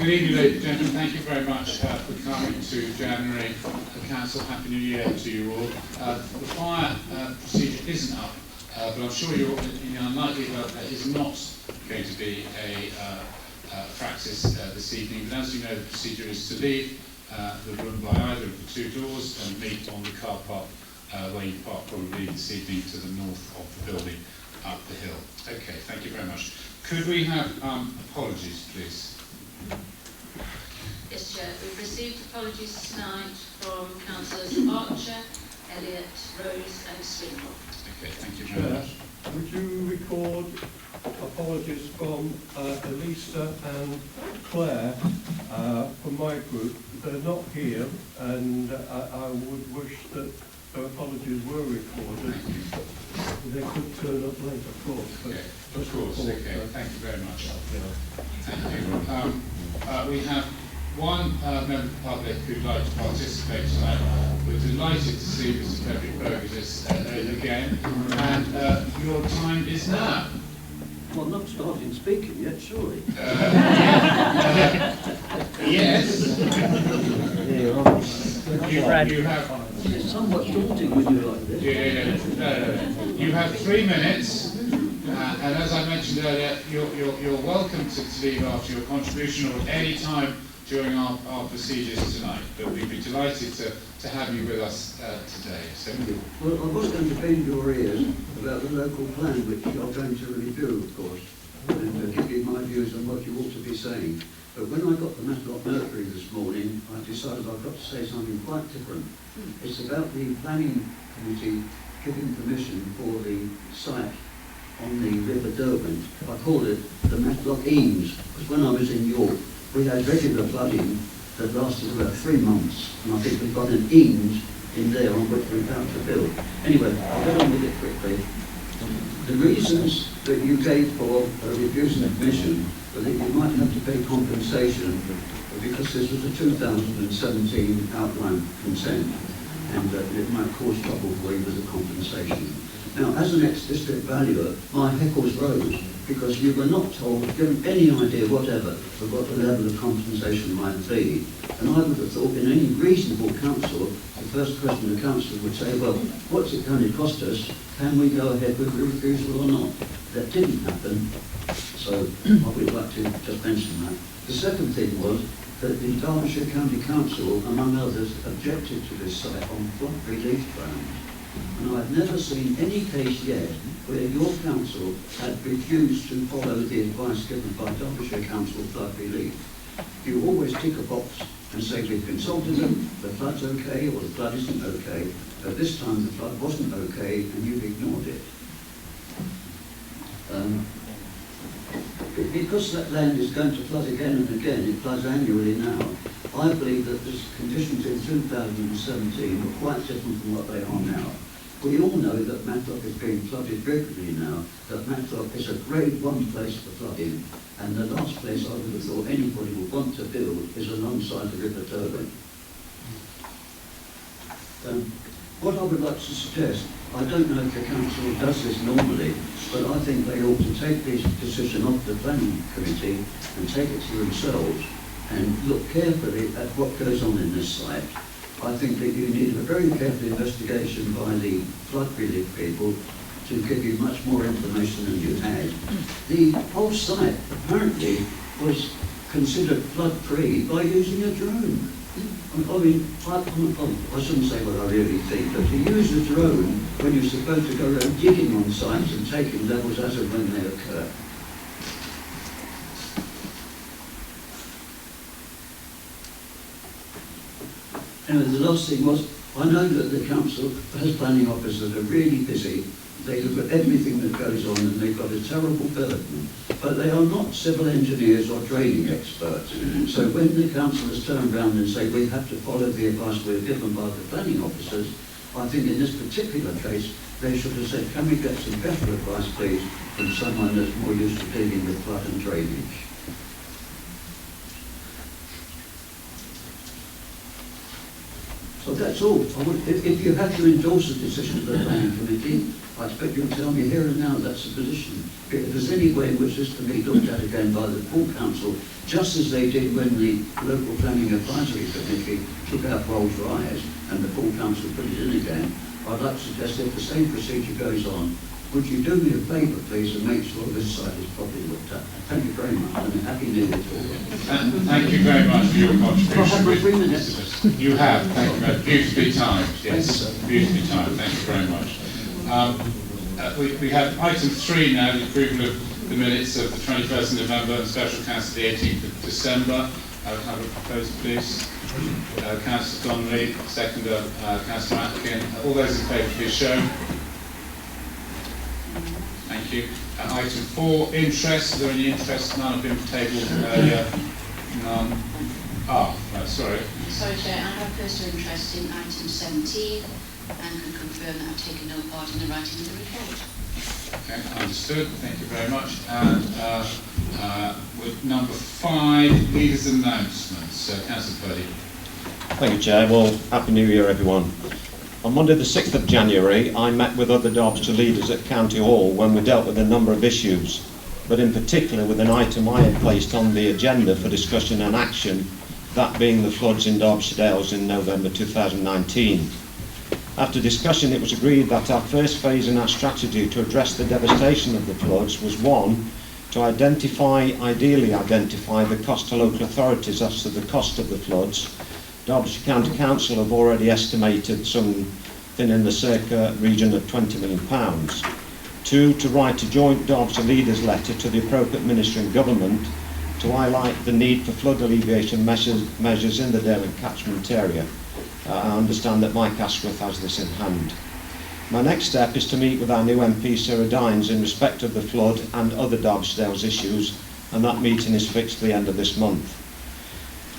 Good evening, ladies and gentlemen. Thank you very much for coming to January Council. Happy New Year to you all. The fire procedure isn't up, but I'm sure you're in the unlikely that there is not going to be a practice this evening. But as you know, the procedure is to leave the room by either of the two doors and meet on the car park where you park probably this evening to the north of the building up the hill. Okay, thank you very much. Could we have apologies, please? Yes, Chair. We've received apologies tonight from councillors Archer, Elliott, Rose and Swingle. Okay, thank you very much. Would you record apologies from Elisa and Claire from my group? They're not here, and I would wish that their apologies were recorded. They could turn up later, of course. But okay, of course. Okay, thank you very much. Thank you. We have one member of the public who'd like to participate tonight. We're delighted to see Mr. Frederick Burgess again, and your time is now. Well, I'm not starting speaking yet, surely. Yes. You have. It's somewhat daunting when you're like this. You have 3 minutes, and as I mentioned earlier, you're welcome to leave after your contribution or at any time during our procedures tonight. But we'd be delighted to have you with us today. So. Well, I was going to bend your ears about the local plan, which you're going to review, of course, and give you my views on what you ought to be saying. But when I got the Matlock Mercury this morning, I decided I've got to say something quite different. It's about the planning committee giving permission for the site on the River Derwent. I called it the Matlock Eames, because when I was in York, we had regular flooding that lasted about 3 months, and I think we've got an Eames in there on which we're about to build. Anyway, I'll get on with it quickly. The reasons that you gave for refusing admission were that you might have to pay compensation because this was a 2017 outline consent, and it might cause trouble for you with the compensation. Now, as an ex-district valuer, my heckles rose because you were not told, given any idea whatever of what the level of compensation might be. And I would have thought in any reasonable council, the first question the council would say, well, what's it going to cost us? Can we go ahead with the refusal or not? That didn't happen, so I would like to just mention that. The second thing was that the Derbyshire County Council, among others, objected to this site on flood relief grounds. And I've never seen any case yet where your council had refused to follow the advice given by Derbyshire Council Flood Relief. You always tick a box and say we've consulted them, the flood's okay or the flood isn't okay. But this time the flood wasn't okay and you've ignored it. Because that land is going to flood again and again, it floods annually now, I believe that the conditions in 2017 were quite different from what they are now. We all know that Matlock is being flooded regularly now, that Matlock is a grade 1 place for flooding, and the last place I would have thought anybody would want to build is alongside the River Derwent. What I would like to suggest, I don't know if the council does this normally, but I think they ought to take this decision off the planning committee and take it to themselves and look carefully at what goes on in this site. I think that you need a very careful investigation by the flood relief people to give you much more information than you had. The whole site apparently was considered flood-free by using a drone. I mean, I shouldn't say what I really think, but to use a drone when you're supposed to go around digging on sites and taking levels as and when they occur. Anyway, the last thing was, I know that the council has planning officers that are really busy. They look at everything that goes on and they've got a terrible burden. But they are not civil engineers or draining experts. So when the councillors turn around and say we have to follow the advice we're given by the planning officers, I think in this particular case they should have said, can we get some better advice please from someone that's more used to dealing with flood and drainage. So that's all. If you have to endorse the decision of the planning committee, I expect you to tell me here and now that's the position. If there's any way in which this can be looked at again by the full council, just as they did when the local planning advisory committee took out Rolls Rise and the full council put it in again, I'd like to suggest if the same procedure goes on, would you do me a favour, please, and make sure this site is properly looked at? Thank you very much, and Happy New Year to all. Thank you very much for your contribution. I have 3 minutes. You have, thank you very much. Beautifully timed, Thank you, yes. sir. Beautifully timed, thank you very much. We have item 3 now, the approval of the minutes of the 21st of November and special council the 18th of December. I would have a proposal, please. Councillor Donnelly, seconder, Councillor Atkin. All those in favour, please show. Thank you. Item 4, interest. Are there any interest? None have been tabled earlier. None. Ah, right, sorry. Sorry, Chair, I have personal interest in item 17 and can confirm that I've taken no part in the writing of the report. Okay, understood. Thank you very much. And with number 5, leaders' announcements. Councillor Purdy. Thank you, Chair. Well, Happy New Year, everyone. On Monday the 6th of January, I met with other Derbyshire leaders at County Hall when we dealt with a number of issues, but in particular with an item I had placed on the agenda for discussion and action, that being the floods in Derbyshire Dales in November 2019. After discussion, it was agreed that our first phase in our strategy to address the devastation of the floods was 1, to ideally identify the cost to local authorities as to the cost of the floods. Derbyshire County Council have already estimated something in the circa region of £20 million. 2, to write a joint Derbyshire leaders letter to the appropriate ministry and government to highlight the need for flood alleviation measures in the Derwent catchment area. I understand that Mike Ashworth has this in hand. My next step is to meet with our new MP Sarah Dines in respect of the flood and other Derbyshire Dales issues, and that meeting is fixed for the end of this month.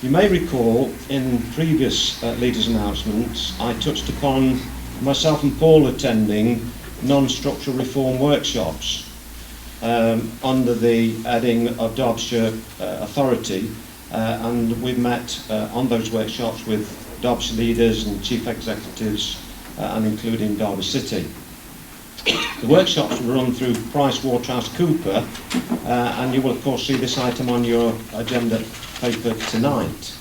You may recall in previous leaders' announcements I touched upon myself and Paul attending non-structural reform workshops under the heading of Derbyshire Authority, and we met on those workshops with Derbyshire leaders and chief executives and including Derby City. The workshops were run through PricewaterhouseCoopers, and you will of course see this item on your agenda paper tonight.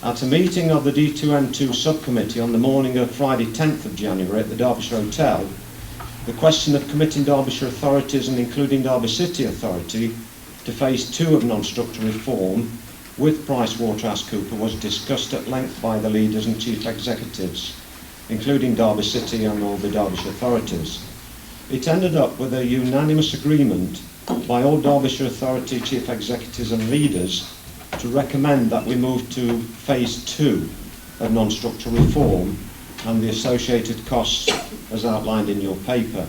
At a meeting of the D2N2 subcommittee on the morning of Friday 10th of January at the Derbyshire Hotel, the question of committing Derbyshire authorities and including Derby City Authority to phase 2 of non-structural reform with PricewaterhouseCoopers was discussed at length by the leaders and chief executives, including Derby City and all the Derbyshire authorities. It ended up with a unanimous agreement by all Derbyshire Authority chief executives and leaders to recommend that we move to phase 2 of non-structural reform and the associated costs as outlined in your paper.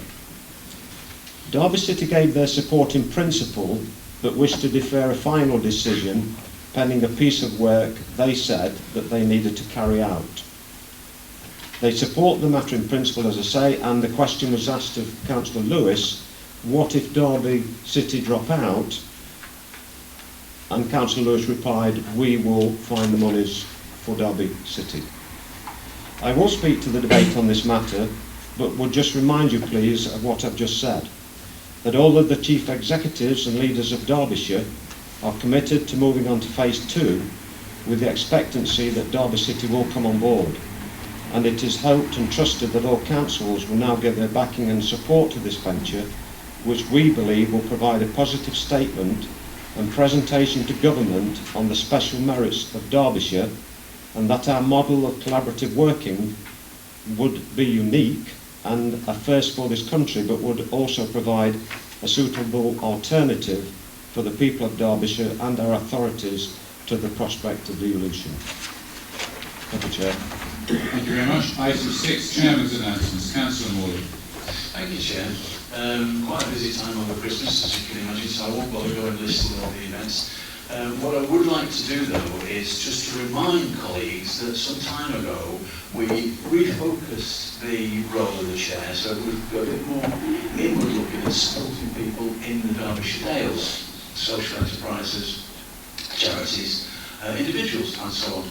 Derby City gave their support in principle but wished to defer a final decision pending a piece of work they said that they needed to carry out. They support the matter in principle, as I say, and the question was asked of Councillor Lewis, what if Derby City drop out? And Councillor Lewis replied, we will find the monies for Derby City. I will speak to the debate on this matter, but would just remind you please of what I've just said, that all of the chief executives and leaders of Derbyshire are committed to moving on to phase 2 with the expectancy that Derby City will come on board. And it is hoped and trusted that all councils will now give their backing and support to this venture, which we believe will provide a positive statement and presentation to government on the special merits of Derbyshire, and that our model of collaborative working would be unique and a first for this country, but would also provide a suitable alternative for the people of Derbyshire and our authorities to the prospect of devolution. Thank you, Chair. Thank you very much. Item 6, Chairman's announcements. Councillor Morley. Thank you, Chair. Quite a busy time over Christmas, as you can imagine, so I won't bother going listing all the events. What I would like to do, though, is just to remind colleagues that some time ago we refocused the role of the chair, so we've got a bit more inward looking at supporting people in the Derbyshire Dales, social enterprises, charities, individuals and so on.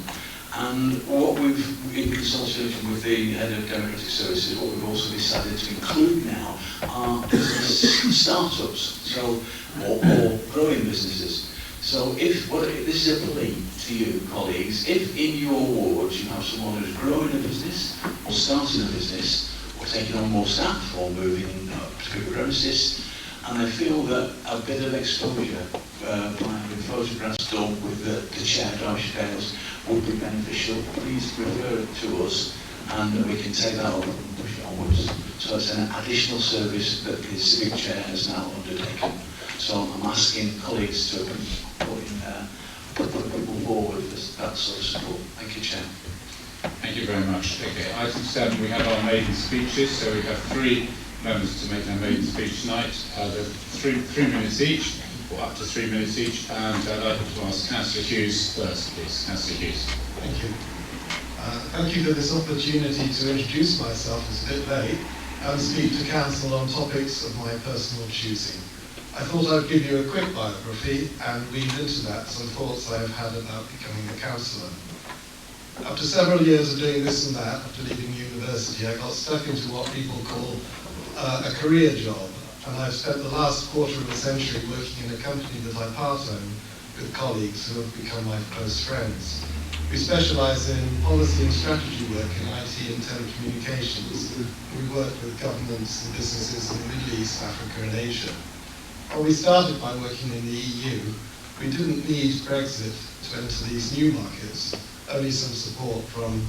And what we've, in consultation with the head of democratic services, what we've also decided to include now are business startups, so or growing businesses. So this is a plea to you, colleagues. If in your wards you have someone who's growing a business, or starting a business, or taking on more staff, or moving to bigger premises, and they feel that a bit of exposure by having photographs done with the chair, Derbyshire Dales, would be beneficial, please refer it to us, and we can take that up and push it onwards. So it's an additional service that the civic chair has now undertaken. So I'm asking colleagues to put people forward for that sort of support. Thank you, Chair. Thank you very much. Okay, item 7, we have our maiden speeches. So we have 3 members to make their maiden speech tonight. They're 3 minutes each, or up to 3 minutes each. And I'd like to ask Councillor Hughes first, please. Councillor Hughes. Thank you. Thank you for this opportunity to introduce myself. It's a bit late, and speak to Council on topics of my personal choosing. I thought I'd give you a quick biography and weave into that some thoughts I've had about becoming a councillor. After several years of doing this and that, after leaving university, I got stuck into what people call a career job, and I've spent the last quarter of a century working in a company that I part-own with colleagues who have become my close friends. We specialise in policy and strategy work in IT and telecommunications. We work with governments and businesses in the Middle East, Africa and Asia. When we started by working in the EU, we didn't need Brexit to enter these new markets, only some support from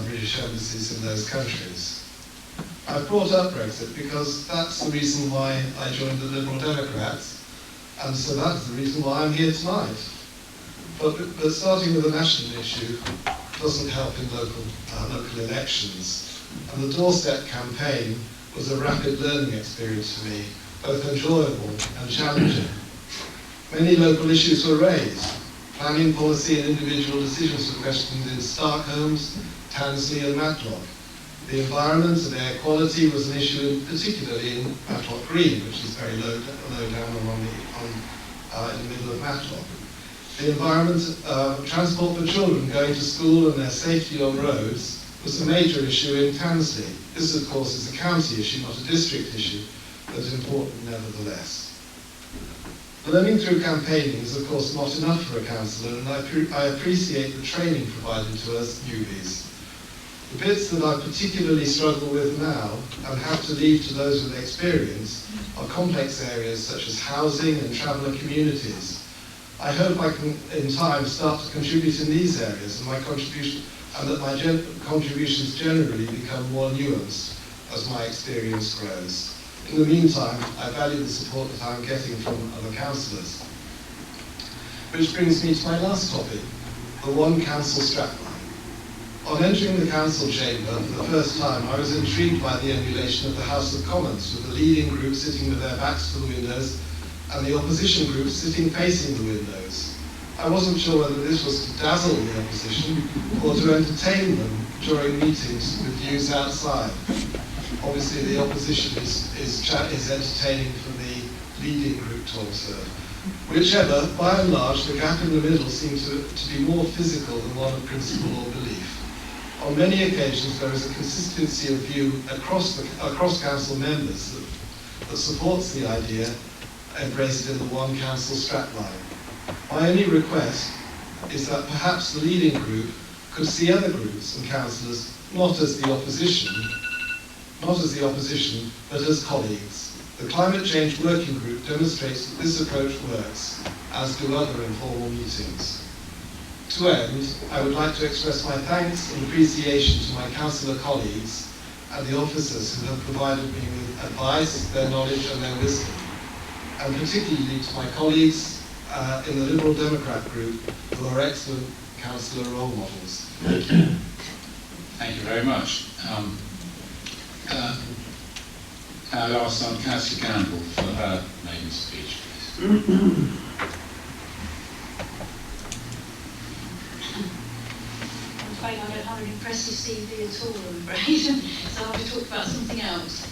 British embassies in those countries. I've brought up Brexit because that's the reason why I joined the Liberal Democrats, and so that's the reason why I'm here tonight. But starting with a national issue doesn't help in local elections, and the doorstep campaign was a rapid learning experience for me, both enjoyable and challenging. Many local issues were raised. Planning policy and individual decisions were questioned in Starkholmes, Tansley and Matlock. The environment and air quality was an issue, particularly in Matlock Green, which is very low down in the middle of Matlock. The environment, transport for children going to school and their safety on roads was a major issue in Tansley. This, of course, is a county issue, not a district issue, but important nevertheless. Learning through campaigning is of course not enough for a councillor, and I appreciate the training provided to us newbies. The bits that I particularly struggle with now, and have to leave to those with experience, are complex areas such as housing and traveller communities. I hope I can in time start to contribute in these areas, and that my contributions generally become more nuanced as my experience grows. In the meantime, I value the support that I'm getting from other councillors. Which brings me to my last topic, the one council strapline. On entering the council chamber for the first time, I was intrigued by the emulation of the House of Commons, with the leading group sitting with their backs to the windows and the opposition group sitting facing the windows. I wasn't sure whether this was to dazzle the opposition or to entertain them during meetings with views outside. Obviously, the opposition is entertaining for the leading group to observe. Whichever, by and large, the gap in the middle seemed to be more physical than one of principle or belief. On many occasions, there is a consistency of view across council members that supports the idea embraced in the one council strapline. My only request is that perhaps the leading group could see other groups and councillors not as the opposition, but as colleagues. The Climate Change Working Group demonstrates that this approach works, as do other informal meetings. To end, I would like to express my thanks and appreciation to my councillor colleagues and the officers who have provided me with advice, their knowledge and their wisdom, and particularly to my colleagues in the Liberal Democrat group who are excellent councillor role models. Thank you. Thank you very much. I'll ask Councillor Campbell for her maiden speech, please. I'm afraid I don't have an impressive CV at all, I'm afraid, so I'll be talking about something else.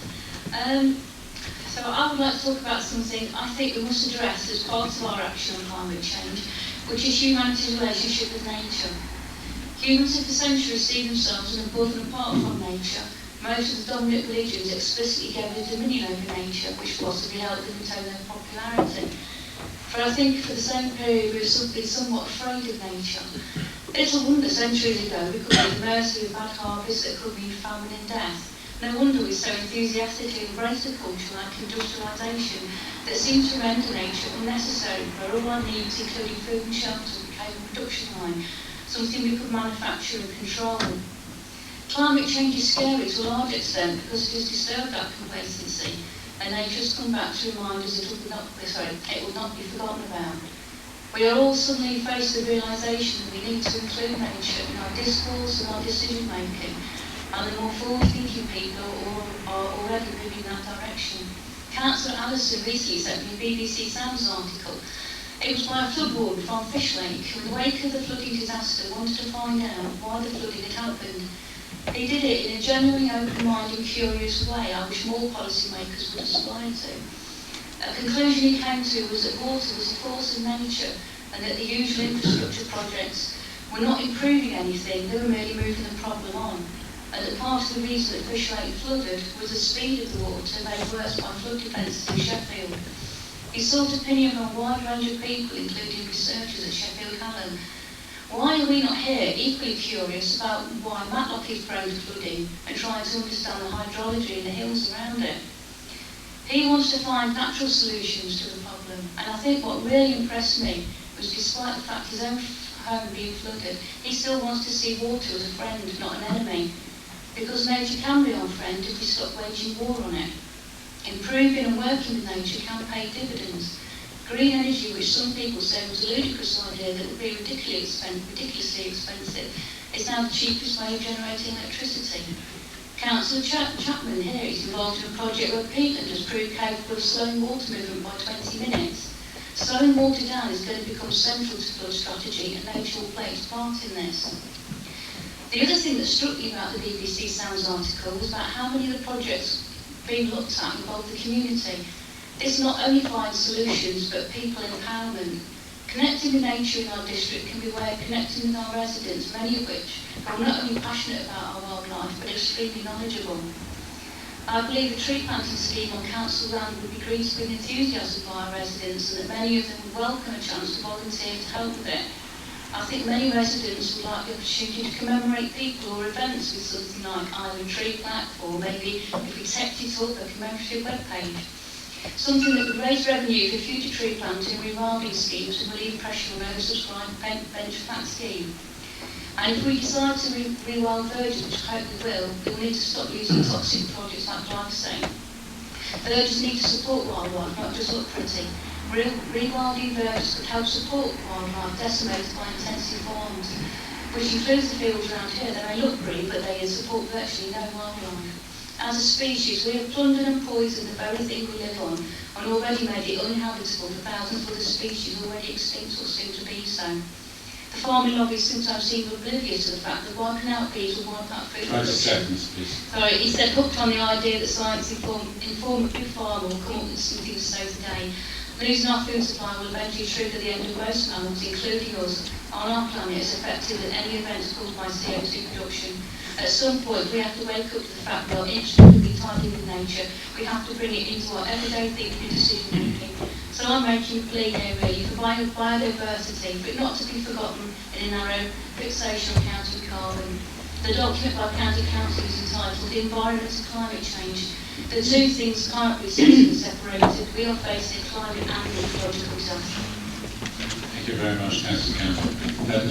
So I would like to talk about something I think we must address as part of our action on climate change, which is humanity's relationship with nature. Humans have for centuries seen themselves as above and apart from nature. Most of the dominant religions explicitly gave a dominion over nature, which possibly helped them attain their popularity. For I think for the same period we have been somewhat afraid of nature. Little wonder centuries ago we could be at the mercy of bad harvests that could mean famine and death. No wonder we so enthusiastically embraced a culture like industrialisation that seemed to render nature unnecessary, where all our needs, including food and shelter, became a production line, something we could manufacture and control. Climate change is scary to a large extent because it has disturbed that complacency, and nature has come back to remind us it will not be forgotten about. We are all suddenly faced with the realisation that we need to include nature in our discourse and our decision making, and the more forward-thinking people are already moving in that direction. Councillor Allison recently sent me a BBC Sounds article. It was by a flood warden from Fish Lake, who in the wake of the flooding disaster wanted to find out why the flooding had happened. He did it in a genuinely open-minded and curious way I wish more policymakers would aspire to. A conclusion he came to was that water was a force of nature and that the usual infrastructure projects were not improving anything, they were merely moving the problem on. And that part of the reason that Fish Lake flooded was the speed of the water made worse by flood defences in Sheffield. He sought opinion from a wide range of people, including researchers at Sheffield Hallam. Why are we not here equally curious about why Matlock is prone to flooding and trying to understand the hydrology in the hills around it? He wants to find natural solutions to the problem, and I think what really impressed me was despite the fact his own home being flooded, he still wants to see water as a friend, not an enemy, because nature can be our friend if we stop waging war on it. Improving and working with nature can pay dividends. Green energy, which some people say was a ludicrous idea that would be ridiculously expensive, is now the cheapest way of generating electricity. Councillor Chapman here is involved in a project where peatland has proved capable of slowing water movement by 20 minutes. Slowing water down is going to become central to flood strategy, and nature will play its part in this. The other thing that struck me about the BBC Sounds article was about how many of the projects being looked at involve the community. This not only finds solutions, but people empowerment. Connecting with nature in our district can be a way of connecting with our residents, many of which are not only passionate about our wildlife, but extremely knowledgeable. I believe the tree planting scheme on council land would be greeted with enthusiasm by our residents, and that many of them would welcome a chance to volunteer to help with it. I think many residents would like the opportunity to commemorate people or events with something like either a tree plaque or maybe, if we set it up, a commemorative webpage. Something that would raise revenue for future tree planting and rewilding schemes and relieve pressure on oversubscribed bench flat scheme. And if we decide to rewild verges, which I hope we will need to stop using toxic projects like glyphosate. Verges need to support wildlife, not just look pretty. Rewilding verges could help support wildlife decimated by intensive farms, which includes the fields around here. They may look green, but they support virtually no wildlife. As a species, we have plundered and poisoned the very thing we live on, and already made it uninhabitable for thousands of other species already extinct or soon to be so. The farming lobby sometimes seem oblivious to the fact that wiping out bees will wipe out food production. Sorry, he said hooked on the idea that science-informed big farm will come up with something to say today. Losing our food supply will eventually trigger the end of most mammals, including us, on our planet as effective as any events caused by CO2 production. At some point, we have to wake up to the fact that we are inextricably tied in with nature. We have to bring it into our everyday thinking and decision making. So I'm making a plea here really for biodiversity, for it not to be forgotten in a narrow fixation on counting carbon. The document by County Council is entitled The Environment and Climate Change. The two things can't be separated. We are facing a climate and ecological disaster. Thank you very much, Councillor Campbell.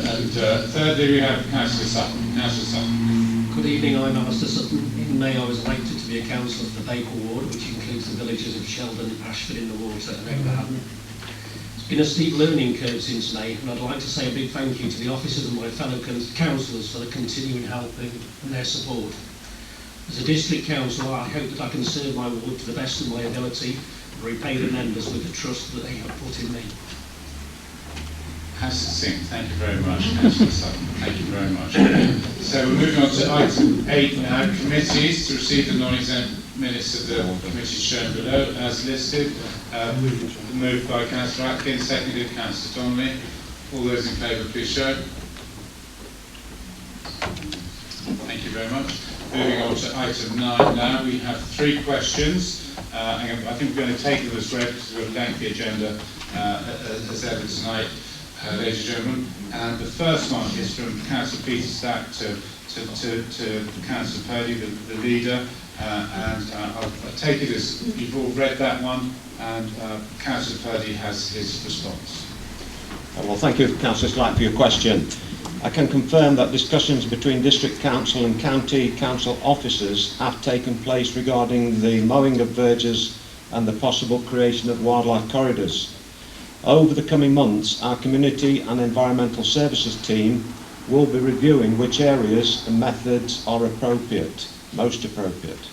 And thirdly, we have Councillor Sutton. Councillor Sutton. Good evening, I'm Alistair Sutton. In May I was elected to be a councillor for the Baker Ward, which includes the villages of Sheldon, Ashford in the Water and Egberham. It's been a steep learning curve since May, and I'd like to say a big thank you to the officers and my fellow councillors for the continuing help and their support. As a district councillor, I hope that I can serve my ward to the best of my ability and repay the members with the trust that they have put in me. Councillor Singh, thank you very much. Councillor Sutton, thank you very much. So we're moving on to item 8 now, committees, to receive the non-exempt minutes of the committees shown below as listed. Moved by Councillor Atkins, seconded Councillor Donnelly. All those in favour, please show. you very much. Moving on to item 9 now. We have 3 questions. I think we're going to take them as read because we've got a lengthy agenda as ever tonight, ladies and gentlemen. And the first one is from Councillor Peter Stack to Councillor Purdy, the leader. I'll take it as you've all read that one, and Councillor Purdy has his response. Well, thank you, Councillor Slack, for your question. I can confirm that discussions between District Council and County Council officers have taken place regarding the mowing of verges and the possible creation of wildlife corridors. Over the coming months, our Community and Environmental Services team will be reviewing which areas and methods are most appropriate.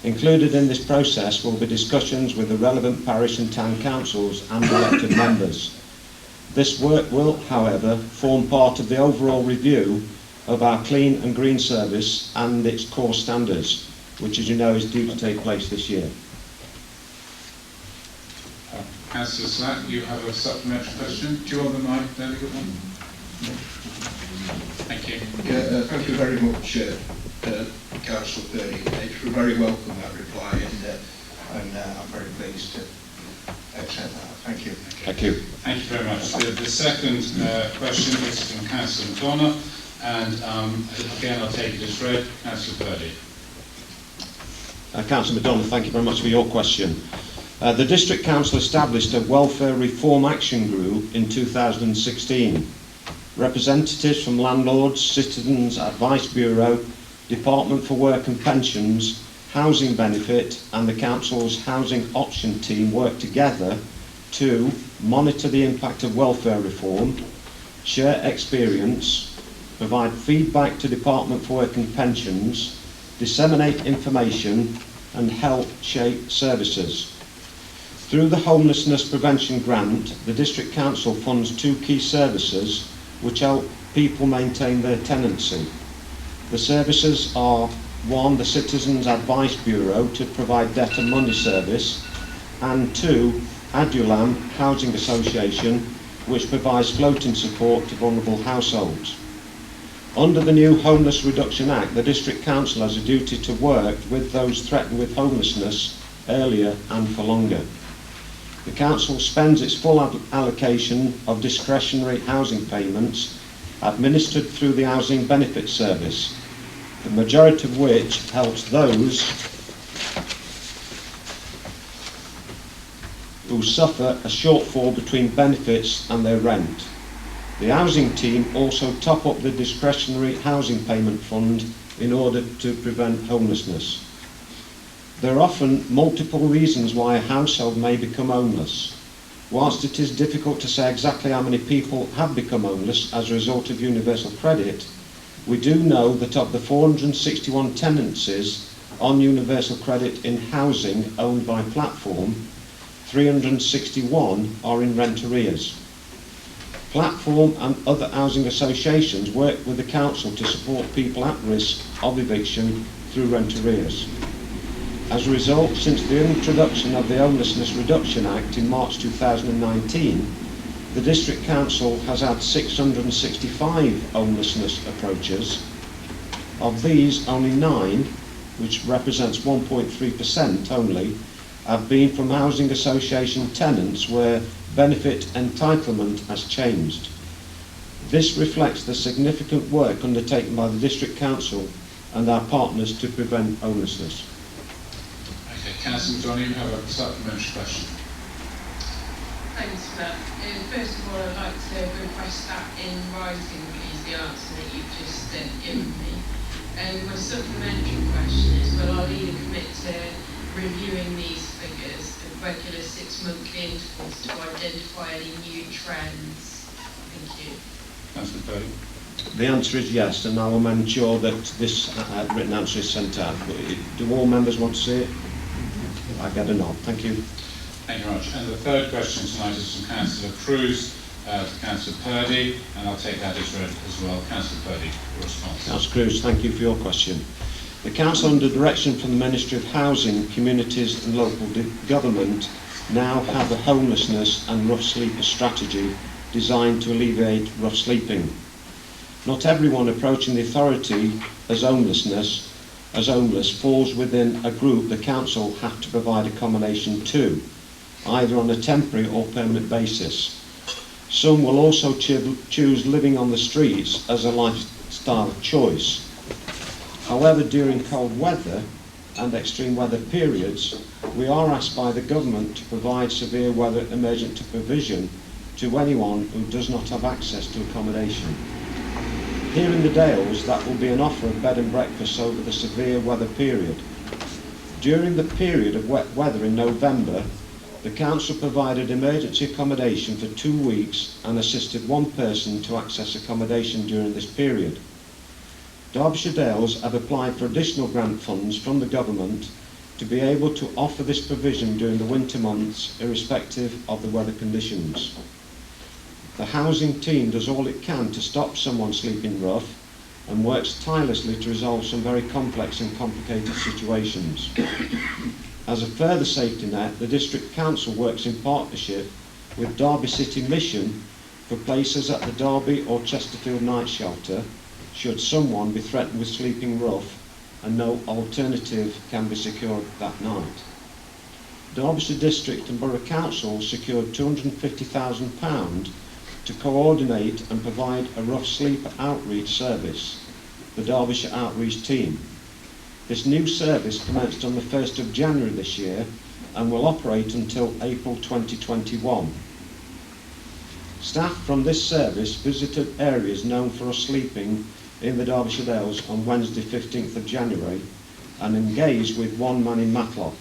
Included in this process will be discussions with the relevant parish and town councils and elected members. This work will, however, form part of the overall review of our Clean and Green Service and its core standards, which, as you know, is due to take place this year. Councillor Slack, you have a supplementary question. Do you want the mic? There we go. Thank you. Yeah, thank you very much, Councillor Purdy. It's very welcome, that reply, and I'm very pleased to accept that. Thank you. Thank you. Thank you very much. The second question is from Councillor McDonough, and again I'll take it as read. Councillor Purdy. Councillor McDonough, thank you very much for your question. The District Council established a Welfare Reform Action Group in 2016. Representatives from Landlords, Citizens Advice Bureau, Department for Work and Pensions, Housing Benefit and the Council's Housing Option team work together to monitor the impact of welfare reform, share experience, provide feedback to Department for Work and Pensions, disseminate information and help shape services. Through the Homelessness Prevention Grant, the District Council funds 2 key services which help people maintain their tenancy. The services are 1, the Citizens Advice Bureau to provide debt and money service, and 2, Adulam Housing Association, which provides floating support to vulnerable households. Under the new Homeless Reduction Act, the District Council has a duty to work with those threatened with homelessness earlier and for longer. The Council spends its full allocation of discretionary housing payments administered through the Housing Benefit Service, the majority of which helps those who suffer a shortfall between benefits and their rent. The housing team also top up the discretionary housing payment fund in order to prevent homelessness. There are often multiple reasons why a household may become homeless. Whilst it is difficult to say exactly how many people have become homeless as a result of universal credit, we do know that of the 461 tenancies on universal credit in housing owned by Platform, 361 are in rent arrears. Platform and other housing associations work with the Council to support people at risk of eviction through rent arrears. As a result, since the introduction of the Homelessness Reduction Act in March 2019, the District Council has had 665 homelessness approaches. Of these, only 9, which represents 1.3% only, have been from housing association tenants where benefit entitlement has changed. This reflects the significant work undertaken by the District Council and our partners to prevent homelessness. Councillor McDonough, you have a supplementary question. Thanks for that. First of all, I'd like to request that in writing, please, the answer that you've just given me. My supplementary question is, will our leader commit to reviewing these figures at regular 6-monthly intervals to identify any new trends? Thank you. Councillor Purdy. The answer is yes, and I will ensure that this written answer is sent out. Do all members want to see it? I get a nod. Thank you. Thank you very much. And the third question tonight is from Councillor Cruz to Councillor Purdy, and I'll take that as read as well. Councillor Purdy, your response. Councillor Cruz, thank you for your question. The Council, under direction from the Ministry of Housing, Communities and Local Government, now have a homelessness and rough sleeper strategy designed to alleviate rough sleeping. Not everyone approaching the authority as homeless falls within a group the council have to provide accommodation to, either on a temporary or permanent basis. Some will also choose living on the streets as a lifestyle choice. However, during cold weather and extreme weather periods, we are asked by the government to provide severe weather emergency provision to anyone who does not have access to accommodation. Here in the Dales, that will be an offer of bed and breakfast over the severe weather period. During the period of wet weather in November, the council provided emergency accommodation for 2 weeks and assisted one person to access accommodation during this period. Derbyshire Dales have applied for additional grant funds from the government to be able to offer this provision during the winter months, irrespective of the weather conditions. The housing team does all it can to stop someone sleeping rough and works tirelessly to resolve some very complex and complicated situations. As a further safety net, the District Council works in partnership with Derby City Mission for places at the Derby or Chesterfield night shelter should someone be threatened with sleeping rough and no alternative can be secured that night. Derbyshire District and Borough Council secured £250,000 to coordinate and provide a rough sleep outreach service, the Derbyshire Outreach Team. This new service commenced on the 1st of January this year and will operate until April 2021. Staff from this service visited areas known for us sleeping in the Derbyshire Dales on Wednesday 15th of January and engaged with one man in Matlock.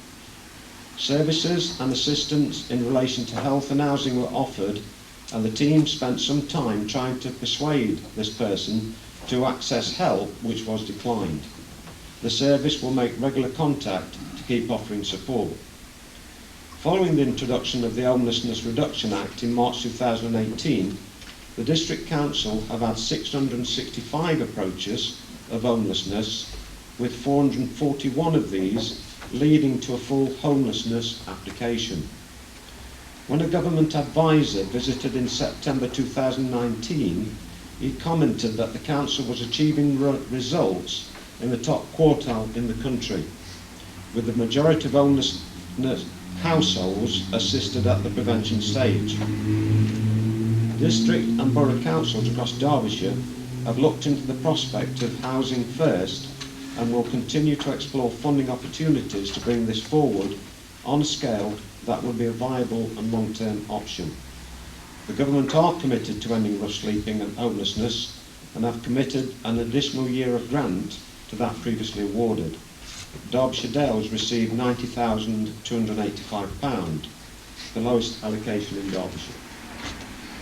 Services and assistance in relation to health and housing were offered, and the team spent some time trying to persuade this person to access help, which was declined. The service will make regular contact to keep offering support. Following the introduction of the Homelessness Reduction Act in March 2018, the District Council have had 665 approaches of homelessness, with 441 of these leading to a full homelessness application. When a government advisor visited in September 2019, he commented that the council was achieving results in the top quartile in the country, with the majority of homelessness households assisted at the prevention stage. District and borough councils across Derbyshire have looked into the prospect of housing first and will continue to explore funding opportunities to bring this forward on a scale that would be a viable and long-term option. The government are committed to ending rough sleeping and homelessness and have committed an additional year of grant to that previously awarded. Derbyshire Dales received £90,285, the lowest allocation in Derbyshire.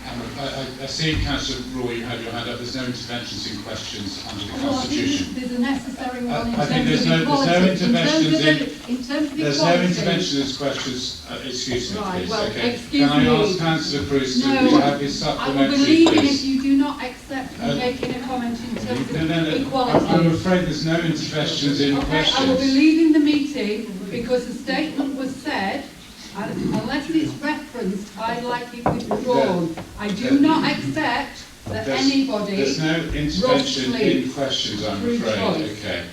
I see, Councillor Roy, you have your hand up. There's no interventions in questions under the Constitution. There's a necessary one in I think terms there's of no interventions in terms of there's equality. no interventions questions. Excuse me, Right, please. well, Okay. excuse Can I me. ask Councillor Cruz to No, have his I will supplementary, believe it if please? you do not accept me making a comment in terms of equality. I'm afraid there's no interventions in Okay, questions. I will be leaving the meeting because the statement was said, and unless it's referenced, I'd like it withdrawn. I do not accept that anybody There's no intervention in questions, I'm through afraid. choice. Okay.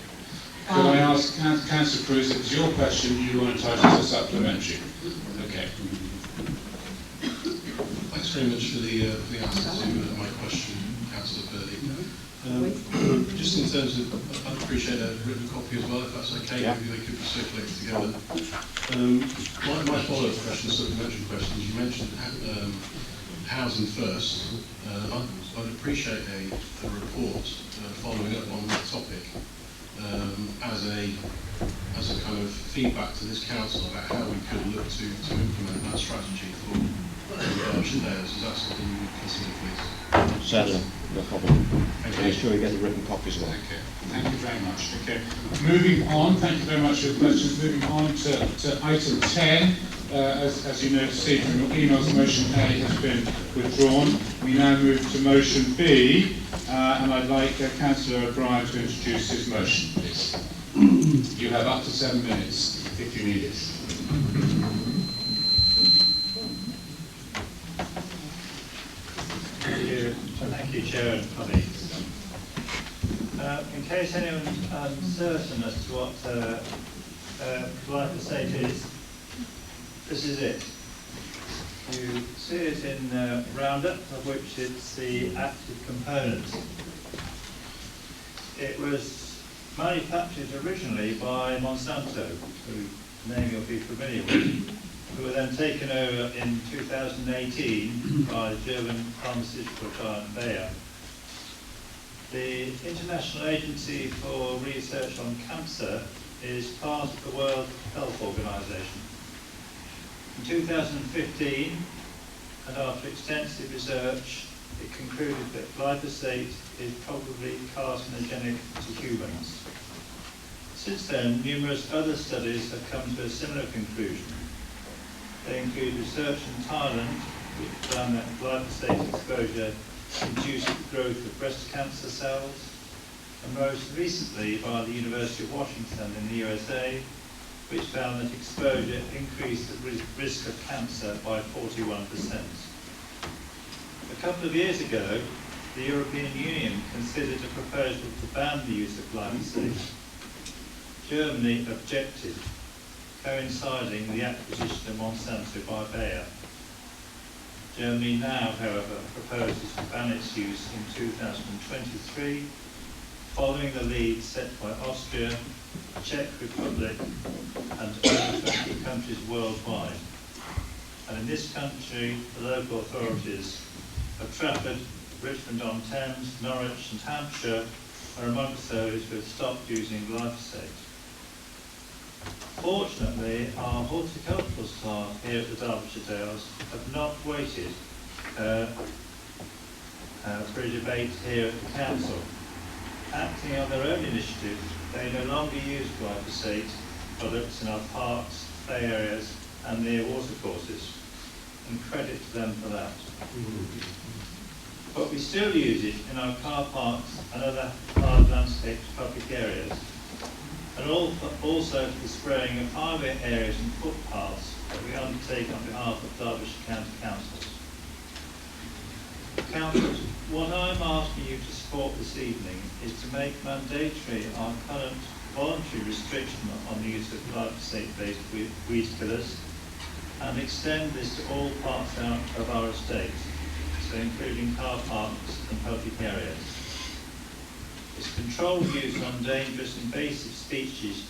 Could I ask Councillor Cruz, if it's your question, you are entitled to a supplementary. Okay. Thanks very much for the answer to my question, Councillor Purley. Just in terms of, I'd appreciate a written copy as well, if that's okay. Yeah. Maybe they could be circulated together. My follow-up question, supplementary question, you mentioned housing first. I'd appreciate a report following up on that topic as a kind of feedback to this council about how we could look to implement that strategy for Derbyshire Dales. Is that something you would consider, please? Certainly, no problem. Okay. Make sure you get a written copy as well. Okay. Thank you very much. Okay. Moving on, thank you very much for your questions. Moving on to item 10. As you know, Steve, from your emails, motion A has been withdrawn. We now move to motion B, and I'd like Councillor O'Brien to introduce his motion, please. You have up to 7 minutes if you need it. Thank you, Chair and colleagues. In case anyone's uncertain as to what glyphosate is, this is it. You see it in Roundup, of which it's the active component. It was manufactured originally by Monsanto, whose name you'll be familiar with, who were then taken over in 2018 by the German pharmaceutical giant Bayer. The International Agency for Research on Cancer is part of the World Health Organization. In 2015, and after extensive research, it concluded that glyphosate is probably carcinogenic to humans. Since then, numerous other studies have come to a similar conclusion. They include research in Thailand, which found that glyphosate exposure induced the growth of breast cancer cells, and most recently by the University of Washington in the USA, which found that exposure increased the risk of cancer by 41%. A couple of years ago, the European Union considered a proposal to ban the use of glyphosate. Germany objected, coinciding with the acquisition of Monsanto by Bayer. Germany now, however, proposes to ban its use in 2023, following the lead set by Austria, the Czech Republic, and over 20 countries worldwide. And in this country, the local authorities of Trafford, Richmond-on-Thames, Norwich and Hampshire are amongst those who have stopped using glyphosate. Fortunately, our horticultural staff here at the Derbyshire Dales have not waited for a debate here at the council. Acting on their own initiative, they no longer use glyphosate products in our parks, play areas and near watercourses, and credit to them for that. But we still use it in our car parks and other hard landscaped public areas, and also for the spraying of highway areas and footpaths that we undertake on behalf of Derbyshire County Councils. Councillors, what I'm asking you to support this evening is to make mandatory our current voluntary restriction on the use of glyphosate-based weed killers and extend this to all parts of our estate, so including car parks and public areas. Its controlled use on dangerous invasive species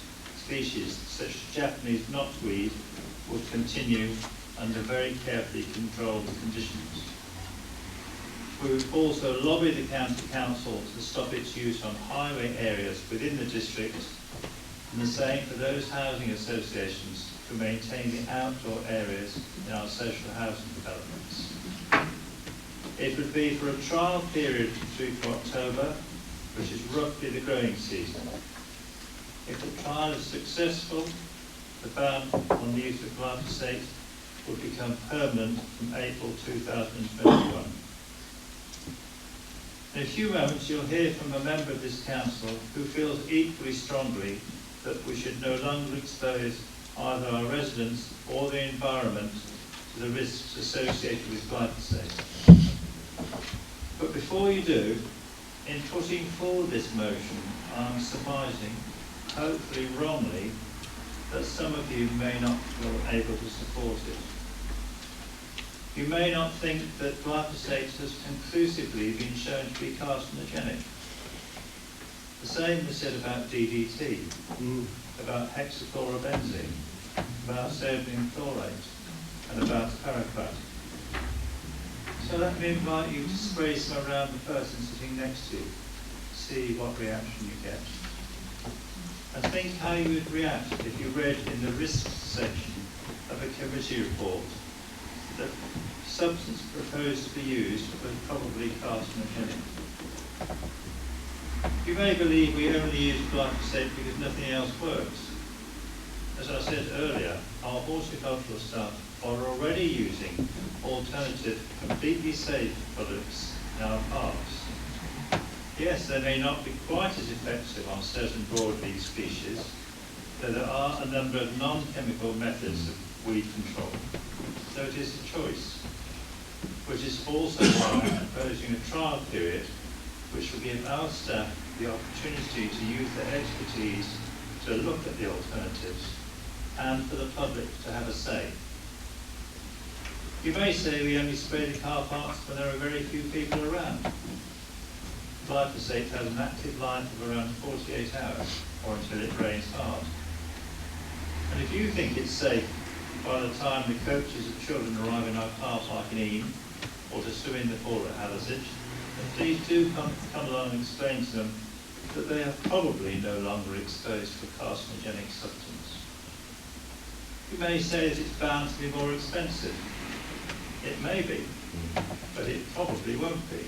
such as Japanese knotweed will continue under very carefully controlled conditions. We would also lobby the County Council to stop its use on highway areas within the district, and the same for those housing associations who maintain the outdoor areas in our social housing developments. It would be for a trial period through to October, which is roughly the growing season. If the trial is successful, the ban on the use of glyphosate would become permanent from April 2021. In a few moments you'll hear from a member of this council who feels equally strongly that we should no longer expose either our residents or the environment to the risks associated with glyphosate. But before you do, in putting forward this motion, I'm surmising, hopefully wrongly, that some of you may not feel able to support it. You may not think that glyphosate has conclusively been shown to be carcinogenic. The same was said about DDT, about hexachlorobenzene, about sodium chlorate, and about paraquat. So let me invite you to spray some around the person sitting next to you, see what reaction you get. And think how you would react if you read in the risks section of a committee report that substance proposed to be used was probably carcinogenic. You may believe we only use glyphosate because nothing else works. As I said earlier, our horticultural staff are already using alternative, completely safe products in our parks. Yes, they may not be quite as effective on certain broadleaf species, though there are a number of non-chemical methods of weed control. So it is a choice, which is also why I'm proposing a trial period which will give our staff the opportunity to use their expertise to look at the alternatives and for the public to have a say. You may say we only spray the car parks when there are very few people around. Glyphosate has an active life of around 48 hours, or until it rains hard. And if you think it's safe by the time the coaches of children arrive in our car park in Eam, or to swim in the pool at Hathersage, then please do come along and explain to them that they are probably no longer exposed to a carcinogenic substance. You may say that it's bound to be more expensive. It may be, but it probably won't be.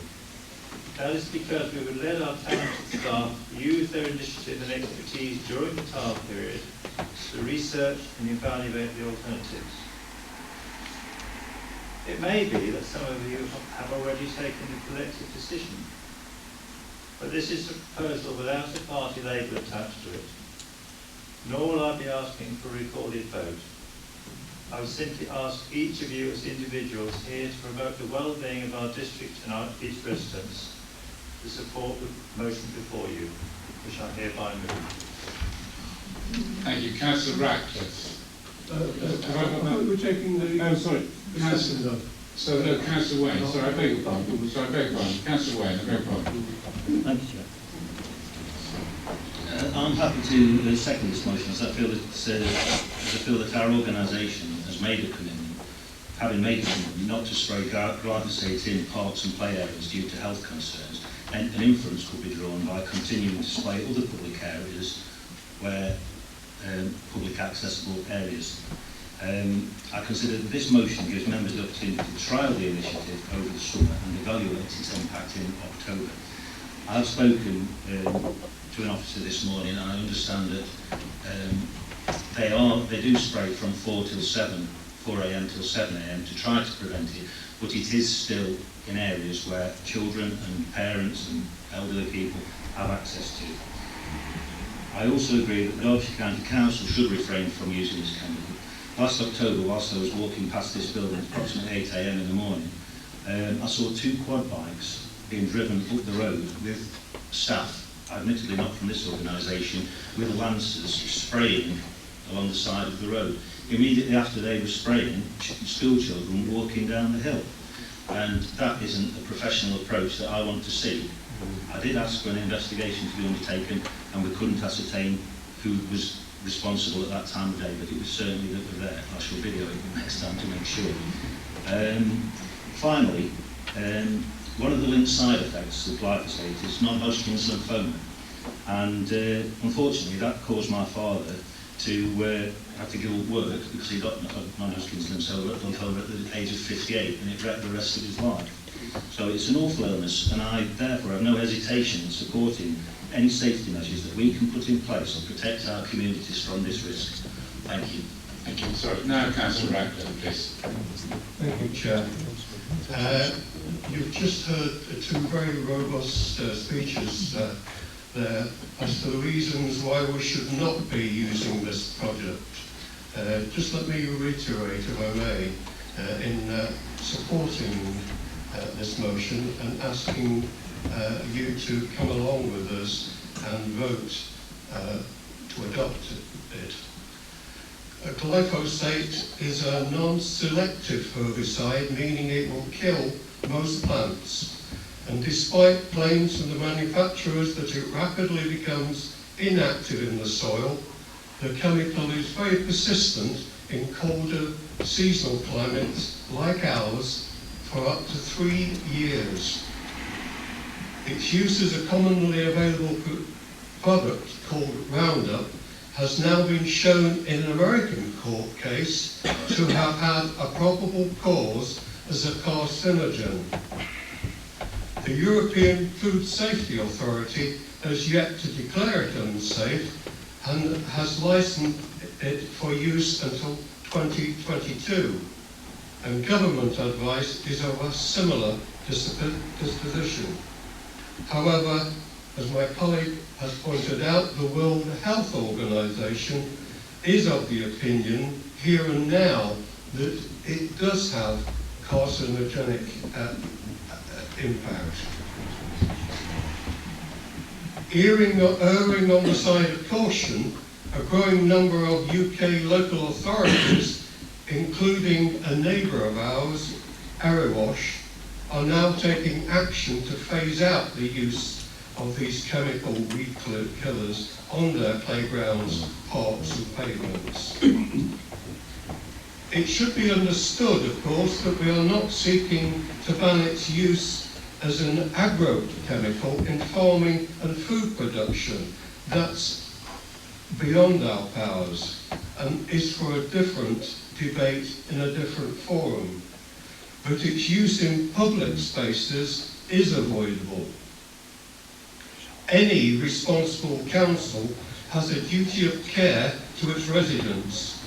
That is because we would let our talented staff use their initiative and expertise during the trial period to research and evaluate the alternatives. It may be that some of you have already taken the collective decision, but this is a proposal without a party label attached to it, nor will I be asking for a recorded vote. I would simply ask each of you as individuals here to promote the well-being of our district and its residents to support the motion before you, which I hereby move. Thank you. Councillor Ratcliffe. We're taking the... Oh, sorry. Councillor. So, no, Councillor Wayne. Sorry, I beg your pardon. Sorry, I beg your pardon. Councillor Wayne, I beg your pardon. Thank you, Chair. I'm happy to second this motion as I feel that our organisation has made a commitment, having made a commitment not to spray glyphosate in parks and play areas due to health concerns, and an inference could be drawn by continuing to spray other public areas where public accessible areas. I consider that this motion gives members the opportunity to trial the initiative over the summer and evaluate its impact in October. I have spoken to an officer this morning, and I understand that they do spray from 4 a.m. till 7 a.m. to try to prevent it, but it is still in areas where children and parents and elderly people have access to. I also agree that the Derbyshire County Council should refrain from using this chemical. Last October, whilst I was walking past this building at approximately 8 a.m. in the morning, I saw 2 quad bikes being driven up the road with staff, admittedly not from this organisation, with lancers spraying along the side of the road. Immediately after they were spraying, school children were walking down the hill. And that isn't a professional approach that I want to see. I did ask for an investigation to be undertaken, and we couldn't ascertain who was responsible at that time of day, but it was certainly that were there. I shall video it next time to make sure. Finally, one of the linked side effects of glyphosate is non-Hodgkin's lymphoma, and unfortunately that caused my father to have to give up work because he got non-Hodgkin's lymphoma at the age of 58, and it wrecked the rest of his life. So it's an awful illness, and I therefore have no hesitation in supporting any safety measures that we can put in place to protect our communities from this risk. Thank you. Thank you. Sorry. Now, Councillor Ratcliffe, please. Thank you, Chair. You've just heard 2 very robust speeches there as to the reasons why we should not be using this project. Just let me reiterate, if I may, in supporting this motion and asking you to come along with us and vote to adopt it. Glyphosate is a non-selective herbicide, meaning it will kill most plants. And despite claims from the manufacturers that it rapidly becomes inactive in the soil, the chemical is very persistent in colder seasonal climates like ours for up to 3 years. Its use as a commonly available product called Roundup has now been shown in an American court case to have had a probable cause as a carcinogen. The European Food Safety Authority has yet to declare it unsafe and has licensed it for use until 2022. And government advice is of a similar disposition. However, as my colleague has pointed out, the World Health Organization is of the opinion here and now that it does have carcinogenic impact. Erring on the side of caution, a growing number of UK local authorities, including a neighbour of ours, Erewash, are now taking action to phase out the use of these chemical weed killers on their playgrounds, parks and pavements. It should be understood, of course, that we are not seeking to ban its use as an agrochemical in farming and food production. That's beyond our powers and is for a different debate in a different forum. But its use in public spaces is avoidable. Any responsible council has a duty of care to its residents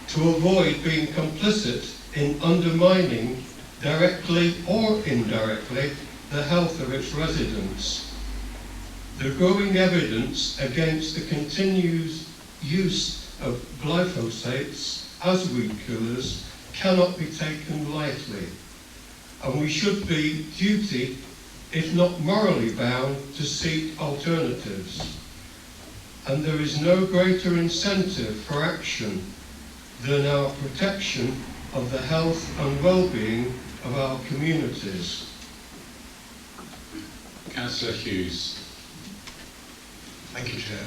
to avoid being complicit in undermining, directly or indirectly, the health of its residents. The growing evidence against the continued use of glyphosates as weed killers cannot be taken lightly, and we should be duty, if not morally bound, to seek alternatives. And there is no greater incentive for action than our protection of the health and well-being of our communities. Councillor Hughes. Thank you, Chair.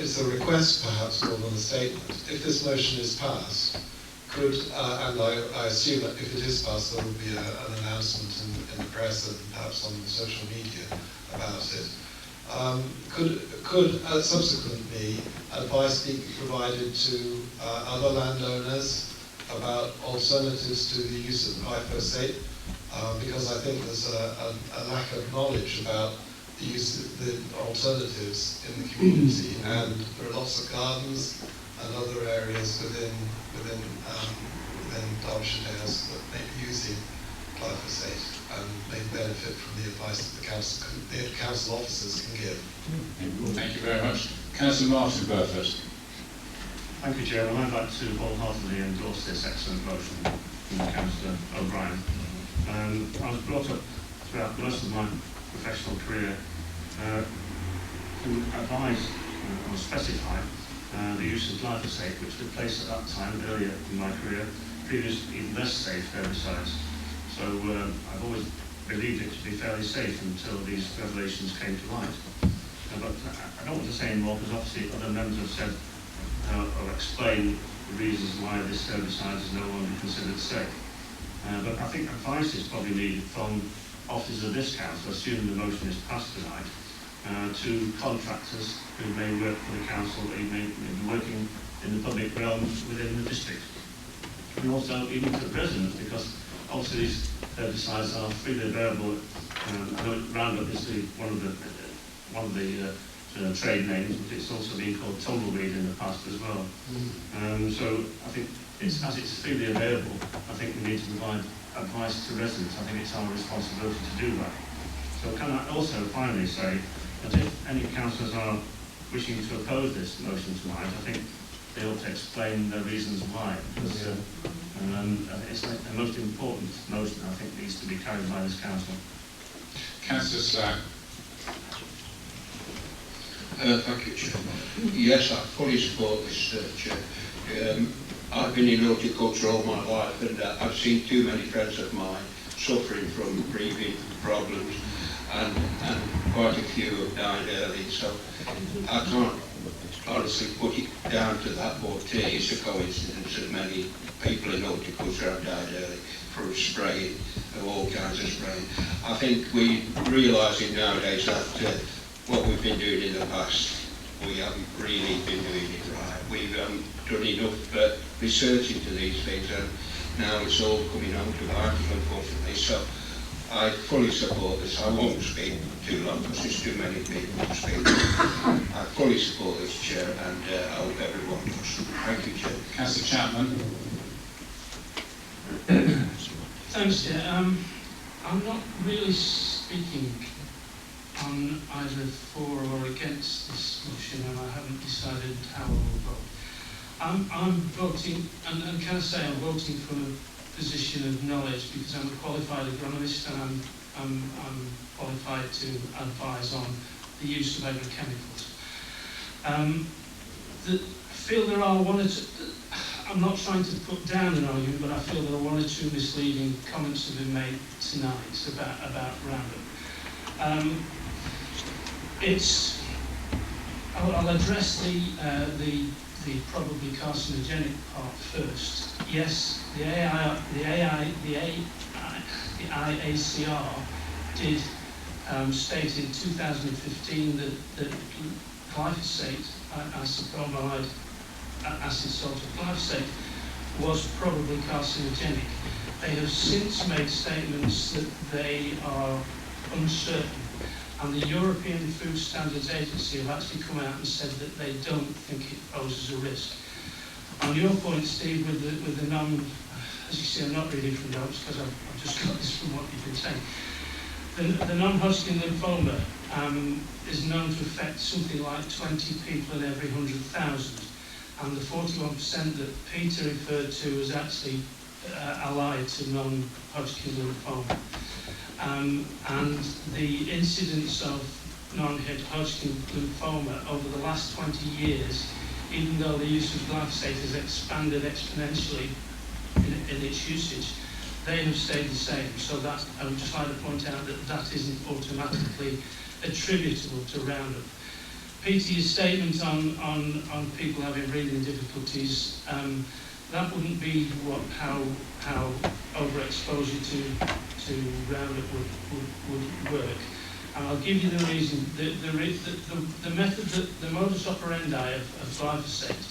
It's a request, perhaps, more than a statement. If this motion is passed, could, and I assume that if it is passed, there will be an announcement in the press and perhaps on the social media about it. Could subsequently advice be provided to other landowners about alternatives to the use of glyphosate? Because I think there's a lack of knowledge about the use of the alternatives in the community, and there are lots of gardens and other areas within Derbyshire Dales that may be using glyphosate and may benefit from the advice that the council officers can give. Thank you very much. Councillor Martin Burford. Thank you, Chair. I'd like to wholeheartedly endorse this excellent motion from Councillor O'Brien. I was brought up throughout most of my professional career to advise or specify the use of glyphosate, which took place at that time, earlier in my career, previously even less safe herbicides. So I've always believed it to be fairly safe until these revelations came to light. But I don't want to say any more because obviously other members have said or explained the reasons why this herbicide is no longer considered safe. But I think advice is probably needed from officers of this council, assuming the motion is passed tonight, to contractors who may work for the council, who may be working in the public realm within the district. And also even to the residents, because obviously these herbicides are freely available. I know Roundup is one of the trade names, but it's also been called tumbleweed in the past as well. So I think as it's freely available, I think we need to provide advice to residents. I think it's our responsibility to do that. So can I also finally say that if any councillors are wishing to oppose this motion tonight, I think they ought to explain the reasons why. Because it's like the most important motion I think needs to be carried by this council. Councillor Slack. Thank you, Chair. Yes, I fully support this, Chair. I've been in horticulture all my life, and I've seen too many friends of mine suffering from breathing problems, and quite a few have died early, so I can't honestly put it down to that, but it's a coincidence that many people in horticulture have died early from spraying, of all kinds of spraying. I think we're realising nowadays that what we've been doing in the past, we haven't really been doing it right. We've done enough research into these things, and now it's all coming home to light, unfortunately. So I fully support this. I won't speak too long because there's too many people to speak. I fully support this, Chair, and I hope everyone does. Thank you, Chair. Councillor Chapman. Thanks, Chair. I'm not really speaking on either for or against this motion, and I haven't decided how I will vote. I'm voting, and can I say I'm voting from a position of knowledge because I'm a qualified agronomist and I'm qualified to advise on the use of agrochemicals. I feel there are one or two, I'm not trying to put down an argument, but I feel there are one or two misleading comments that have been made tonight about Roundup. I'll address the probably carcinogenic part first. Yes, the IACR did state in 2015 that glyphosate, acetaldehyde acid salt of glyphosate, was probably carcinogenic. They have since made statements that they are uncertain, and the European Food Standards Agency have actually come out and said that they don't think it poses a risk. On your point, Steve, with the non, as you see, I'm not reading from notes because I've just got this from what you've been saying. The non-Hodgkin lymphoma is known to affect something like 20 people in every 100,000, and the 41% that Peter referred to is actually allied to non-Hodgkin lymphoma. And the incidence of non-Hodgkin lymphoma over the last 20 years, even though the use of glyphosate has expanded exponentially in its usage, they have stayed the same. So that I would just like to point out that that isn't automatically attributable to Roundup. Peter's statement on people having breathing difficulties, that wouldn't be how overexposure to Roundup would work. And I'll give you the reason. The method, the modus operandi of glyphosate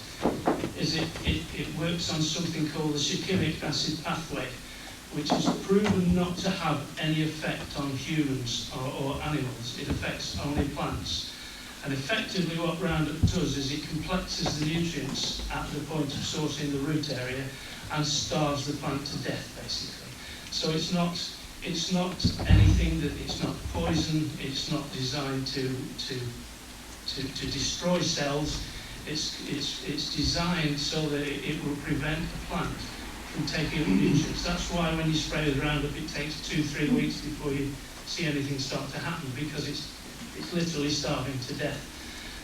is it works on something called the shikimic acid pathway, which is proven not to have any effect on humans or animals. It affects only plants. And effectively what Roundup does is it complexes the nutrients at the point of source in the root area and starves the plant to death, basically. So it's not anything that, it's not poison, it's not designed to destroy cells. It's designed so that it will prevent the plant from taking up nutrients. That's why when you spray with Roundup, it takes 2-3 weeks before you see anything start to happen, because it's literally starving to death.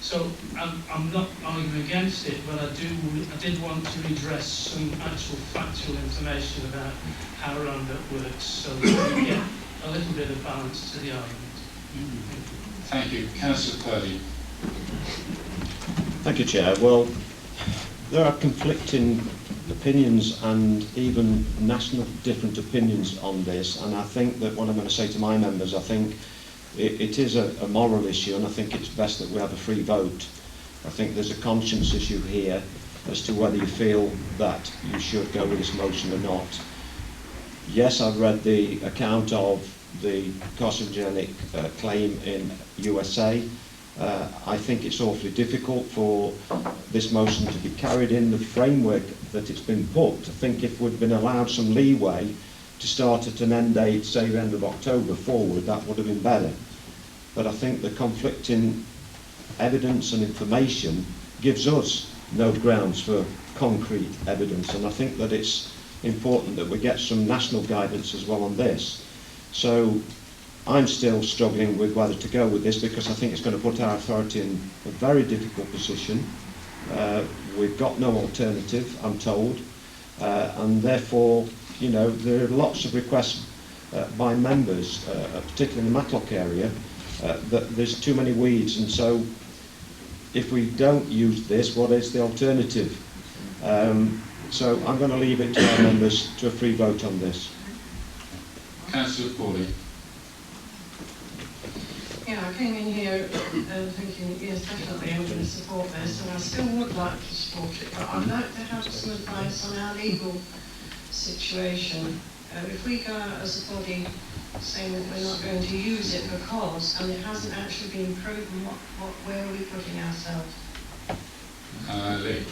So I'm not arguing against it, but I did want to redress some actual factual information about how Roundup works, so that we get a little bit of balance to the argument. Thank you. Councillor Purdy. Thank you, Chair. Well, there are conflicting opinions and even national different opinions on this, and I think that what I'm going to say to my members, I think it is a moral issue, and I think it's best that we have a free vote. I think there's a conscience issue here as to whether you feel that you should go with this motion or not. Yes, I've read the account of the carcinogenic claim in USA. I think it's awfully difficult for this motion to be carried in the framework that it's been put. I think if we'd been allowed some leeway to start at an end date, say the end of October forward, that would have been better. But I think the conflicting evidence and information gives us no grounds for concrete evidence, and I think that it's important that we get some national guidance as well on this. So I'm still struggling with whether to go with this, because I think it's going to put our authority in a very difficult position. We've got no alternative, I'm told, and therefore, you know, there are lots of requests by members, particularly in the Matlock area, that there's too many weeds, and so if we don't use this, what is the alternative? So I'm going to leave it to our members to a free vote on this. Councillor Pauly. Yeah, I came in here thinking, yes, definitely I'm going to support this, and I still would like to support it, but I'd like to have some advice on our legal situation. If we go out as a body saying that we're not going to use it because, and it hasn't actually been proven, where are we putting ourselves? Lee.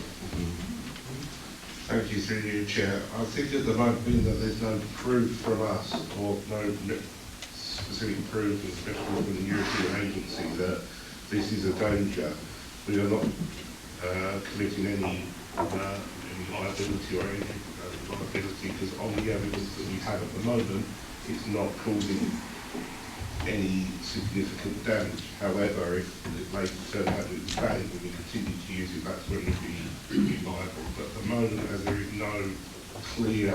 Thank you, through you, Chair. I think at the moment, being that there's no proof from us, or no specific proof, especially from the European agency, that this is a danger, we are not committing any liability or any liability, because on the evidence that we have at the moment, it's not causing any significant damage. However, if it later turned out it was banned and we continued to use it, that's when it would be liable. But at the moment, as there is no clear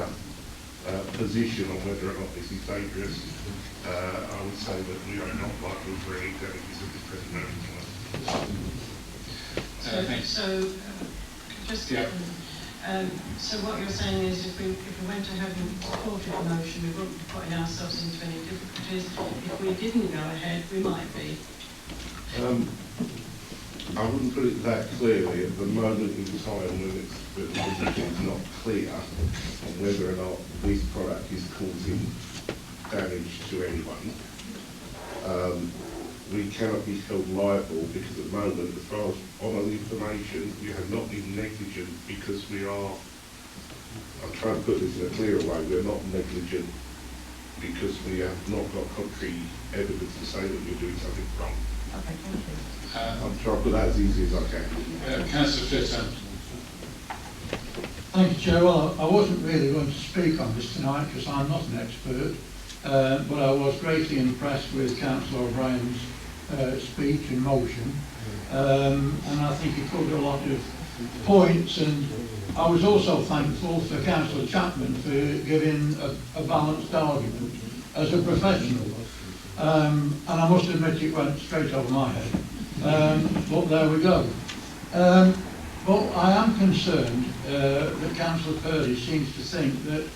position on whether or not this is dangerous, I would say that we are not liable for any damages at this present moment in time. Just so what you're saying is if we went ahead and supported the motion, we wouldn't be putting ourselves into any difficulties. If we didn't go ahead, we might be. I wouldn't put it that clearly at the moment in time when the position is not clear on whether or not this product is causing damage to anyone. We cannot be held liable because at the moment, as far as on the information, we have not been negligent because we are, I'm trying to put this in a clearer way, we're not negligent because we have not got contrary evidence to say that we're doing something wrong. Okay, thank you. I'm trying to put that as easy as I can. Councillor Fitton. Thank you, Chair. Well, I wasn't really going to speak on this tonight because I'm not an expert, but I was greatly impressed with Councillor O'Brien's speech and motion, and I think he covered a lot of points, and I was also thankful for Councillor Chapman for giving a balanced argument as a professional, and I must admit it went straight over my head, but there we go. But I am concerned that Councillor Purdy seems to think that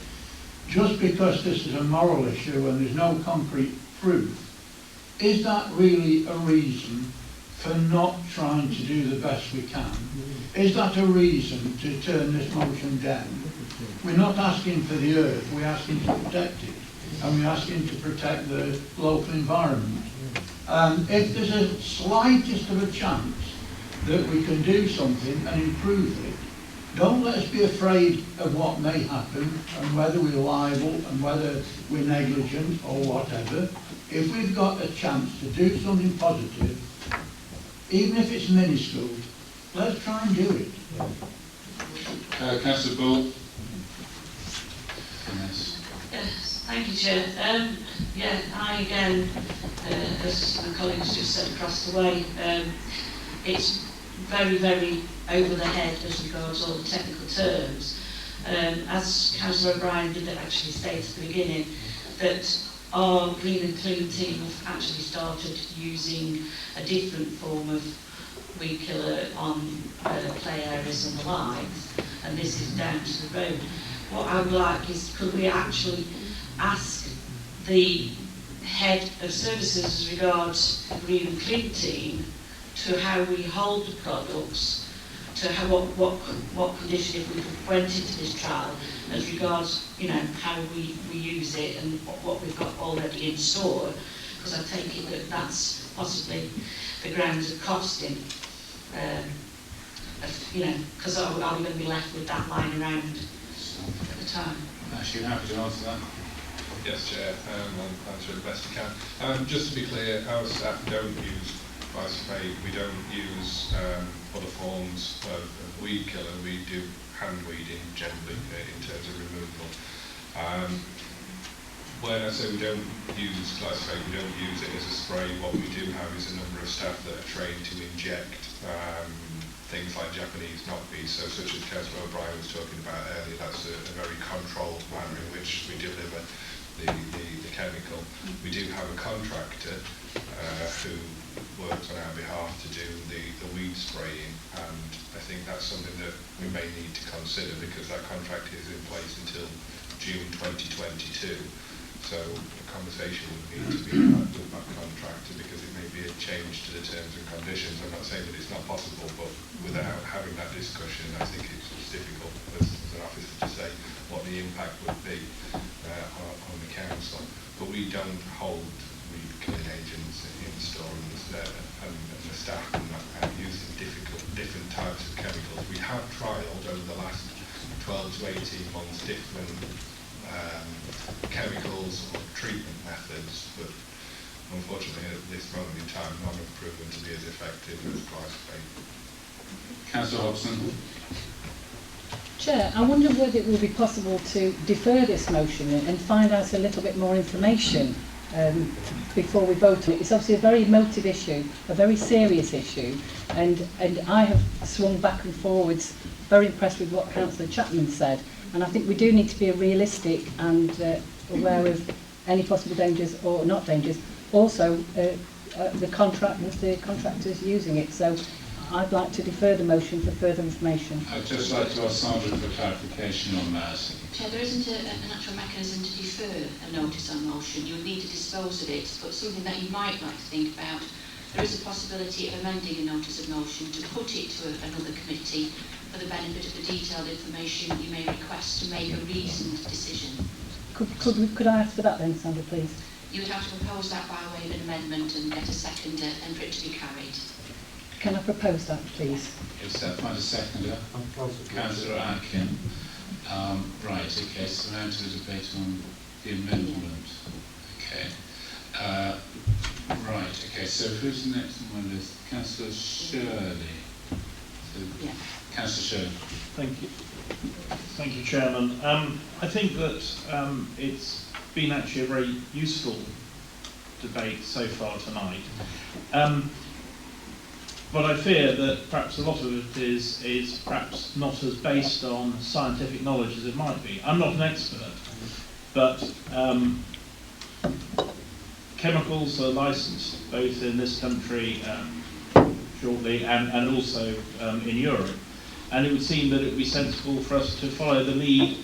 just because this is a moral issue and there's no concrete proof, is that really a reason for not trying to do the best we can? Is that a reason to turn this motion down? We're not asking for the earth, we're asking to protect it, and we're asking to protect the local environment. And if there's a slightest of a chance that we can do something and improve it, don't let us be afraid of what may happen and whether we're liable and whether we're negligent or whatever. If we've got a chance to do something positive, even if it's minuscule, let's try and do it. Councillor Bull. Yes, thank you, Chair. I again, as my colleagues just said across the way, it's very, very over the head as regards all the technical terms. As Councillor O'Brien did actually state at the beginning, that our Green and Clean team have actually started using a different form of weed killer on play areas and the likes, and this is down to the road. What I would like is, could we actually ask the head of services as regards the Green and Clean team to how we hold the products, to how, what condition if we went into this trial as regards, how we use it and what we've got already in store, because I take it that that's possibly the grounds of costing, because are we going to be left with that lying around at the time? Actually, happy to answer that. Yes, Chair, I'll answer the best I can. Just to be clear, our staff don't use glyphosate, we don't use other forms of weed killer. We do hand weeding generally in terms of removal. When I say we don't use glyphosate, we don't use it as a spray. What we do have is a number of staff that are trained to inject things like Japanese knotweed, so such as Councillor O'Brien was talking about earlier. That's a very controlled manner in which we deliver the chemical. We do have a contractor who works on our behalf to do the weed spraying, and I think that's something that we may need to consider because that contract is in place until June 2022. So a conversation would need to be had with that contractor because it may be a change to the terms and conditions. I'm not saying that it's not possible, but without having that discussion, I think it's difficult as an officer to say what the impact would be on the council. But we don't hold weed killing agents in stores and the staff are using different types of chemicals. We have trialled over the last 12 to 18 months different chemicals or treatment methods, but unfortunately at this moment in time none have proven to be as effective as glyphosate. Councillor Hobson. Chair, I wonder whether it would be possible to defer this motion and find out a little bit more information before we vote on it. It's obviously a very emotive issue, a very serious issue, and I have swung back and forwards, very impressed with what Councillor Chapman said, and I think we do need to be realistic and aware of any possible dangers or not dangers. Also, the contractors using it. So I'd like to defer the motion for further information. I'd just like to ask Sandra for clarification on that. Chair, there isn't an actual mechanism to defer a notice on motion. You would need to dispose of it, but something that you might like to think about, there is a possibility of amending a notice of motion to put it to another committee for the benefit of the detailed information you may request to make a reasoned decision. Could I ask for that then, Sandra, please? You would have to propose that by way of an amendment and get a seconder and for it to be carried. Can I propose that, please? Yes, find a seconder. Councillor Atkin. Right, okay, so now to the debate on the amendment. Okay. Right, okay, so who's the next on my list? Councillor Shirley. So, yeah. Councillor Shirley. Thank you. Thank you, Chairman. I think that it's been actually a very useful debate so far tonight. But I fear that perhaps a lot of it is perhaps not as based on scientific knowledge as it might be. I'm not an expert, but chemicals are licensed both in this country shortly and also in Europe. And it would seem that it would be sensible for us to follow the lead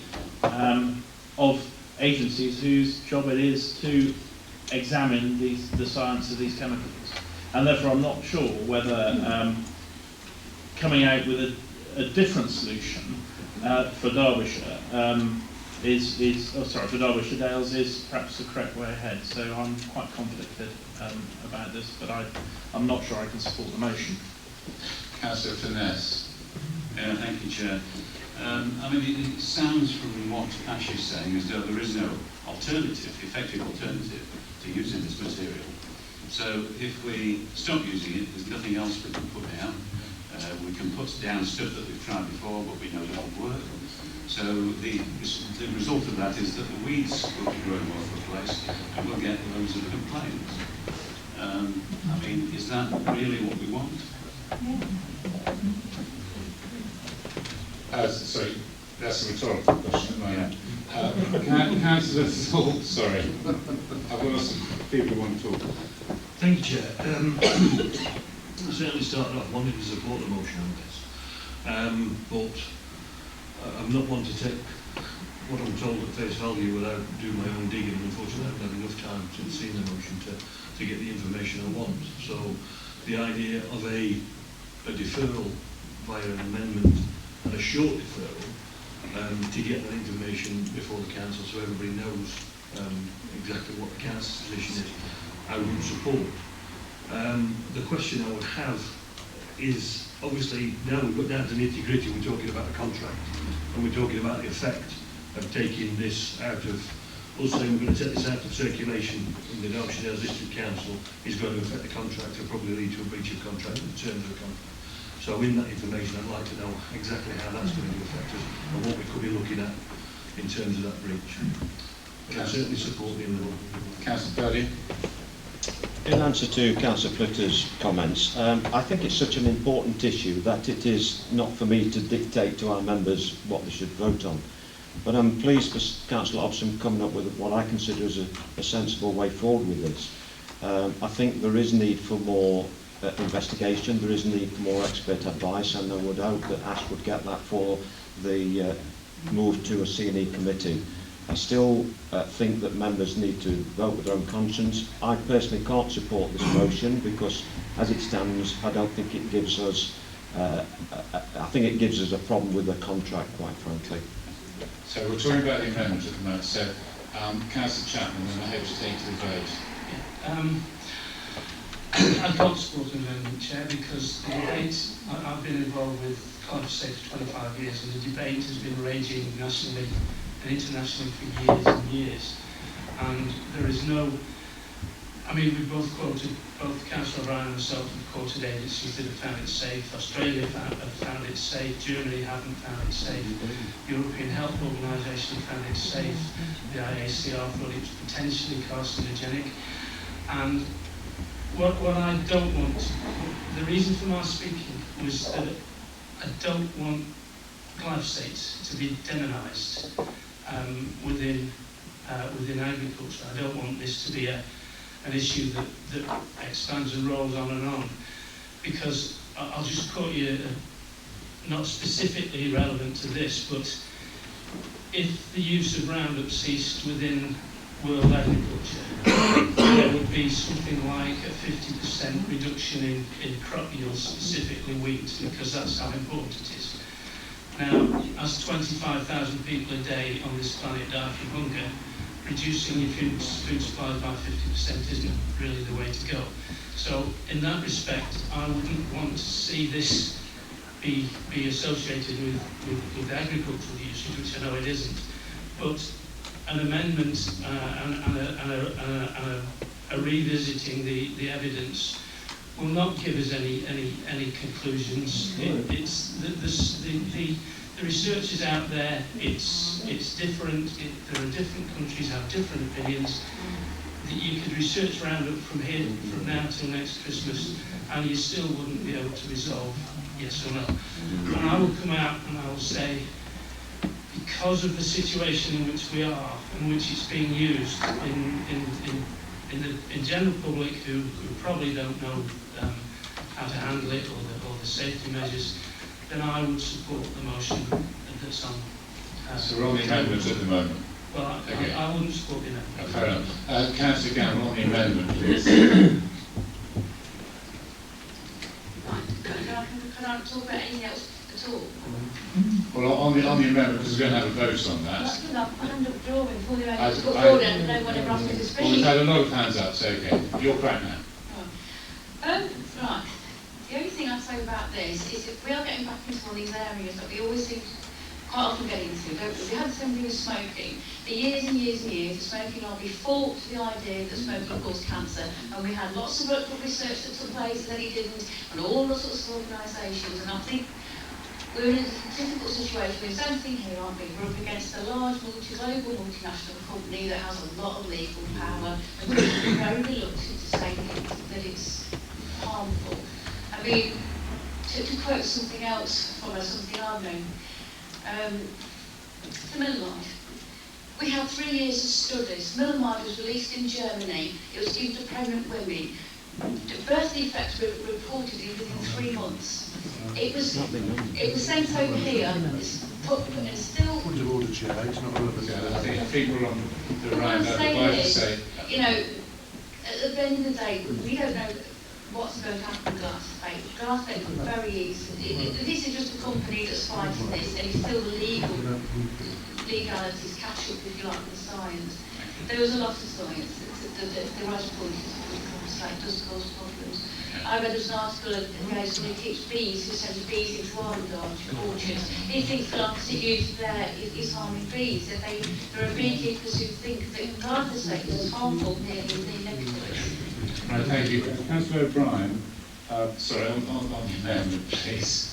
of agencies whose job it is to examine the science of these chemicals. And therefore I'm not sure whether coming out with a different solution for Derbyshire for Derbyshire Dales is perhaps the correct way ahead. So I'm quite conflicted about this, but I'm not sure I can support the motion. Councillor Finesse. Thank you, Chair. I mean, it sounds from what Ash is saying as though there is no effective alternative to using this material. So if we stop using it, there's nothing else we can put down. We can put down stuff that we've tried before, but we know don't work. So the result of that is that the weeds will be growing all over the place, and we'll get loads of complaints. I mean, is that really what we want? Sorry, that's a rhetorical question at the moment. Councillor Thorpe, sorry. I've got lots of people who want to talk. Thank you, Chair. I certainly started off wanting to support the motion on this, but I'm not one to take what I'm told at face value without doing my own digging. Unfortunately, I haven't had enough time since seeing the motion to get the information I want. So the idea of a deferral via an amendment and a short deferral to get that information before the council so everybody knows exactly what the council's position is, I would support. The question I would have is, obviously now we've got down to nitty-gritty, we're talking about a contract and we're talking about the effect of taking this out of, us saying we're going to take this out of circulation in the Derbyshire Dales District Council is going to affect the contract and probably lead to a breach of contract in the terms of the contract. So in that information I'd like to know exactly how that's going to affect us and what we could be looking at in terms of that breach. But I certainly support the endeavour. Councillor Purdy. In answer to Councillor Flitter's comments, I think it's such an important issue that it is not for me to dictate to our members what they should vote on. But I'm pleased for Councillor Hobson coming up with what I consider as a sensible way forward with this. I think there is need for more investigation, there is need for more expert advice, and I would hope that Ash would get that for the move to a C&E committee. I still think that members need to vote with their own conscience. I personally can't support this motion because, as it stands, I don't think it gives us. I think it gives us a problem with the contract, quite frankly. So we're talking about the amendment at the moment. So, Councillor Chapman, and I hope to take to the vote. I can't support an amendment, Chair, because the debate, I've been involved with Cardiff State for 25 years, and the debate has been raging nationally and internationally for years and years. And there is no I mean, we both quoted, both Councillor O'Brien and myself have quoted agencies that have found it safe. Australia have found it safe. Germany haven't found it safe. European Health Organisation found it safe. The IACR thought it was potentially carcinogenic. And what I don't want, the reason for my speaking was that I don't want glyphosate to be demonised within agriculture. I don't want this to be an issue that expands and rolls on, because I'll just quote you, not specifically relevant to this, but if the use of Roundup ceased within world agriculture, there would be something like a 50% reduction in crop yields, specifically wheat, because that's how important it is. Now, as 25,000 people a day on this planet die from hunger, reducing your food supplies by 50% isn't really the way to go. So, in that respect, I wouldn't want to see this be associated with agricultural usage, which I know it isn't. But an amendment and a revisiting the evidence will not give us any conclusions. The research is out there. It's different. There are different countries have different opinions. You could research Roundup from now till next Christmas, and you still wouldn't be able to resolve yes or no. And I will come out and I will say, because of the situation in which we are, in which it's being used in general public who probably don't know how to handle it or the safety measures, then I would support the motion that's on. So we're on the amendment at the moment. Well, okay. I wouldn't support the amendment. Fair enough. Councillor Gamble, on the amendment, please. Can I talk about anything else at all? Well, on the amendment, because we're going to have a vote on that. That's enough. I end up drawing before the amendment put forward and no one ever asked me to speak. Well, we've had a lot of hands up, so okay. You're correct now. Right. The only thing I'd say about this is if we are getting back into one of these areas that we always seem to quite often get into, don't we? We had somebody with smoking. For years and years and years, the smoking lobby fought for the idea that smoking caused cancer, and we had lots of research that took place and then it didn't, and all sorts of organisations, and I think we're in a difficult situation. We're the same thing here, aren't we? We're up against a large global multinational company that has a lot of legal power, and we're very reluctant to say that it's harmful. I mean, to quote something else from something I've known, thalidomide. We had 3 years of studies. Thalidomide was released in Germany. It was given to pregnant women. The birth defects were reported within 3 months. It was sent over here, and still. Point of order, Chair. It's not relevant. I think we're on the What I'm saying is, say. you know, at the end of the day, we don't know what's going to happen with glyphosate. Glyphosate could very easily. This is just a company that's fighting this, and it's still the legalities catch up, if you like, with the science. There was a lot of science. The right point is that glyphosate does cause problems. I read an article of somebody keeps bees, who sends bees into orchards. He thinks glyphosate used there is harming bees. There are beekeepers who think that glyphosate is harmful near negatives. Right, thank you. Councillor O'Brien, sorry, on the amendment, please.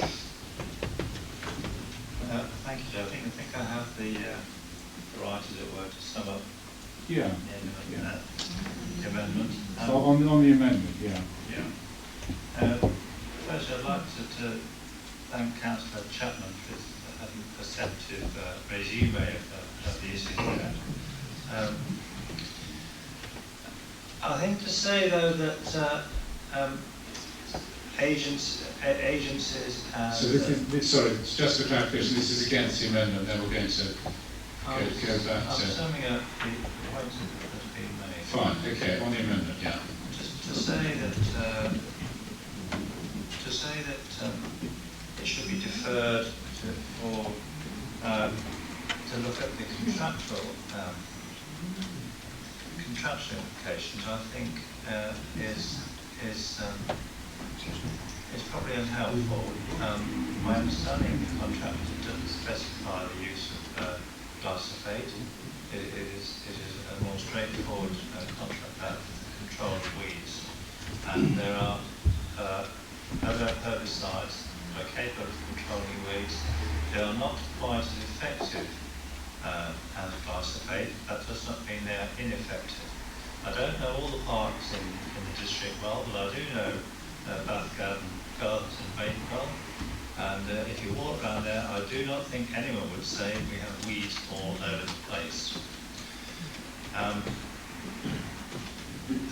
Thank you, Joe. I think I have the right, as it were, to sum up Yeah. The amendment. So on the amendment, yeah. First, I'd like to thank Councillor Chapman for having a perceptive resume of the issue there. I think to say, though, that agencies and... So sorry, just for clarification, this is against the amendment, then we're going to go back to... I'm summing up the points that have been made. Fine, okay, on the amendment, yeah. Just to say that it should be deferred to look at the contractual implications, I think is probably unhelpful. My understanding of the contract doesn't specify the use of glyphosate. It is a more straightforward contract about the control of weeds. And there are other herbicides that are capable of controlling weeds. They are not quite as effective as glyphosate. That does not mean they are ineffective. I don't know all the parks in the district well, but I do know Bath Gardens and Bakewell. And if you walk around there, I do not think anyone would say we have weeds all over the place.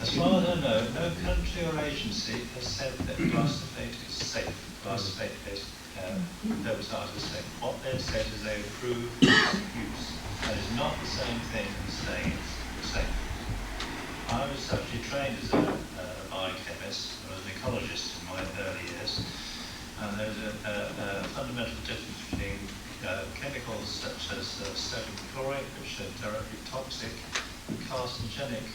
As far as I know, no country or agency has said that glyphosate is safe. Glyphosate-based herbicides are safe. What they've said is they approve use. That is not the same thing as saying it's safe. I was actually trained as a biochemist. I was an ecologist in my early years. And there's a fundamental difference between chemicals such as sodium chlorate, which are directly toxic, and carcinogenic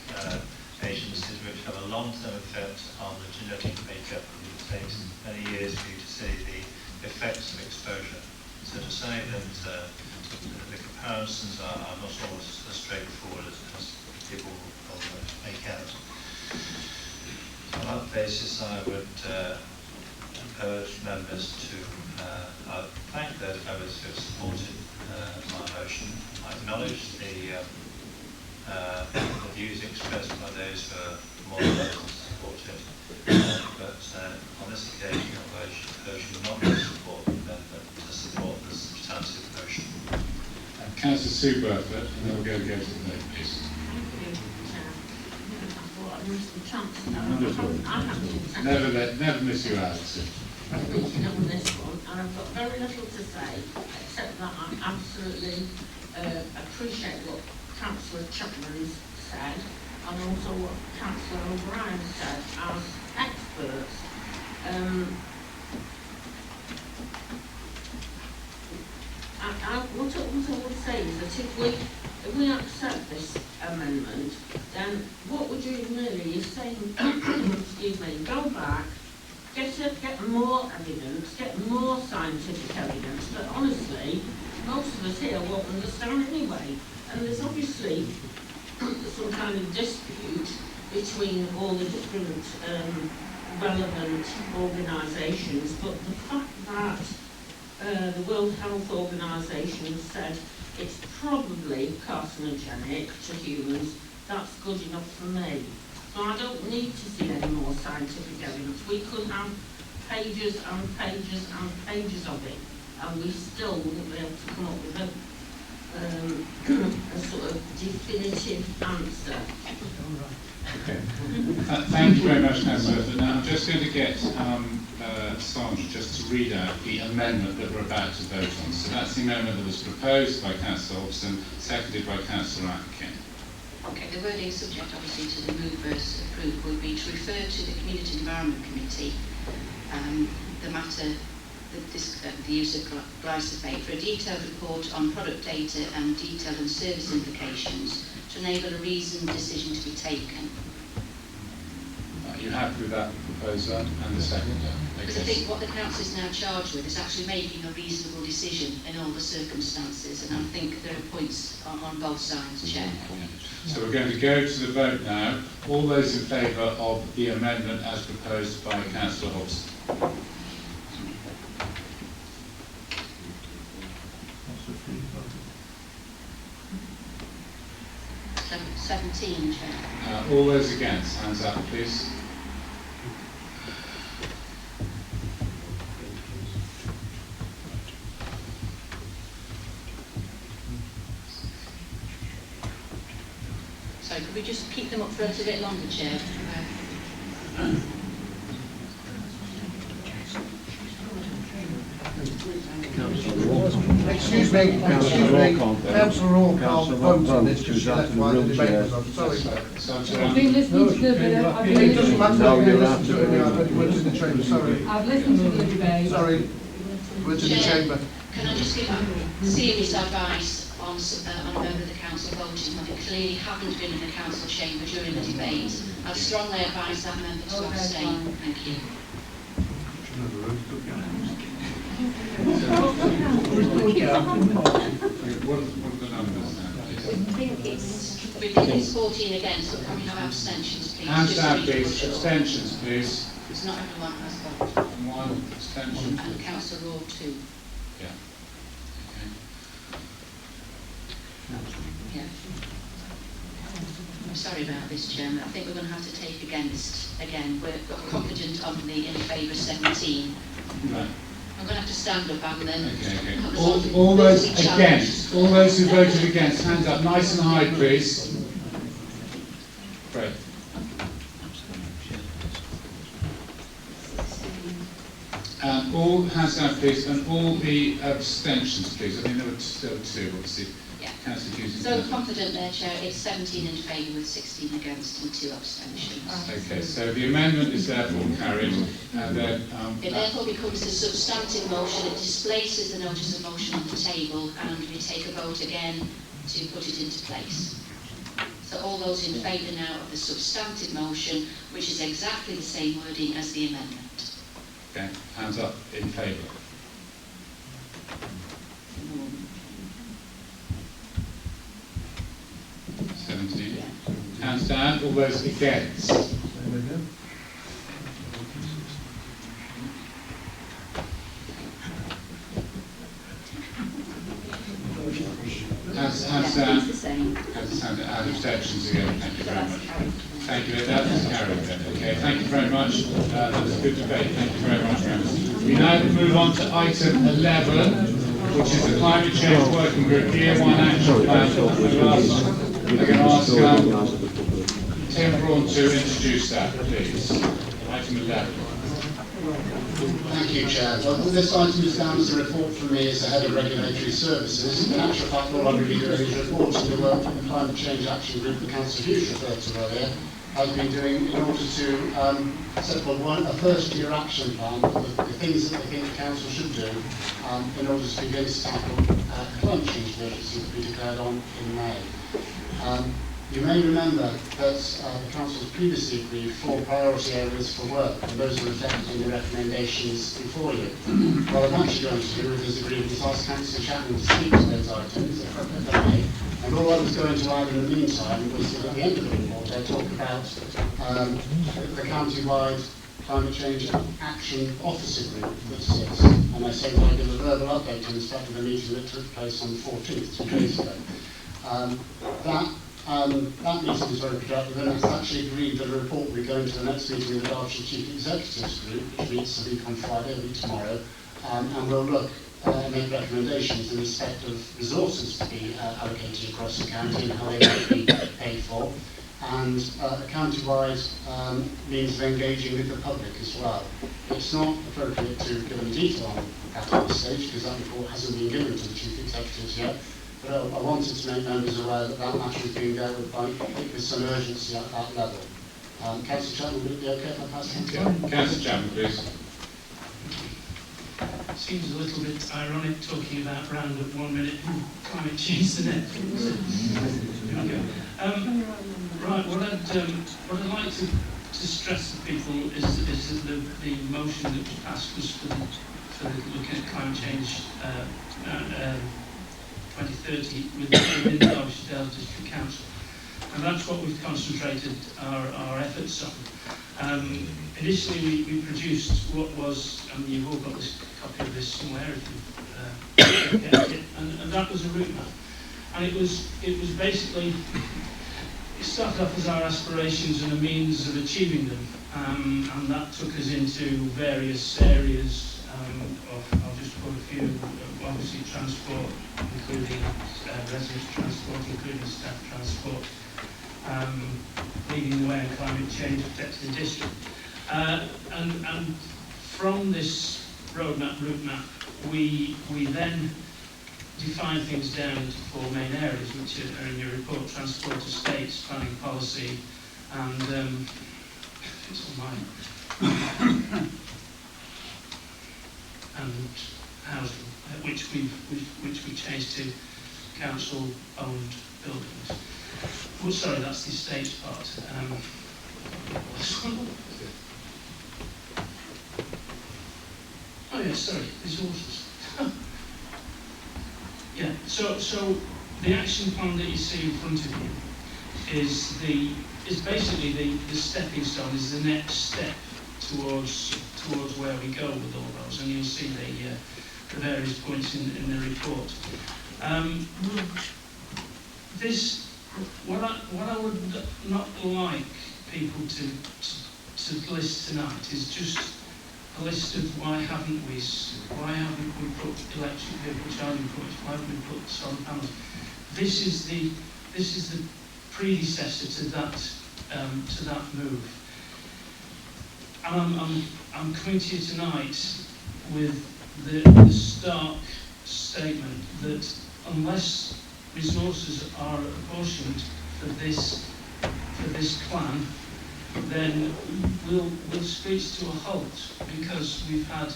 agencies which have a long-term effect on the genetic makeup, and it takes many years for you to see the effects of exposure. So to say that the comparisons are not always as straightforward as people will make out. On that basis, I would urge members to thank those members who have supported my motion. I acknowledge the views expressed by those who are more than welcome to support it. But on this occasion, I urge you not to support the amendment, to support the substantive motion. Councillor Sue Burford, and then we'll go to the vote, please. Never miss you out, Sue. On this one, and I've got very little to say, except that I absolutely appreciate what Councillor Chapman said, and also what Councillor O'Brien said as experts. What I would say is that if we accept this amendment, then what we're doing really is saying, excuse me, go back, get more evidence, get more scientific evidence, but honestly, most of us here won't understand anyway. And there's obviously some kind of dispute between all the different relevant organisations, but the fact that the World Health Organisation has said it's probably carcinogenic to humans, that's good enough for me. So I don't need to see any more scientific evidence. We could have pages and pages and pages of it, and we still wouldn't be able to come up with a sort of definitive answer. Okay. Thank you very much, Councillor. Now I'm just going to get Sandra just to read out the amendment that we're about to vote on. So that's the amendment that was proposed by Councillor Hobson, seconded by Councillor Atkin. Okay, the wording subject obviously to the move versus approve would be to refer to the Community Environment Committee the matter, the use of glyphosate for a detailed report on product data and detailed and service implications to enable a reasoned decision to be taken. Are you happy with that proposal and the second? Because I think what the council is now charged with is actually making a reasonable decision in all the circumstances, and I think there are points on both sides, Chair. So we're going to go to the vote now. All those in favour of the amendment as proposed by Councillor Hobson? 17, Chair. All those against, hands up please. So could we just keep them up for a little bit longer, Chair? Excuse me, Councillor Hall can't vote on this because she left while the debate was on. Sorry, sir. I've been listening to the It doesn't matter if you listen to it, I've only worked in the chamber, sorry. I've listened to the debate. Sorry, worked in the chamber. Can I just give serious advice on a member of the council voting when they clearly haven't been in the council chamber during the debate? I'd strongly advise that member to abstain. Thank you. What are the numbers now? It's 14 against, so can we have abstentions, please? Hands Just down, to be please. sure. Abstentions, please. It's not everyone has voted. And one abstention. And Councillor Raw 2. Yeah. Yeah. I'm sorry about this, Chairman. I think we're going to have to take against again. We're confident on the in favour 17. Right. I'm going to have to stand up and then... Okay. All those against, all those who voted against, hands up nice and high, please. Great. All hands down, please, and all the abstentions, please. I think there were two, obviously. Yeah. Councillor Hughes. So confident there, Chair. It's 17 in favour with 16 against and 2 abstentions. Okay, so the amendment is therefore carried, and then... it therefore becomes a substantive motion. It displaces the notice of motion on the table, and we take a vote again to put it into place. So all those in favour now of the substantive motion, which is exactly the same wording as the amendment. Okay, hands up in favour. Hands down, all those against. Hands down. Hands down, and abstentions again. Thank you very much. Thank you. That is carried then. Okay, thank you very much. That was a good debate. Thank you very much, members. We now move on to item 11, which is the Climate Change Working Group Year 1 Action Plan. I'm going to ask Tim Braun to introduce that, please. Item 11. Thank you, Chair. Well, this item is down as a report from me as the Head of Regulatory Services. In actual fact, all I'm going to be doing is reporting the work that the Climate Change Action Group that Councillor Hughes referred to earlier has been doing in order to set forward a first-year action plan for the things that they think the Council should do in order to begin to tackle the climate change emergency that we declared on in May. You may remember that the Council has previously agreed 4 priority areas for work, and those are reflected in the recommendations before you. What I'm actually going to do with this agreement is ask Councillor Chapman to speak to those items, if I may. And all I was going to add in the meantime was that at the end of the report I talk about the county-wide Climate Change Action Officer Group that sits, and I said I'd give a verbal update in respect of the meeting that took place on the 14th, 2 days ago. That meeting was very productive, and it's actually agreed that a report will be going to the next meeting of the Derbyshire Chief Executives Group, which meets a week on Friday, a week tomorrow, and we'll look and make recommendations in respect of resources to be allocated across the county and how they might be paid for, and a county-wide means of engaging with the public as well. It's not appropriate to give them detail on that at this stage, because that report hasn't been given to the Chief Executives yet. But I wanted to make members aware that that matter is being dealt with some urgency at that level. Councillor Chapman, would it be okay if I pass it on? Councillor Chapman, please. Seems a little bit ironic talking about round at 1 minute climate change the next. Right, what I'd like to stress to people is that the motion that was passed was for looking at climate change 2030 within the Derbyshire Dales District Council. And that's what we've concentrated our efforts on. Initially we produced what was, and you've all got this copy of this somewhere if you've kept it, and that was a route map. And it was basically, it started off as our aspirations and a means of achieving them, and that took us into various areas. I'll just put a few, obviously transport, including residence transport, including staff transport, leading the way in climate change, protecting the district. And from this route map, we then define things down into 4 main areas, which are in your report: transport, estates, planning policy, and it's on mine. And housing, which we changed to council-owned buildings. Well, sorry, that's the estates part. Oh yeah, sorry, resources. Yeah. So the action plan that you see in front of you is basically the stepping stone, is the next step towards where we go with all those, and you'll see the various points in the report. What I would not like people to list tonight is just a list of why haven't we put electric vehicle charging points, why haven't we put solar panels. This is the predecessor to that move. And I'm coming to you tonight with the stark statement that unless resources are apportioned for this plan, then we'll screech to a halt, because we've had.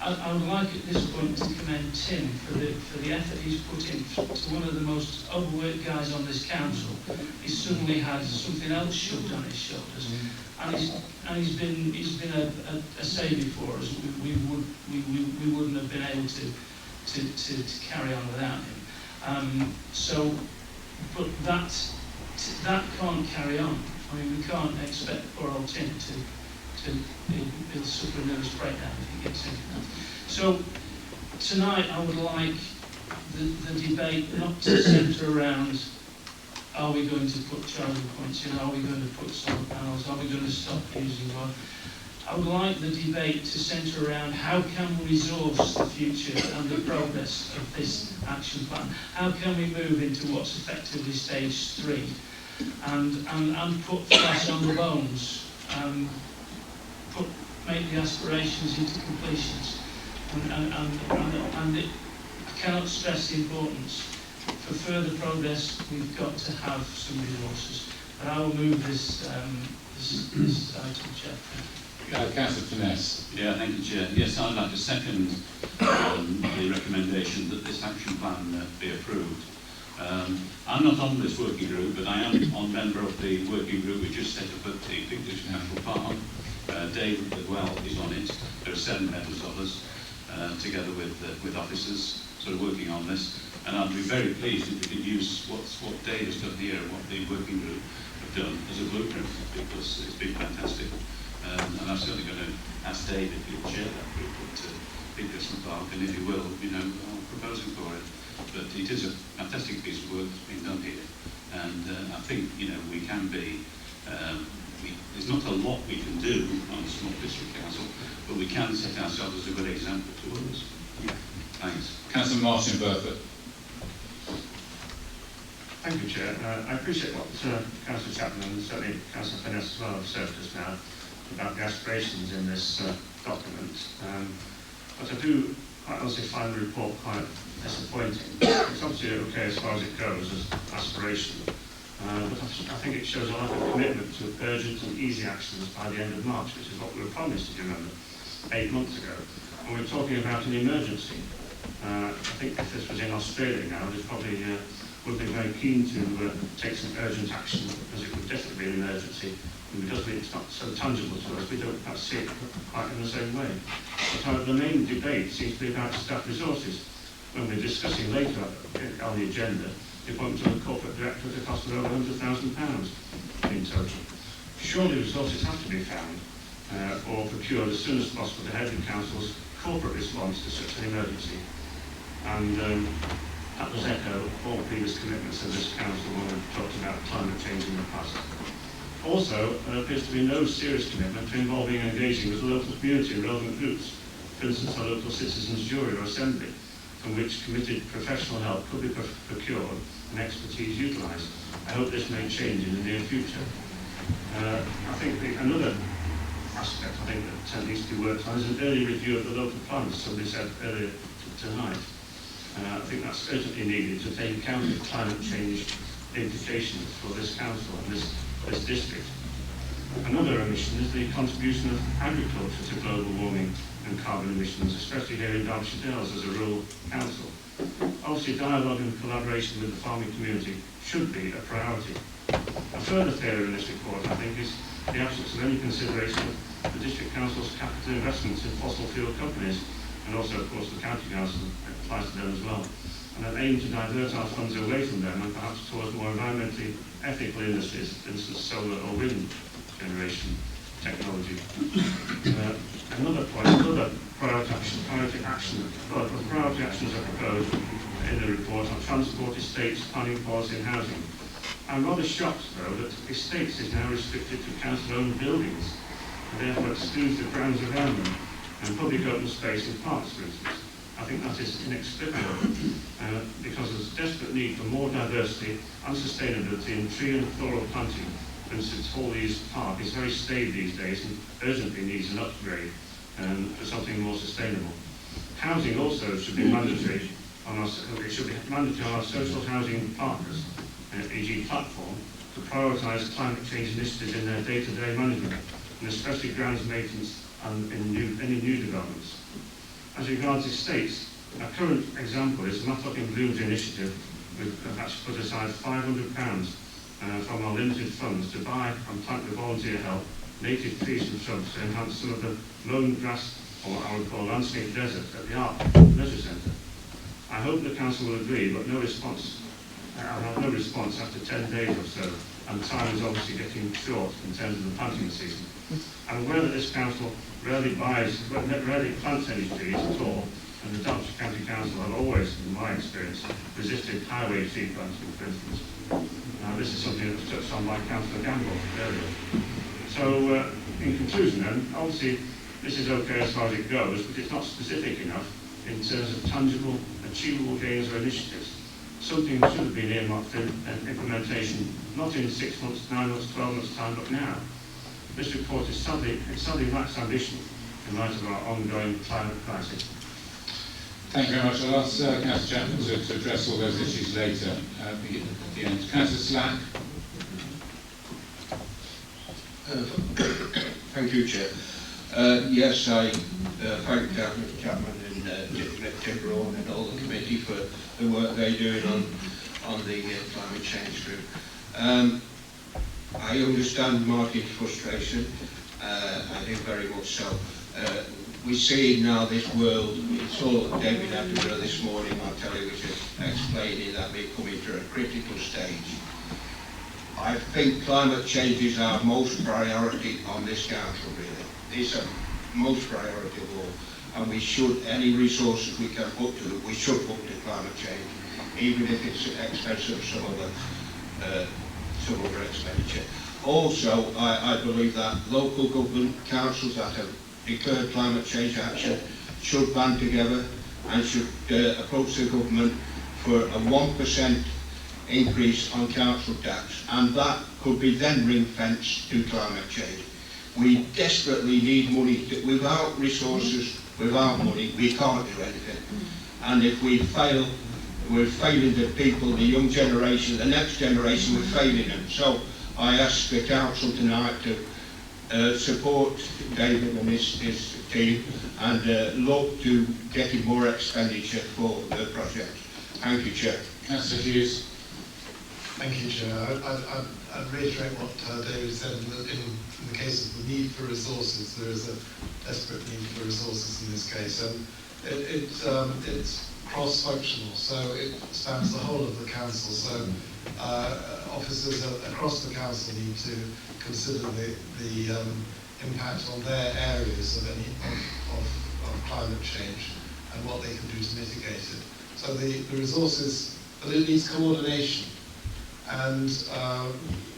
I would like at this point to commend Tim for the effort he's put in to one of the most overworked guys on this council. He's suddenly had something else shoved on his shoulders, and he's been a saviour for us. We wouldn't have been able to carry on without him. But that can't carry on. I mean, we can't expect poor old Tim he'll suffer a nervous breakdown if he gets into that. So tonight I would like the debate not to centre around, are we going to put charging points in, are we going to put solar panels, are we going to stop using oil? I would like the debate to centre around how can we resource the future and the progress of this action plan. How can we move into what's effectively stage 3 and put flesh on the bones, make the aspirations into completions, and I cannot stress the importance. For further progress, we've got to have some resources. But I will move this item, Chair. Councillor Finesse. Yeah, thank you, Chair. Yes, I'd like to second the recommendation that this action plan be approved. I'm not on this working group, but I am a member of the working group we just set up at the Pictish National Park. Dave as well is on it. There are 7 members of us, together with officers, sort of working on this. And I'd be very pleased if we could use what Dave has done here and what the working group have done as a blueprint, because it's been fantastic. And I'm certainly going to ask Dave if he'll chair that group at Pictish Park, and if he will, I'll propose him for it. But it is a fantastic piece of work that's been done here, and I think we can be. There's not a lot we can do on a small district council, but we can set ourselves as a good example to others. Yeah. Thanks. Councillor Martin Burford. Thank you, Chair. I appreciate what Councillor Chapman and certainly Councillor Finesse as well have said just now about the aspirations in this document. But I do quite honestly find the report quite disappointing. It's obviously okay as far as it goes as aspiration, but I think it shows a lack of commitment to urgent and easy actions by the end of March, which is what we were promised, if you remember, 8 months ago. And we're talking about an emergency. I think if this was in Australia now, they probably would be very keen to take some urgent action, because it would definitely be an emergency. And because it's not so tangible to us, we don't perhaps see it quite in the same way. But the main debate seems to be about staff resources. When we're discussing later on the agenda, the appointment of a corporate director at a cost of over £100,000 in total. Surely resources have to be found or procured as soon as possible to head the council's corporate response to such an emergency. And that was echo all previous commitments of this council when we talked about climate change in the past. Also, there appears to be no serious commitment to involving and engaging with the local community and relevant groups, for instance, our local citizens' jury or assembly, from which committed professional help could be procured and expertise utilised. I hope this may change in the near future. I think another aspect that needs to be worked on is an early review of the local plans, somebody said earlier tonight. I think that's urgently needed to take account of climate change implications for this council and this district. Another omission is the contribution of agriculture to global warming and carbon emissions, especially here in Derbyshire Dales as a rural council. Obviously, dialogue and collaboration with the farming community should be a priority. A further failure in this report, I think, is the absence of any consideration of the district council's capital investments in fossil fuel companies, and also, of course, the county council applies to them as well. and an aim to divert our funds away from them and perhaps towards more environmentally ethical industries, for instance solar or wind generation technology. Another point, another priority actions are proposed in the report on transport, estates, planning policy and housing. I'm rather shocked though that estates is now restricted to council-owned buildings and therefore excludes the grounds around them and public open space in parks, for instance. I think that is inexplicable because there's a desperate need for more diversity and sustainability in tree and floral planting. For instance, Hawley's Park is very staid these days and urgently needs an upgrade for something more sustainable. Housing also should be mandatory on our, it should be mandatory on our social housing partners, e.g. platform, to prioritise climate change initiatives in their day-to-day management, and especially grounds maintenance and in any new developments. As regards estates, a current example is Matlock in Bloom's initiative. We've actually put aside £500 from our limited funds to buy and plant with volunteer help native trees and shrubs to enhance some of the lone grass, or I would call landscape desert, at the Art Leisure Centre. I hope the council will agree, but no response. I have no response after 10 days or so, and time is obviously getting short in terms of the planting season. I'm aware that this council rarely plants any trees at all, and the Derbyshire County Council have always, in my experience, resisted highway tree planting, for instance. Now, this is something that was touched on by Councillor Gamble earlier. So, in conclusion then, obviously this is okay as far as it goes, but it's not specific enough in terms of tangible, achievable gains or initiatives. Something should have been earmarked for implementation, not in 6 months, 9 months, 12 months' time, but now. This report is sadly lacks ambition in light of our ongoing climate crisis. Thank you very much. I'll ask Councillor Chapman to address all those issues later at the end. Councillor Slack. Thank you, Chair. Yes, I thank Councillor Chapman and Tim Braun and all the committee for the work they're doing on the climate change group. I understand Martin's frustration. I do very much so. We see now this world, it's all David Attenborough this morning on television explaining that we're coming to a critical stage. I think climate change is our most priority on this council, really. It's a most priority of all, and we should, any resources we can put to it, we should put to climate change, even if it's at the expense of some other expenditure. Also, I believe that local government councils that have declared climate change action should band together and should approach the government for a 1% increase on council tax, and that could be then ring-fenced to climate change. We desperately need money. Without resources, without money, we can't do anything. And if we fail, we're failing the people, the young generation, the next generation, we're failing them. So I ask the council tonight to support David and his team and look to getting more expenditure for the project. Thank you, Chair. Councillor Hughes. Thank you, Chair. I'd reiterate what David said in the case of the need for resources. There is a desperate need for resources in this case, and it's cross-functional, so it spans the whole of the council. So officers across the council need to consider the impact on their areas of climate change and what they can do to mitigate it. So the resources, but it needs coordination. And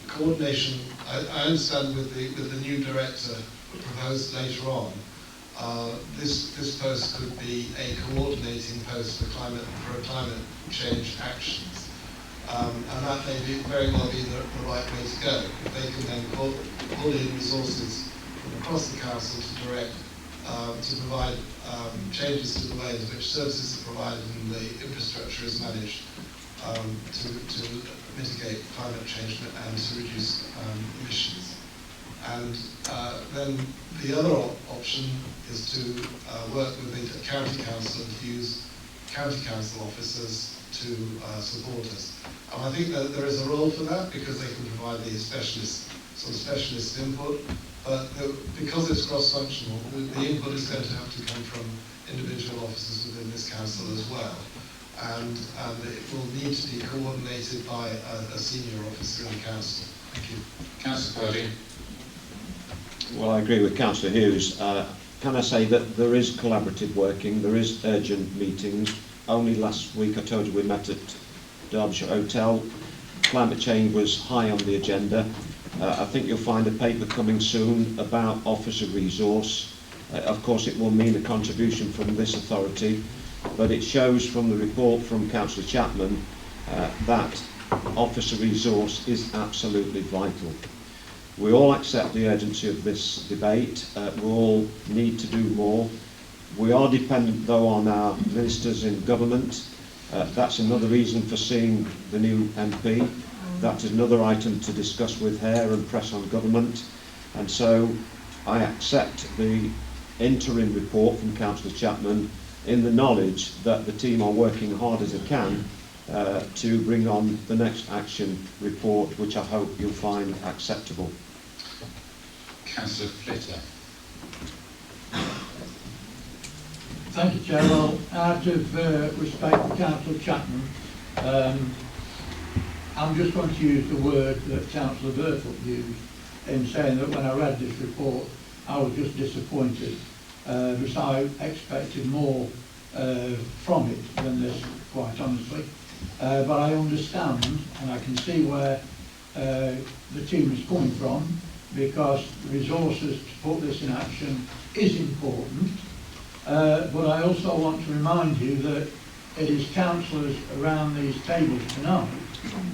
coordination, I understand with the new director proposed later on, this post could be a coordinating post for climate change actions. And that may very well be the right way to go. If they can then pull in resources from across the council to direct, to provide changes to the way in which services are provided and the infrastructure is managed to mitigate climate change and to reduce emissions. And then the other option is to work with the county council and to use county council officers to support us. And I think that there is a role for that because they can provide the specialist input, but because it's cross-functional, the input is going to have to come from individual officers within this council as well. and it will need to be coordinated by a senior officer in the council. Thank you. Councillor Purdy. Well, I agree with Councillor Hughes. Can I say that there is collaborative working, there is urgent meetings. Only last week I told you we met at Derbyshire Hotel. Climate change was high on the agenda. I think you'll find a paper coming soon about officer resource. Of course it will mean a contribution from this authority, but it shows from the report from Councillor Chapman that officer resource is absolutely vital. We all accept the urgency of this debate. We all need to do more. We are dependent, though, on our ministers in government. That's another reason for seeing the new MP. That is another item to discuss with her and press on government. And so I accept the interim report from Councillor Chapman in the knowledge that the team are working hard as they can to bring on the next action report, which I hope you'll find acceptable. Councillor Flitter. Thank you, Chair. Well, out of respect to Councillor Chapman, I'm just going to use the word that Councillor Burfoot used in saying that when I read this report, I was just disappointed, because I expected more from it than this, quite honestly. But I understand, and I can see where the team is coming from, because the resources to put this in action is important. But I also want to remind you that it is councillors around these tables tonight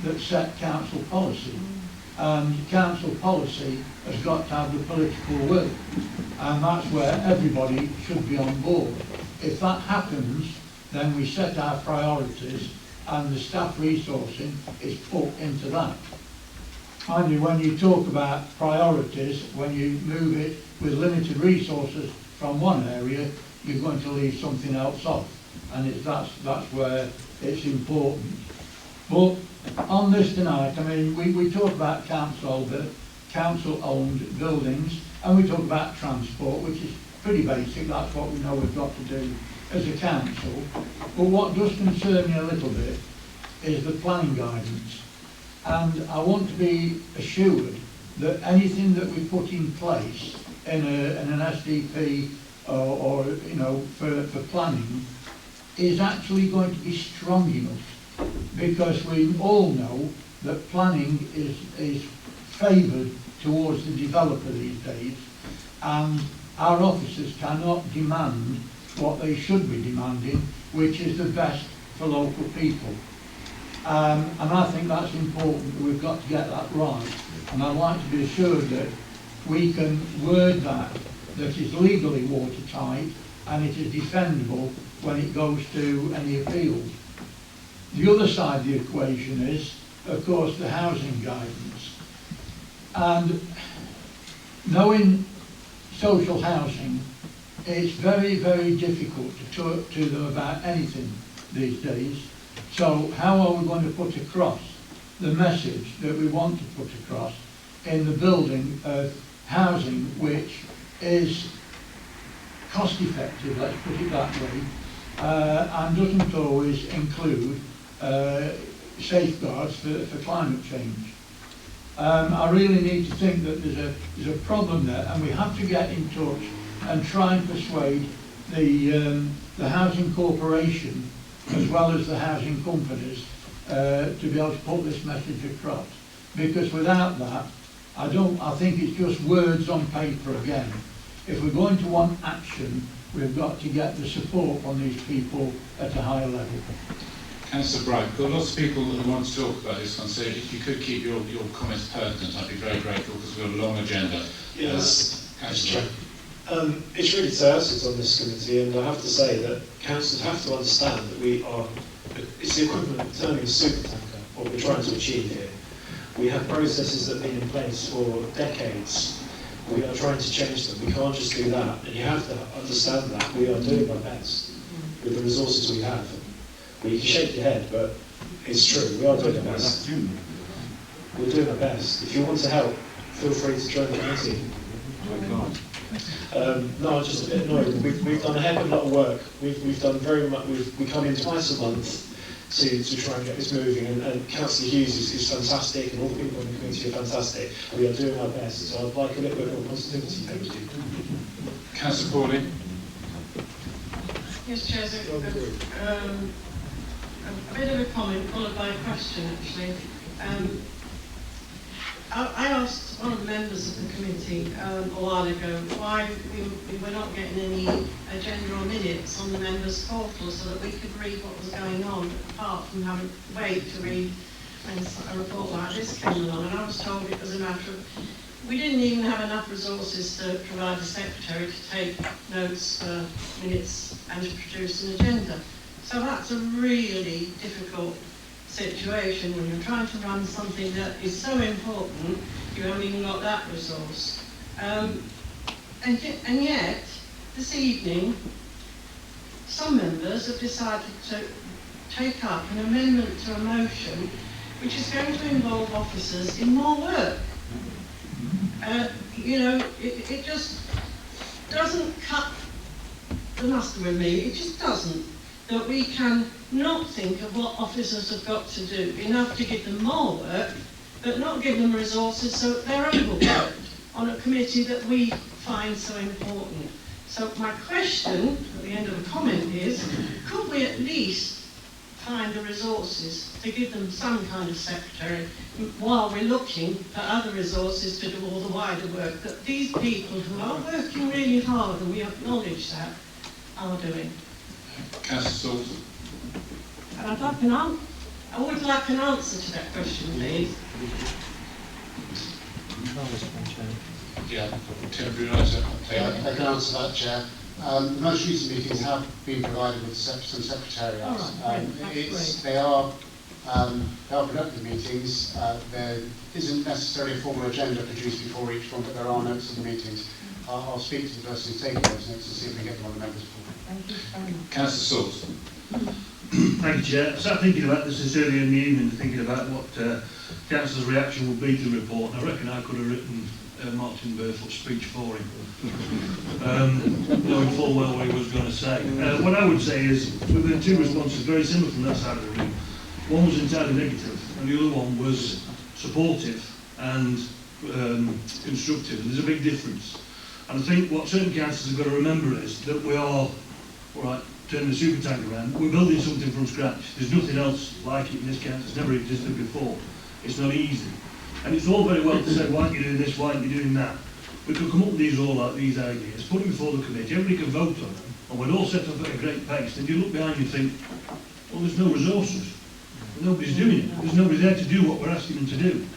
that set council policy. And council policy has got to have the political will. And that's where everybody should be on board. If that happens, then we set our priorities and the staff resourcing is put into that. Finally, when you talk about priorities, when you move it with limited resources from one area, you're going to leave something else off. And that's where it's important. But on this tonight, I mean, we talk about council-owned buildings, and we talk about transport, which is pretty basic. That's what we know we've got to do as a council. But what does concern me a little bit is the planning guidance. And I want to be assured that anything that we put in place in an SDP or you know, for planning is actually going to be strong enough, because we all know that planning is favoured towards the developer these days, and our officers cannot demand what they should be demanding, which is the best for local people. And I think that's important. We've got to get that right, and I'd like to be assured that we can word that is legally watertight and it is defendable when it goes to any appeals. The other side of the equation is, of course, the housing guidance. And knowing social housing, it's very, very difficult to talk to them about anything these days. So how are we going to put across the message that we want to put across in the building of housing which is cost effective, let's put it that way, and doesn't always include safeguards for climate change. I really need to think that there's a problem there, and we have to get in touch and try and persuade the housing corporation as well as the housing companies to be able to put this message across. Because without that, I think it's just words on paper again. If we're going to want action, we've got to get the support from these people at a higher level. Councillor Bright, we've got lots of people that want to talk about this one, so if you could keep your comments pertinent, I'd be very grateful, because we've got a long agenda. Yes, Councillor Bright. It's really to sit on this committee, and I have to say that councillors have to understand that it's the equivalent of turning a supertanker, what we're trying to achieve here. We have processes that have been in place for decades. We are trying to change them. We can't just do that. And you have to understand that we are doing our best with the resources we have. Well, you can shake your head, but it's true. We are doing our best. We're doing our best. If you want to help, feel free to join the committee. No, I'm just a bit annoyed. We've done a heck of a lot of work. We've done very much. We come in twice a month. to try and get this moving. And Councillor Hughes is fantastic, and all the people in the community are fantastic. We are doing our best, so I'd like a little bit more positivity. Thank you. Councillor Pauling. Yes, Chair, a bit of a comment followed by a question, actually. I asked one of the members of the committee a while ago why we were not getting any agenda or minutes on the members' portal so that we could read what was going on, apart from having to wait to read when a report like this came along. And I was told it was a matter of, we didn't even have enough resources to provide a secretary to take notes for minutes and to produce an agenda. So that's a really difficult situation when you're trying to run something that is so important, you haven't even got that resource. And yet, this evening, some members have decided to take up an amendment to a motion which is going to involve officers in more work. You know, it just doesn't cut the mustard with me. It just doesn't. That we can not think of what officers have got to do, enough to give them more work, but not give them resources so they're overworked on a committee that we find so important. So my question at the end of the comment is, could we at least find the resources to give them some kind of secretary while we're looking for other resources to do all the wider work that these people who are working really hard, and we acknowledge that, are doing? Councillor Salt. And I would like an answer to that question, please. Yeah, temporary writer. I can answer that, Chair. The most recent meetings have been provided with some secretariats. They are productive meetings. There isn't necessarily a formal agenda produced before each one, but there are notes of the meetings. I'll speak to the person who's taking those notes and see if we get them on the members' board. Thank you very much. Councillor Salt. Thank you, Chair. I started thinking about this earlier in the evening, thinking about what Councillor's reaction would be to the report. And I reckon I could have written Martin Burfoot's speech for him, knowing full well what he was going to say. What I would say is, we've had two responses very similar from that side of the room. One was entirely negative, and the other one was supportive and constructive. And there's a big difference. And I think what certain councillors have got to remember is that we are, all right, turning the super tank around, we're building something from scratch. There's nothing else like it in this council. It's never existed before. It's not easy. And it's all very well to say, why aren't you doing this, why aren't you doing that? We could come up with these ideas, put them before the committee, everybody can vote on them, and we'd all set up at a great pace. Then you look behind you and think, well, there's no resources. Nobody's doing it. There's nobody there to do what we're asking them to do.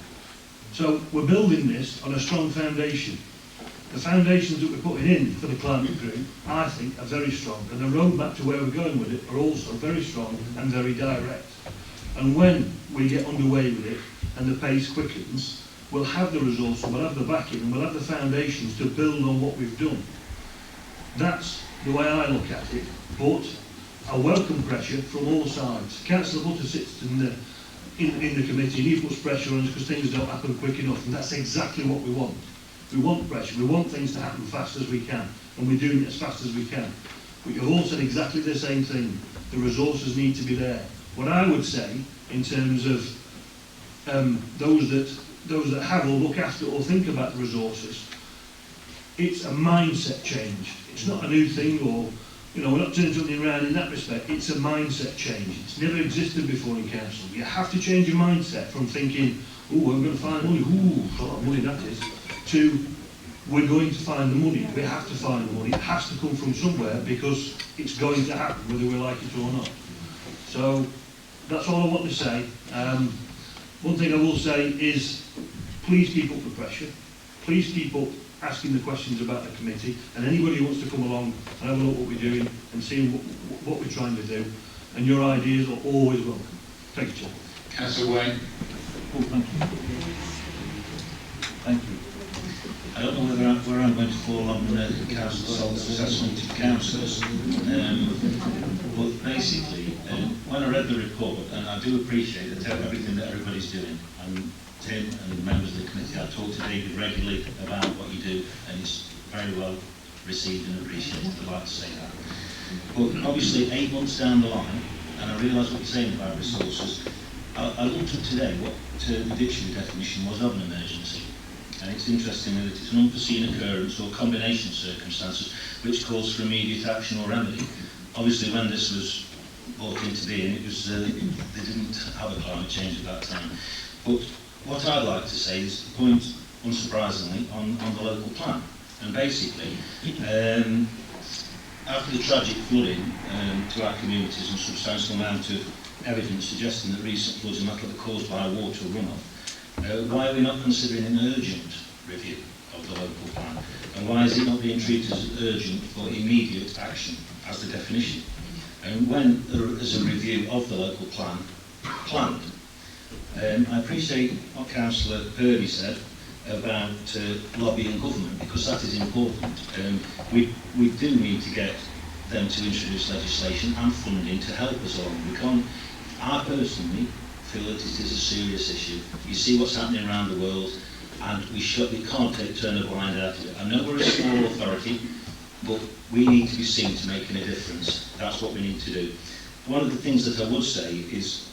So we're building this on a strong foundation. The foundations that we're putting in for the climate group, I think, are very strong, and the roadmap to where we're going with it are also very strong and very direct. And when we get underway with it and the pace quickens, we'll have the resources, we'll have the backing, and we'll have the foundations to build on what we've done. That's the way I look at it, but I welcome pressure from all sides. Councillor Butter sits in the committee and he puts pressure on us because things don't happen quick enough, and that's exactly what we want. We want pressure, we want things to happen fast as we can, and we're doing it as fast as we can. But you've all said exactly the same thing. The resources need to be there. What I would say, in terms of those that have or look after or think about the resources, it's a mindset change. It's not a new thing, or we're not turning something around in that respect. It's a mindset change. It's never existed before in council. You have to change your mindset from thinking, oh, we're going to find money, ooh, a lot of money that is, to we're going to find the money. We have to find the money. It has to come from somewhere because it's going to happen whether we like it or not. So that's all I want to say. One thing I will say is please keep up the pressure. Please keep up asking the questions about the committee, and anybody who wants to come along and have a look at what we're doing and see what we're trying to do. And your ideas are always welcome. Thank you, Chair. Councillor Wayne. Oh, thank you. Thank you. I don't know where I'm going to fall on Councillor Salt's assessment of councillors, but basically, when I read the report, and I do appreciate that everything that everybody's doing, and Tim and the members of the committee, I talk to David regularly about what you do, and it's very well received and appreciated. I'd like to say that. But obviously, 8 months down the line, and I realise what you're saying about resources. I looked up today what the dictionary definition was of an emergency, and it's interesting that it's an unforeseen occurrence or combination of circumstances which calls for immediate action or remedy. Obviously, when this was brought into being, it was they didn't have a climate change at that time. But what I'd like to say is the point, unsurprisingly, on the local plan. And basically, after the tragic flooding to our communities and substantial amount of evidence suggesting that recent floods are likely caused by water runoff, why are we not considering an urgent review of the local plan? And why is it not being treated as urgent for immediate action as the definition? And when there is a review of the local plan planned, I appreciate what Councillor Purdy said about lobbying government, because that is important. We do need to get them to introduce legislation and funding to help us along. I personally feel that it is a serious issue. You see what's happening around the world, and we can't turn a blind eye to it. I know we're a small authority, but we need to be seen to making a difference. That's what we need to do. One of the things that I would say is,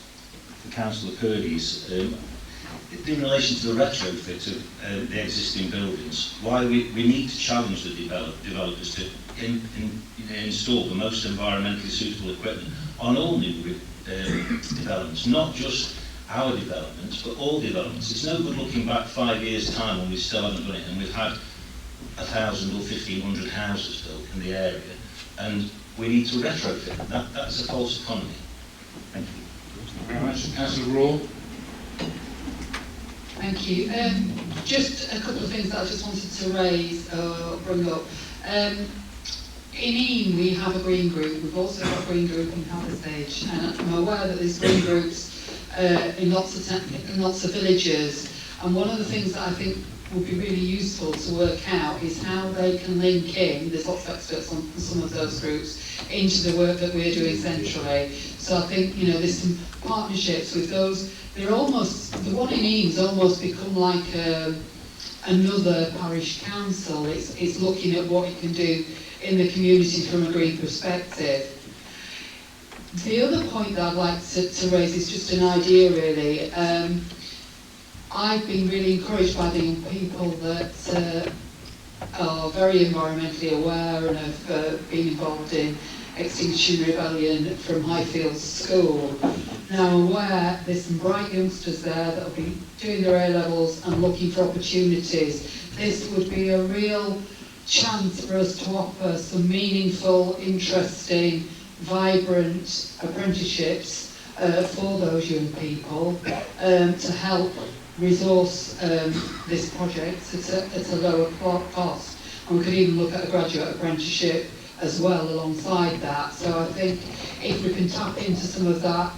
for Councillor Purdy's, in relation to the retrofit of the existing buildings, why we need to challenge the developers to install the most environmentally suitable equipment on all new developments, not just our developments, but all developments. It's no good looking back 5 years' time when we still haven't done it, and we've had 1,000 or 1,500 houses built in the area, and we need to retrofit them. That's a false economy. Thank you. Thank you very much. Councillor Raw. Thank you. Just a couple of things that I just wanted to raise or bring up. In EAM we have a green group. We've also got a green group in Palisade, and I'm aware that there's green groups in lots of villages. And one of the things that I think would be really useful to work out is how they can link in. There's lots of experts on some of those groups into the work that we're doing centrally. So I think there's some partnerships with those. They're almost, the one in Eames almost become like another parish council. It's looking at what it can do in the community from a green perspective. The other point that I'd like to raise is just an idea really. I've been really encouraged by the young people that are very environmentally aware and have been involved in Extinction Rebellion from Highfields School. Now I'm aware there's some bright youngsters there that will be doing their A-levels and looking for opportunities. This would be a real chance for us to offer some meaningful, interesting, vibrant apprenticeships for those young people to help resource this project at a lower cost. And we could even look at a graduate apprenticeship as well alongside that. So I think if we can tap into some of that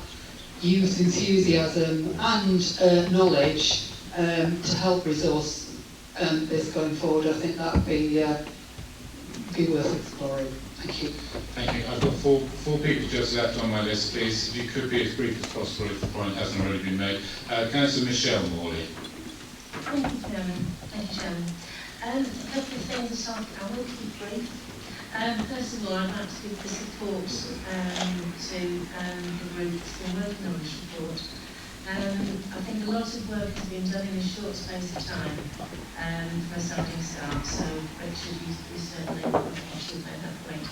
youth enthusiasm and knowledge to help resource this going forward, I think that would be worth exploring. Thank you. Thank you. I've got four people just left on my list, please. If you could be as brief as possible if the point hasn't already been made. Councillor Michelle Morley. Thank you, Chairman. Thank you, Chairman. A couple of things this afternoon. I will keep brief. First of all, I'd like to give the support to the group that's been working on this report. I think a lot of work has been done in a short space of time for a starting start, so Richard, you certainly should make that point.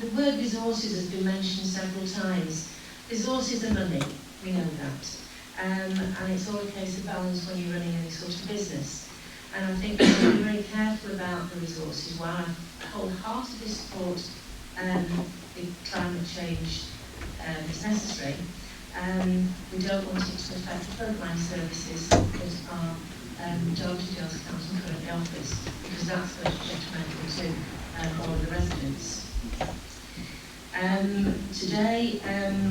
The word resources has been mentioned several times. Resources are money, we know that. And it's all a case of balance when you're running any sort of business. And I think we have to be very careful about the resources. While I wholeheartedly support the climate change is necessary, we don't want it to affect the frontline services that our Derbyshire Dales Council currently offers, because that's going to be detrimental to all of the residents. Today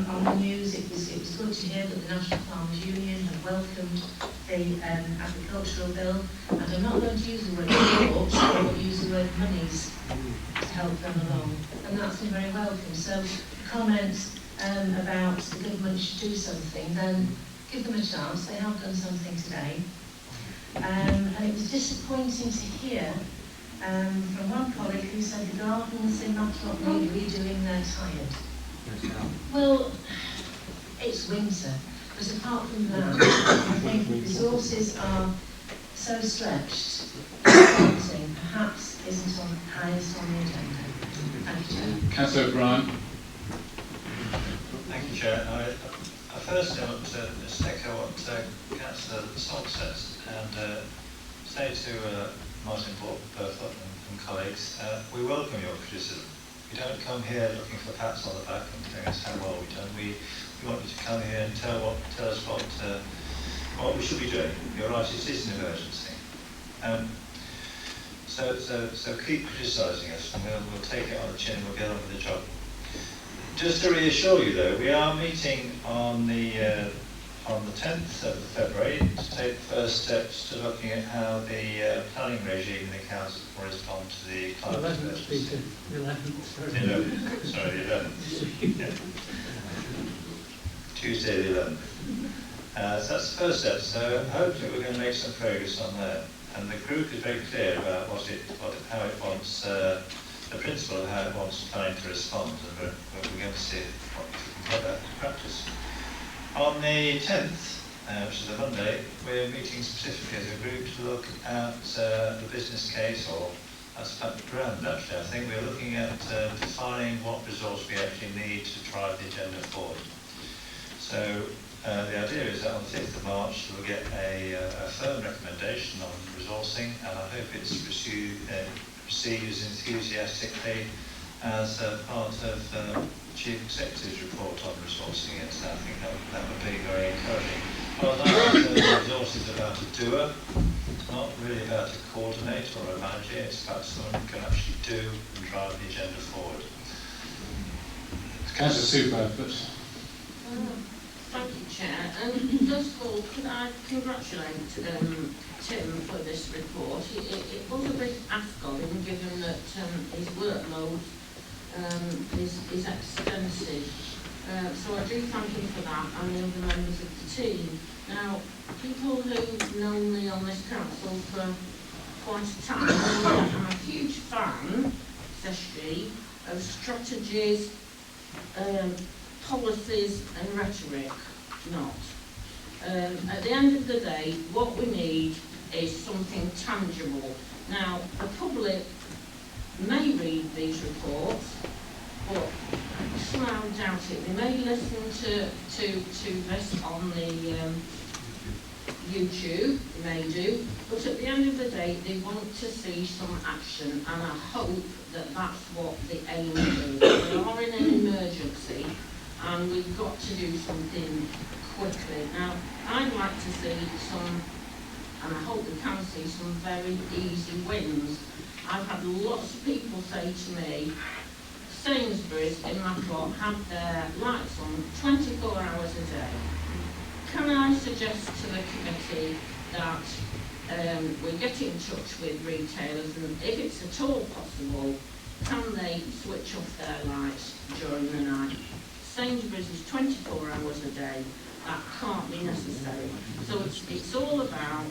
on the news it was good to hear that the National Farmers Union have welcomed the agricultural bill, and I'm not going to use the word support, I will use the word monies to help them along, and that's been very welcome. So the comments about the government should do something, then give them a chance. They have done something today, and it was disappointing to hear from one colleague who said the gardens in Matlock need redoing, they're tired. Well, it's winter, but apart from that, I think resources are so stretched, funding perhaps isn't on highest on the agenda. Thank you, Chair. Councillor O'Brien. Thank you, Chair. Firstly, I want to just echo what Councillor Salt says and say to Martin Burthorpe and colleagues, we welcome your criticism. We don't come here looking for pats on the back and telling us how well we've done. We want you to come here and tell us what we should be doing. You're right, it is an emergency. So keep criticising us, and we'll take it on the chin and we'll get on with the job. Just to reassure you, though, we are meeting on the 10th of February to take the first steps to looking at how the planning regime in the council will respond to the climate emergency. 11th, sorry, the 11th. Yeah. Tuesday the 11th. So that's the first step. So hopefully we're going to make some progress on that. And the group is very clear about how it wants, the principle of how it wants planning to respond, and we're going to see what we can put that into practice. On the 10th, which is a Monday, we're meeting specifically as a group to look at the business case, or that's the ground actually. I think we're looking at defining what resource we actually need to drive the agenda forward. So the idea is that on the 5th of March we'll get a firm recommendation on resourcing, and I hope it's received enthusiastically as part of the Chief Executive's report on resourcing it. So I think that would be very encouraging. Well, that resources about a doer, not really about a coordinator or a manager. It's about someone who can actually do and drive the agenda forward. Councillor Super, thank you, Chair. First of all, could I congratulate Tim for this report? It was a big ask of him, given that his workload is extensive. So I do thank him for that, and the other members of the team. Now, people who've known me on this council for quite a time know that I'm a huge fan, says she, of strategies, policies and rhetoric, not. At the end of the day, what we need is something tangible. Now, the public may read these reports, but I somehow doubt it. They may listen to this on the YouTube, they may do, but at the end of the day, they want to see some action, and I hope that that's what the aim is. We are in an emergency, and we've got to do something quickly. Now, I'd like to see some, and I hope we can see some very easy wins. I've had lots of people say to me, Sainsbury's in my plot have their lights on 24 hours a day. Can I suggest to the committee that we get in touch with retailers, and if it's at all possible, can they switch off their lights during the night? Sainsbury's is 24 hours a day. That can't be necessary. So it's all about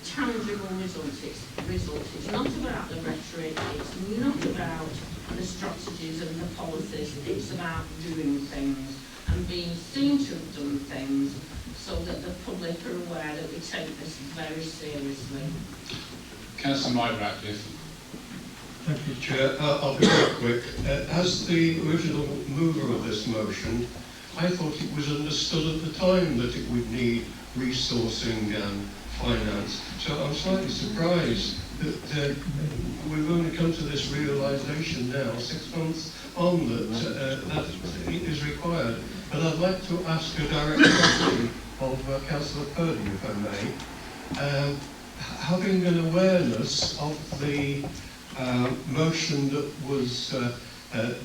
tangible results. It's not about the rhetoric. It's not about the strategies and the policies. It's about doing things and being seen to have done things, so that the public are aware that we take this very seriously. Councillor Mike Ratcliffe. Thank you, Chair. I'll be very quick. As the original mover of this motion, I thought it was understood at the time that it would need resourcing and finance. So I'm slightly surprised that we've only come to this realisation now, 6 months on, that is required. But I'd like to ask a direct question of Councillor Purdy, if I may. Having an awareness of the motion that was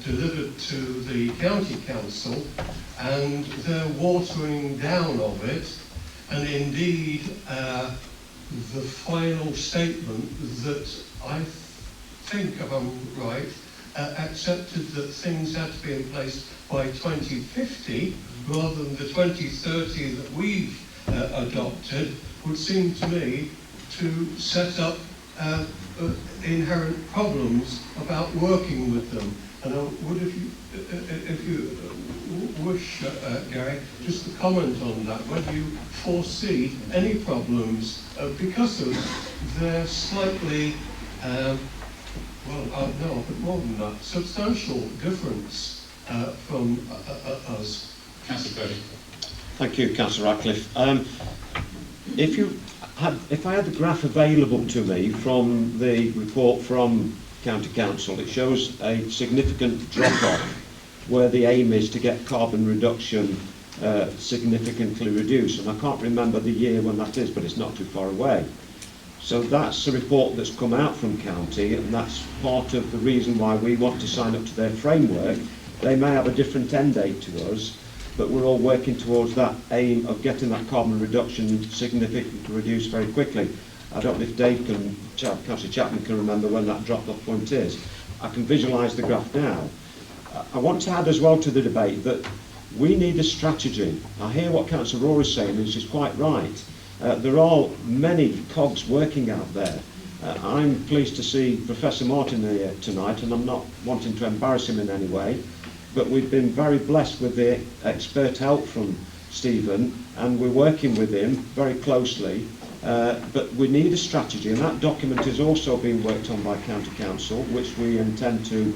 delivered to the county council and their watering down of it, and indeed the final statement that I think, if I'm right, accepted that things had to be in place by 2050 rather than the 2030 that we've adopted, would seem to me to set up inherent problems about working with them. And I would, if you wish, Gary, just to comment on that, whether you foresee any problems because of their slightly, well, no, but more than that, substantial difference from us. Councillor Purdy. Thank you, Councillor Ratcliffe. If I had the graph available to me from the report from County Council, it shows a significant drop-off where the aim is to get carbon reduction significantly reduced. And I can't remember the year when that is, but it's not too far away. So that's a report that's come out from County, and that's part of the reason why we want to sign up to their framework. They may have a different end date to us, but we're all working towards that aim of getting that carbon reduction significantly reduced very quickly. I don't know if Dave can, Councillor Chapman can remember when that drop-off point is. I can visualise the graph now. I want to add as well to the debate that we need a strategy. I hear what Councillor Rohr is saying, and she's quite right. There are many cogs working out there. I'm pleased to see Professor Martin here tonight, and I'm not wanting to embarrass him in any way, but we've been very blessed with the expert help from Stephen, and we're working with him very closely. But we need a strategy, and that document is also being worked on by County Council, which we intend to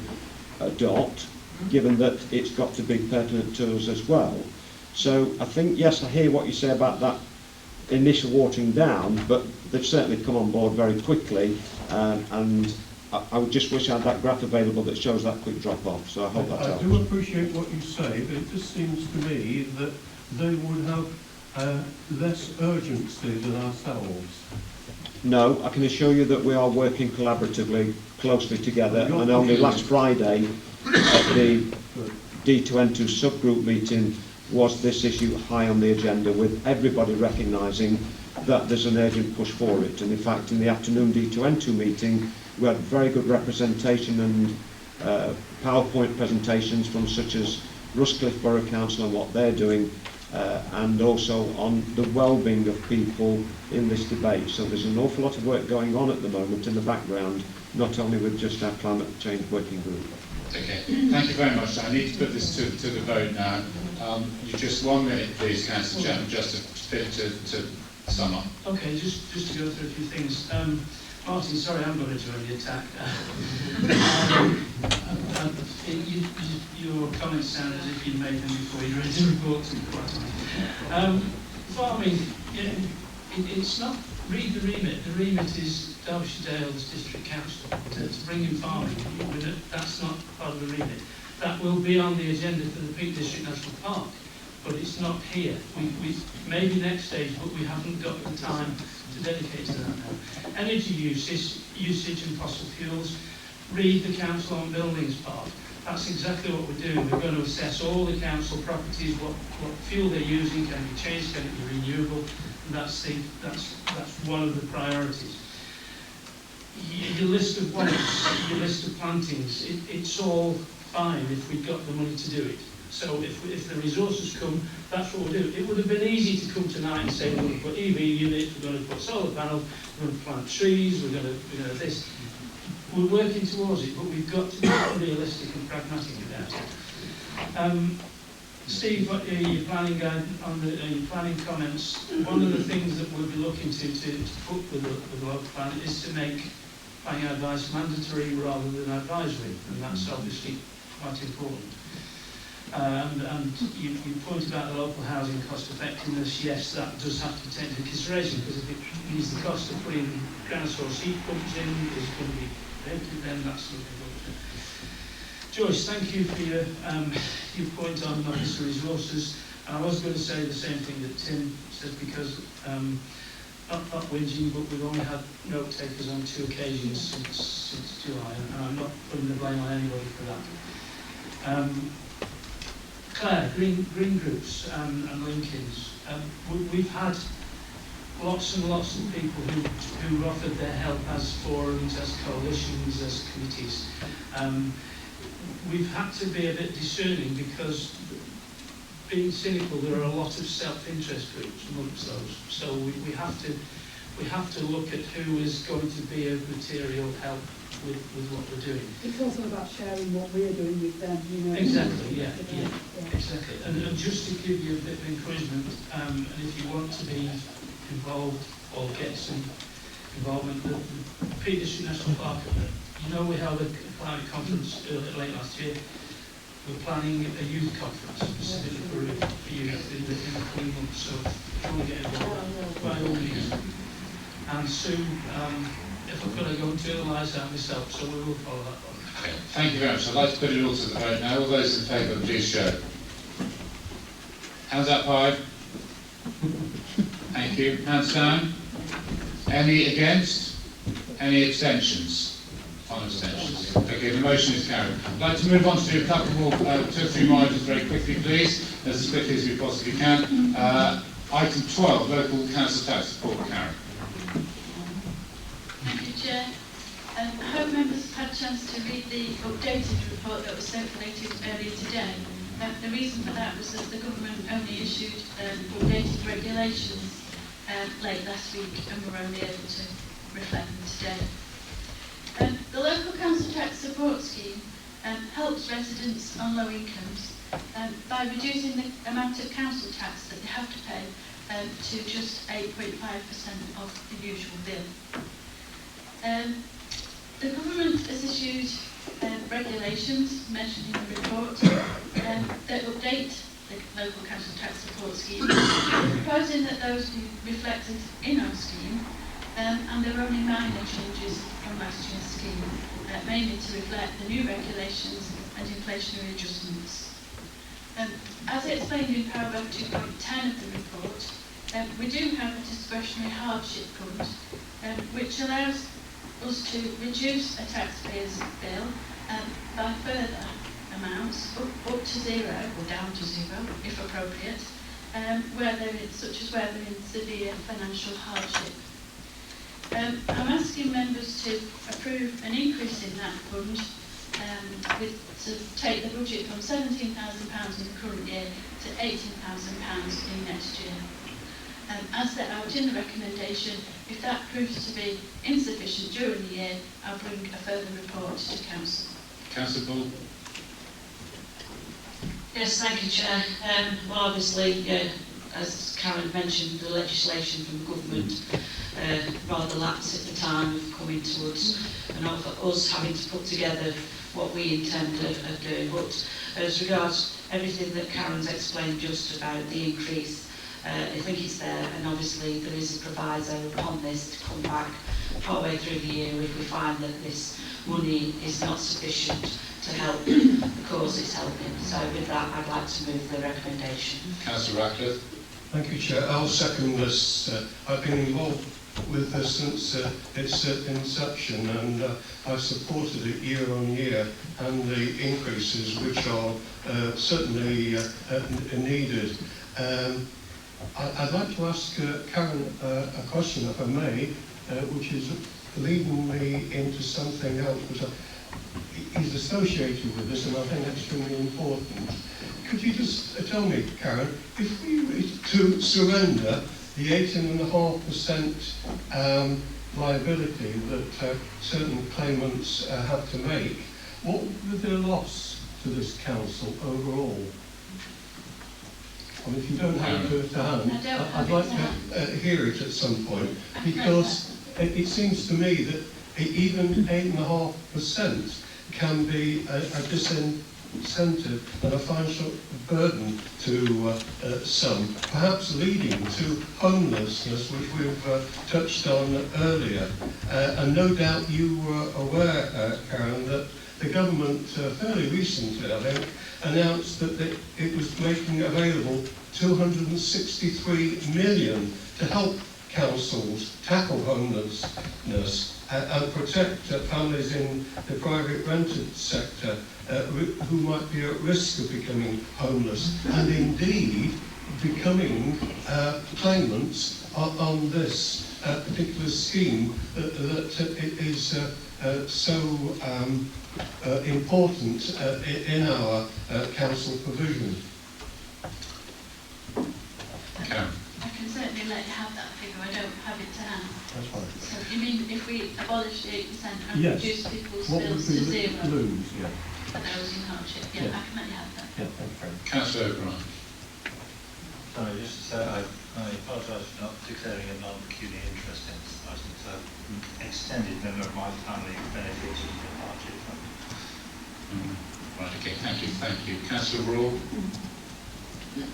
adopt, given that it's got to be pertinent to us as well. So I think, yes, I hear what you say about that initial watering down, but they've certainly come on board very quickly, and I would just wish I had that graph available that shows that quick drop-off, so I hope that helps. I do appreciate what you say, but it just seems to me that they would have less urgency than ourselves. No, I can assure you that we are working collaboratively, closely together, and only last Friday at the D2N2 subgroup meeting was this issue high on the agenda, with everybody recognising that there's an urgent push for it. And in fact, in the afternoon D2N2 meeting, we had very good representation and PowerPoint presentations from such as Rushcliffe Borough Council and what they're doing, and also on the well-being of people in this debate. So there's an awful lot of work going on at the moment in the background, not only with just our climate change working group. Okay, thank you very much. I need to put this to the vote now. You just 1 minute, please, Councillor Chapman, just to sum up. Okay, just to go through a few things. Martin, sorry, I'm going to join the attack. Your comments sound as if you'd made them before you read the report, to be quite honest. Farming, it's not, read the remit. The remit is Derbyshire Dales District Council to bring in farming. That's not part of the remit. That will be on the agenda for the Peak District National Park, but it's not here. We maybe next stage, but we haven't got the time to dedicate to that now. Energy usage and fossil fuels. Read the Council on Buildings part. That's exactly what we're doing. We're going to assess all the council properties, what fuel they're using, can it be changed, can it be renewable, and that's one of the priorities. Your list of wants, your list of plantings, it's all fine if we've got the money to do it. So if the resources come, that's what we'll do. It would have been easy to come tonight and say we're going to put EV units, we're going to put solar panels, we're going to plant trees, we're going to this. We're working towards it, but we've got to be realistic and pragmatic about it. Steve, your planning guide on your planning comments. One of the things that we'll be looking to put with the local plan is to make planning advice mandatory rather than advisory, and that's obviously quite important. And you pointed out the local housing cost effectiveness. Yes, that does have to be taken into consideration, because if it means the cost of putting ground source heat pumps in is going to be preempted, then that's something to. Joyce, thank you for your point on officer resources. And I was going to say the same thing that Tim said, because not whinging, but we've only had note takers on 2 occasions since July, and I'm not putting the blame on anybody for that. Claire, green groups and link-ins. We've had lots and lots of people who offered their help as forums, as coalitions, as committees. We've had to be a bit discerning, because, being cynical, there are a lot of self-interest groups amongst those. So we have to look at who is going to be of material help with what we're doing. It's also about sharing what we're doing with them, you know. Exactly, yeah, exactly. And just to give you a bit of encouragement, and if you want to be involved or get some involvement, the Peak District National Park, you know, we held a climate conference late last year. We're planning a youth conference specifically for youth in the coming months, so if you want to get involved, by all means. And soon, if I could, I go and journalise that myself, so we will follow that on. Okay. Thank you very much. I'd like to put it all to the vote now. All those in favour, please show. Hands up high. Thank you. Hands down. Any against? Any abstentions? On abstentions. Okay, the motion is carried. I'd like to move on to do a couple more, 2 or 3 more items very quickly, please, as quickly as we possibly can. Item 12, local council tax report, Karen. Thank you, Chair. I hope members have had a chance to read the updated report that was circulated earlier today. The reason for that was that the government only issued updated regulations late last week, and we're only able to reflect them today. The local council tax support scheme helps residents on low incomes by reducing the amount of council tax that they have to pay to just 8.5% of the usual bill. The government has issued regulations mentioned in the report that update the local council tax support scheme, proposing that those be reflected in our scheme, and there are only minor changes from last year's scheme, mainly to reflect the new regulations and inflationary adjustments. As explained in paragraph 2.10 of the report, we do have a discretionary hardship fund, which allows us to reduce a taxpayer's bill by further amounts, up to zero, or down to zero, if appropriate, such as where they're in severe financial hardship. I'm asking members to approve an increase in that fund to take the budget from £17,000 in the current year to £18,000 in next year. As set out in the recommendation, if that proves to be insufficient during the year, I'll bring a further report to Council. Councillor Bull. Yes, thank you, Chair. Well, obviously, as Karen mentioned, the legislation from the government rather lapsed at the time of coming to us, and of us having to put together what we intend of doing. But as regards everything that Karen's explained just about the increase, I think it's there, and obviously there is a proviso upon this to come back partway through the year if we find that this money is not sufficient to help the cause it's helping. So with that, I'd like to move the recommendation. Councillor Ratcliffe. Thank you, Chair. I'll second this. I've been involved with this since its inception, and I've supported it year on year, and the increases which are certainly needed. I'd like to ask Karen a question, if I may, which is leading me into something else which is associated with this, and I think extremely important. Could you just tell me, Karen, if we were to surrender the 18.5% liability that certain claimants have to make, what would be the loss to this council overall? And if you don't have it to hand, I'd like to hear it at some point, because it seems to me that even 8.5% can be a disincentive and a financial burden to some, perhaps leading to homelessness, which we've touched on earlier. And no doubt you were aware, Karen, that the government fairly recently, I think, announced that it was making available 263 million to help councils tackle homelessness and protect families in the private rented sector who might be at risk of becoming homeless, and indeed becoming claimants on this particular scheme that is so important in our council provision. I can certainly can let you have that figure, I don't have it to hand. That's fine. So you mean if we abolish the 8% and Yes. reduce people's What bills would to we zero lose? Yeah. for those in hardship? Yeah, Yeah. I can let you have that. Yeah, thank you very much. Councillor O'Brien. Sorry, just to say, I apologise for not declaring a non-pecuniary interest in this item. So, an extended member of my family benefits from the hardship fund. Right, okay, thank you. Councillor Raw.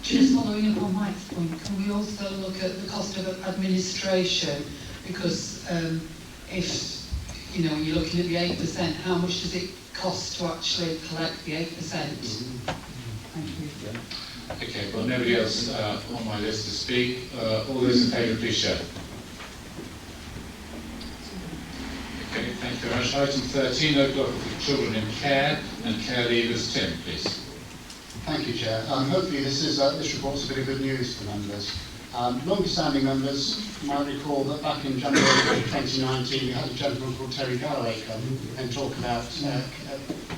Just following up on Mike's point, can we also look at the cost of administration? Because if, you know, you're looking at the 8%, how much does it cost to actually collect the 8%? Thank you. Okay, well, nobody else on my list to speak. All those in favour, please show. Okay, thank you very much. Item 13, local offer for children in care and care leavers. Tim, please. Thank you, Chair. Hopefully this report's a bit of good news for members. Long-standing members might recall that back in January 2019 we had a gentleman called Terry Galloway come and talk about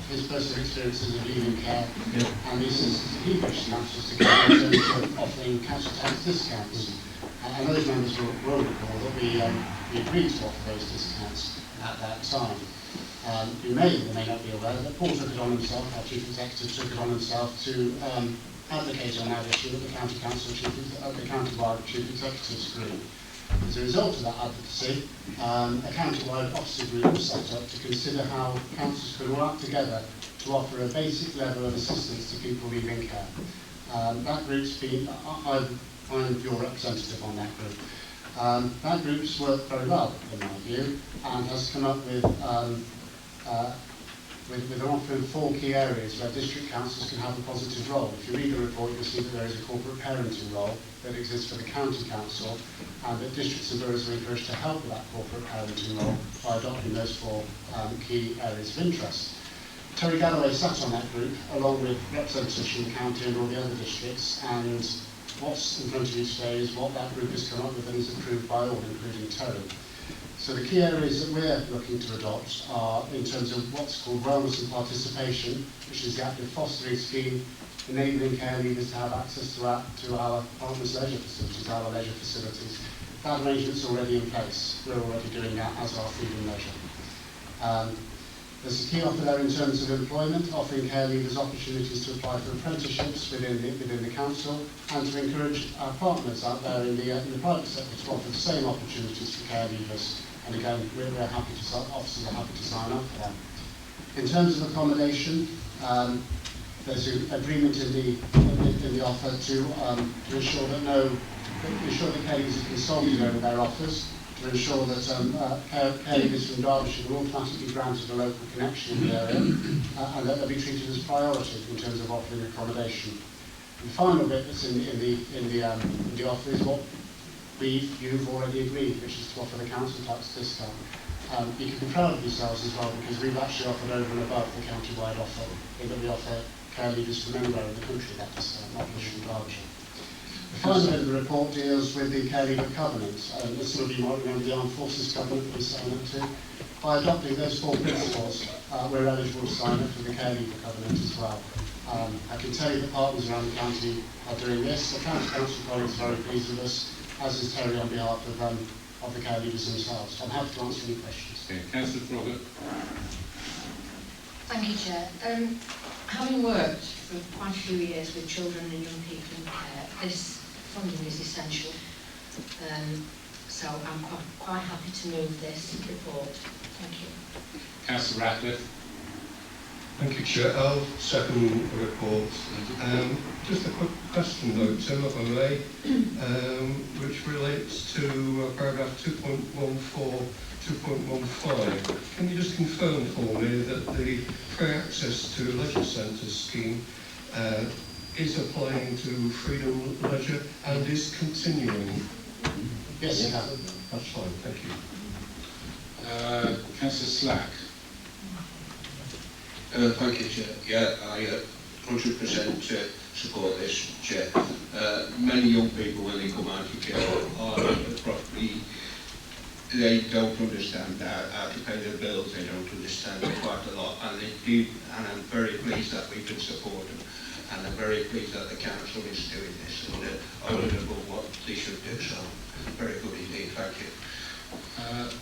his personal experiences of leaving care, and he says he wished answers to care in terms of offering council tax discounts. And those members will recall that we agreed to offer those discounts at that time. You may or may not be aware that Paul took it on himself, our Chief Executive took it on himself to advocate on that issue at the County Council, at the County-wide Chief Executives Group. As a result of that advocacy, a county-wide officer group was set up to consider how councils could work together to offer a basic level of assistance to people leaving care. That group's been, I'm your representative on that group. That group's worked very well, in my view, and has come up with an offer in 4 key areas where district councils can have a positive role. If you read the report, you'll see that there is a corporate parenting role that exists for the county council, and that districts and boroughs are encouraged to help with that corporate parenting role by adopting those 4 key areas of interest. Terry Galloway sat on that group, along with representatives from the county and all the other districts, and what's in front of you today is what that group has come up with and is approved by all, including Terry. So the key areas that we're looking to adopt are in terms of what's called wellness and participation, which is the active fostering scheme, enabling care leavers to have access to our partners' leisure facilities, our leisure facilities. That arrangement's already in place. We're already doing that as our food and leisure. There's a key offer there in terms of employment, offering care leavers opportunities to apply for apprenticeships within the council, and to encourage our partners out there in the private sector to offer the same opportunities for care leavers. And again, we're happy to, officers are happy to sign up for them. In terms of accommodation, there's an agreement in the offer to ensure that care leavers are consulted over their offers, to ensure that care leavers from Derbyshire will automatically granted a local connection in the area, and that they'll be treated as priority in terms of offering accommodation. The final bit that's in the offer is what you've already agreed, which is to offer the council tax discount. You can be proud of yourselves as well, because we've actually offered over and above the county-wide offer, in that we offer care leavers from anywhere in the country that discount, not just from Derbyshire. The final bit of the report deals with the care leaver covenant. As some of you might remember, the Armed Forces covenant we signed up to. By adopting those 4 principles, we're eligible to sign up for the care leaver covenant as well. I can tell you that partners around the county are doing this. The county council colleagues are very pleased with us, as is Terry on behalf of the care leavers themselves. So I'm happy to answer any questions. Okay, Councillor Froggatt. Thank you, Chair. Having worked for quite a few years with children and young people in care, this funding is essential. So I'm quite happy to move this report. Thank you. Councillor Ratcliffe. Thank you, Chair. I'll second the report. Just a quick question though, Tim, if I may, which relates to paragraph 2.14, 2.15. Can you just confirm for me that the free access to leisure centres scheme is applying to Freedom Leisure and is continuing? Yes, it has. That's fine, thank you. Councillor Slack. Thank you, Chair. Yeah, I 100% support this, Chair. Many young people, when they come out of care, are probably, they don't understand how to pay their bills, they don't understand quite a lot, and they do, and I'm very pleased that we can support them. and I'm very pleased that the council is doing this, and over and above what they should do, so very good indeed, thank you.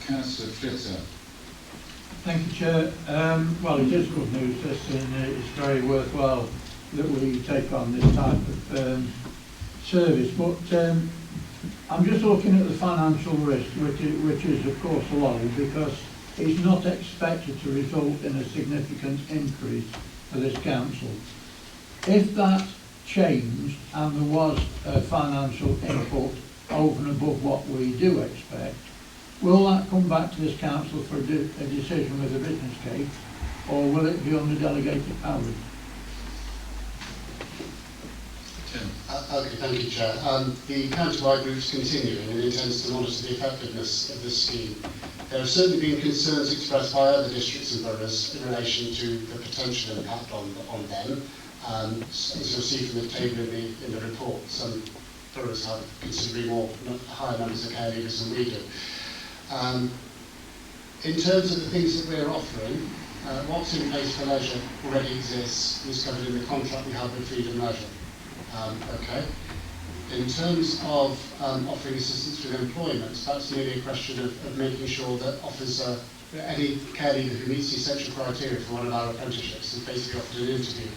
Councillor Flitter. Thank you, Chair. Well, it is good news, this, and it's very worthwhile that we take on this type of service. But I'm just looking at the financial risk, which is of course low, because it's not expected to result in a significant increase for this council. If that changed and there was a financial input over and above what we do expect, will that come back to this council for a decision with a business case, or will it be under delegated powers? Okay, thank you, Chair. The county-wide group is continuing and intends to monitor the effectiveness of this scheme. There have certainly been concerns expressed by other districts and boroughs in relation to the potential impact on them. As you'll see from the table in the report, some boroughs have considerably higher numbers of care leavers than we do. In terms of the things that we're offering, what's in place for leisure already exists, is covered in the contract we have with Freedom Leisure. Okay. In terms of offering assistance with employment, that's merely a question of making sure that any care leaver who meets the essential criteria for one of our apprenticeships is basically offered an interview.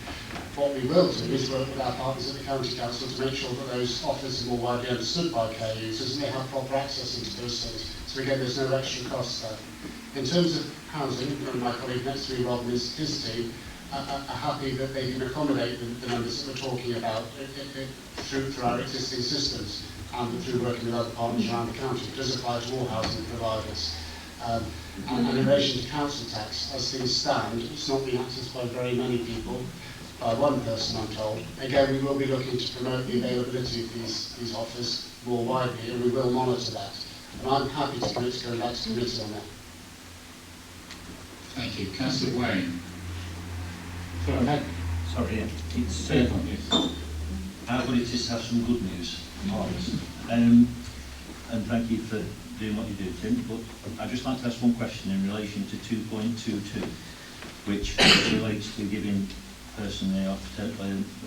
What we will do is work with our partners at the County Council to make sure that those offers are more widely understood by care users and they have proper access into those things. So again, there's no extra cost there. In terms of housing, and my colleague next to me, Rob, and his team, are happy that they can accommodate the numbers that we're talking about through our existing systems and through working with other partners around the county. It does apply to all housing providers. And in relation to council tax, as things stand, it's not being accessed by very many people, by one person I'm told. Again, we will be looking to promote the availability of these offers more widely, and we will monitor that. And I'm happy to commit to going back to committee on that. Thank you. Councillor Wayne. Sorry, it's how good it is to have some good news. And thank you for doing what you do, Tim. But I'd just like to ask one question in relation to 2.22, which relates to giving personnel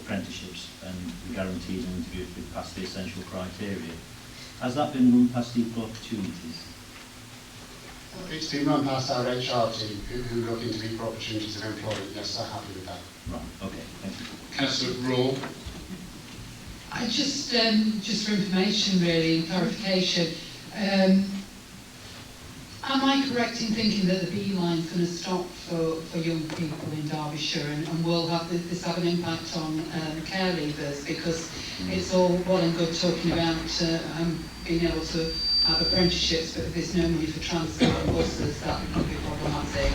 apprenticeships and the guarantees and interview if we pass the essential criteria. Has that been run past equal opportunities? It's been run past our HR team who look into equal opportunities of employment. Yes, I'm happy with that. Right, okay, thank you. Councillor Raw. I just for information really, and clarification, am I correct in thinking that the B line is going to stop for young people in Derbyshire and will this have an impact on care leavers? Because it's all well and good talking about being able to have apprenticeships, but if there's no money for transport and buses, that could be problematic.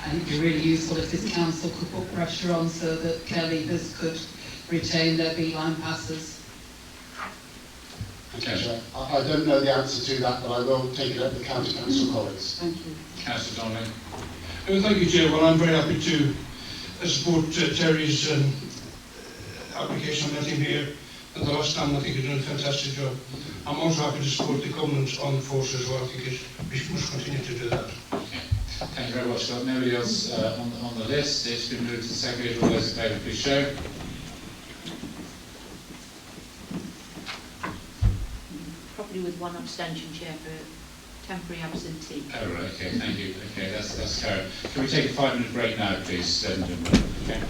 And it'd be really useful if this council could put pressure on so that care leavers could retain their B-line passes. Okay. I don't know the answer to that, but I will take it up with County Council colleagues. Thank you. Councillor Donnelly. Thank you, Chair. Well, I'm very happy to support Terry's application on letting here at the last time. I think you're doing a fantastic job. I'm also happy to support the covenant on the force as well. I think we must continue to do that. Okay. Thank you very much. Got nobody else on the list. It's been moved to seconded. All those in favour, please show. Probably with one abstention, Chair, for temporary absentee. Oh, right. Okay. Thank you. Okay, that's carried. Can we take a 5-minute break now, please, ladies and gentlemen? Okay.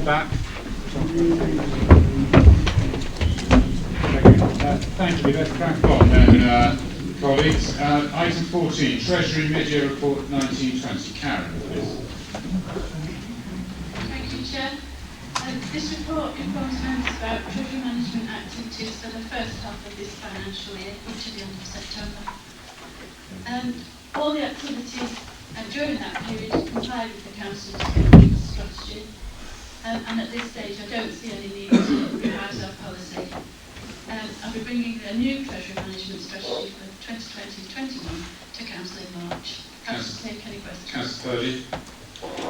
back. Thank you. Let's crack on then, colleagues. Item 14, Treasury Mid-Year Report 1920. Karen, please. Thank you, Chair. This report informs members about treasury management activities for the first half of this financial year, up to the end of September. All the activities during that period complied with the Council's strategy, and at this stage I don't see any need to revise our policy. I'll be bringing a new treasury management strategy for 2020-21 to Council in March. Happy to take any questions. Councillor Purdy.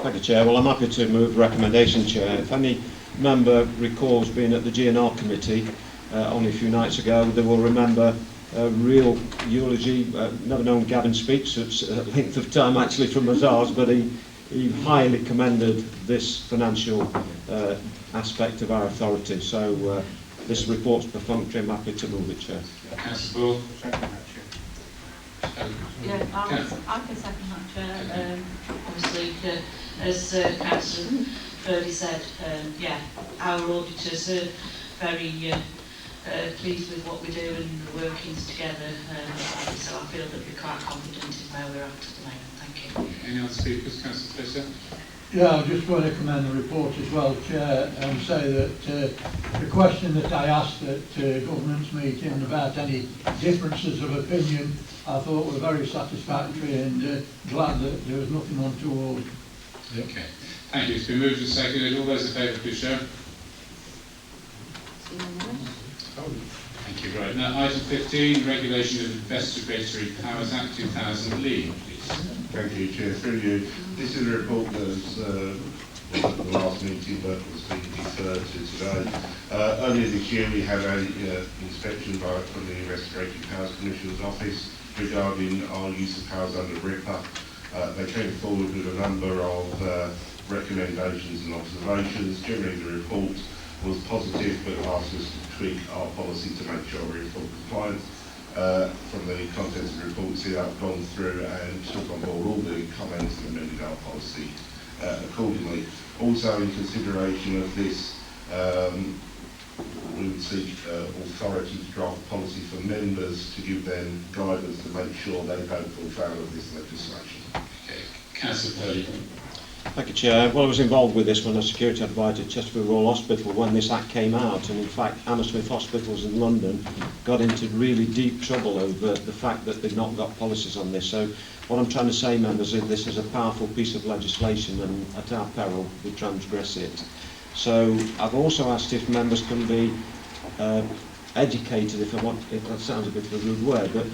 Thank you, Chair. Well, I'm happy to move the recommendation, Chair. If any member recalls being at the GNR committee only a few nights ago, they will remember a real eulogy. Never known Gavin speak such a length of time actually from Mazars, but he highly commended this financial aspect of our authority. So this report's perfunctory. I'm happy to move it, Chair. Councillor Bull. Yeah, I can second that, Chair. Obviously, as Councillor Purdy said, yeah, our auditors are very pleased with what we do and the workings together, so I feel that we're quite confident in where we're at the moment. Thank you. Any other speakers? Councillor Fisher. Yeah, I just want to commend the report as well, Chair, and say that the question that I asked at governance meeting about any differences of opinion, I thought were very satisfactory, and glad that there was nothing untoward. Okay. Thank you. It's been moved and seconded. All those in favour, please show. Thank you. Right. Now, item 15, Regulation of Investigatory Powers Act 2000. Lee, please. Thank you, Chair. Through you. This is a report that was at the last meeting but was being deferred to today. Earlier this year we had an inspection from the Investigatory Powers Commissioner's Office regarding our use of powers under RIPA. They came forward with a number of recommendations and observations. Generally the report was positive but asked us to tweak our policy to make sure we're in full compliance. From the contents of the report, we see that I've gone through and took on board all the comments and amended our policy accordingly. Also, in consideration of this, we would seek authority to draft policy for members to give them guidance to make sure they don't fall foul of this legislation. Okay. Councillor Purdy. Thank you, Chair. Well, I was involved with this when I was security advisor at Chesterfield Royal Hospital when this Act came out, and in fact Hammersmith Hospitals in London got into really deep trouble over the fact that they've not got policies on this. So what I'm trying to say, members, is this is a powerful piece of legislation, and at our peril we transgress it. So I've also asked if members can be educated, if that sounds a bit of a rude word, but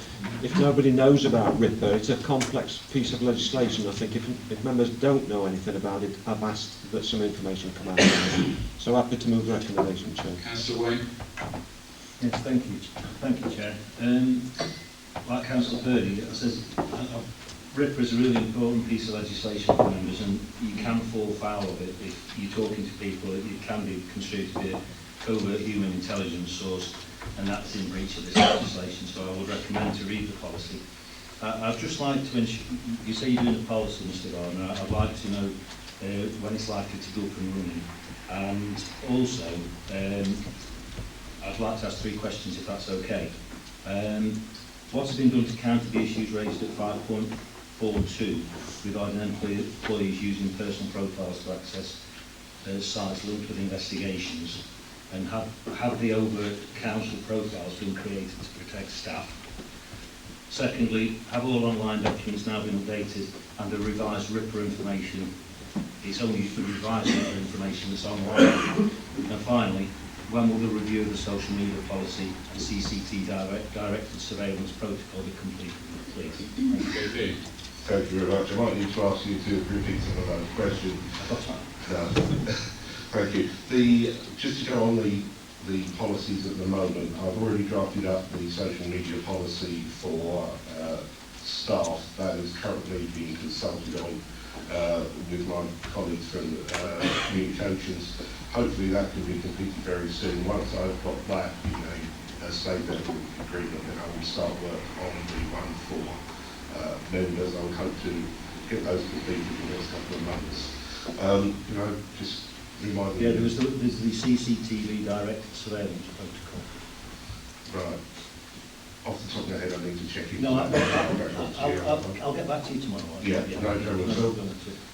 if nobody knows about RIPA, it's a complex piece of legislation. I think if members don't know anything about it, I've asked that some information come out. So happy to move the recommendation, Chair. Councillor Wayne. Yes, thank you. Thank you, Chair. Like Councillor Purdy, I says RIPA is a really important piece of legislation for members, and you can fall foul of it if you're talking to people. It can be construed to be a covert human intelligence source, and that's in breach of this legislation, so I would recommend to read the policy. I'd just like to ensure, you say you're doing a policy, Mr. Gardner, I'd like to know when it's likely to go up and running, and also I'd like to ask 3 questions if that's okay. What's been done to counter the issues raised at 5.42 regarding employees using personal profiles to access sites linked with investigations? And have the overt council profiles been created to protect staff? Secondly, have all online documents now been updated and the revised RIPA information? It's only the revised RIPA information that's online. And finally, when will the review of the social media policy and CCT directed surveillance protocol be completed, please? Thank you very much. I might need to ask you to repeat some of those questions. No. Thank you. Just to go on the policies at the moment, I've already drafted up the social media policy for staff that is currently being consulted on with my colleagues from communications. Hopefully that can be completed very soon. Once I've got that in a state-level agreement, then I will start work on the one for members. I would hope to get those completed in the next couple of months. Just Remind me. Yeah, there's the CCTV direct surveillance protocol. Right. Off the top of my head, I need to check it. No, I'll get back to you tomorrow. Yeah, no trouble at all.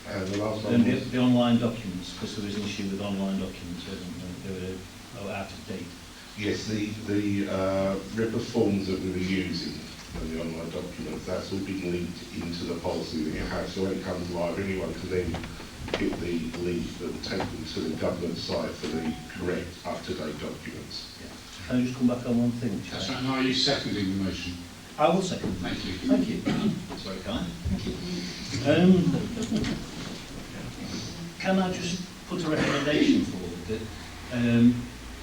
And the last one And was? the online documents, because there was an issue with online documents, wasn't there? They were out of date. Yes, the RIPA forms that we were using and the online documents, that's all been linked into the policy that you have. So when it comes live, anyone can then hit the link and take them to the government site for the correct, up-to-date documents. Can I just come back on one thing, Chair? That's right. Now, are you seconding the motion? I will second. Thank you. Thank you. That's very kind. Thank you. Can I just put a recommendation forward that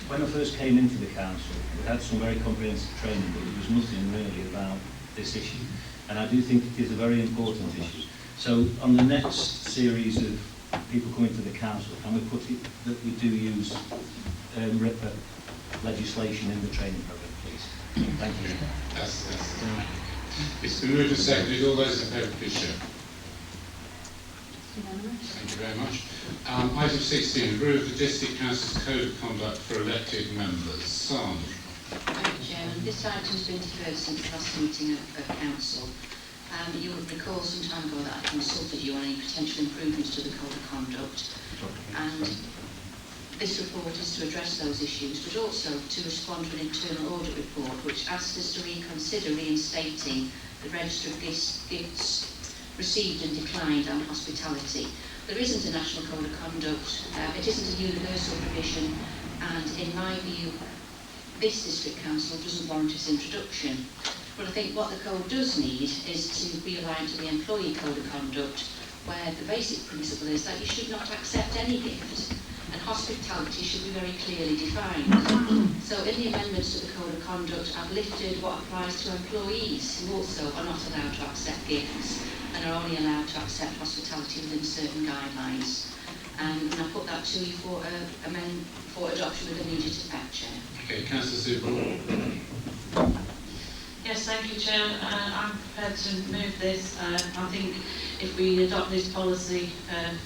when I first came into the council, we had some very comprehensive training, but there was nothing really about this issue. And I do think it is a very important issue. So on the next series of people coming to the council, can we put it that we do use RIPA legislation in the training programme, please? Thank you. It's been moved and seconded. All those in favour, please show. Thank you very much. Item 16, approve the District Council's Code of Conduct for elected members. Sandra. Thank you, Chairman. This item has been deferred since the last meeting of Council. You would recall some time ago that I consulted you on any potential improvements to the Code of Conduct. And this report is to address those issues, but also to respond to an internal audit report which asks us to reconsider reinstating the register of gifts received and declined on hospitality. There isn't a national code of conduct, it isn't a universal provision, and in my view, this district council doesn't warrant its introduction. But I think what the code does need is to be aligned to the employee code of conduct, where the basic principle is that you should not accept any gift, and hospitality should be very clearly defined. So in the amendments to the code of conduct, I've lifted what applies to employees who also are not allowed to accept gifts and are only allowed to accept hospitality within certain guidelines. And I put that to you for adoption with immediate effect, Chair. Okay, Councillor Zuber. Yes, thank you, Chair. I'm prepared to move this. I think if we adopt this policy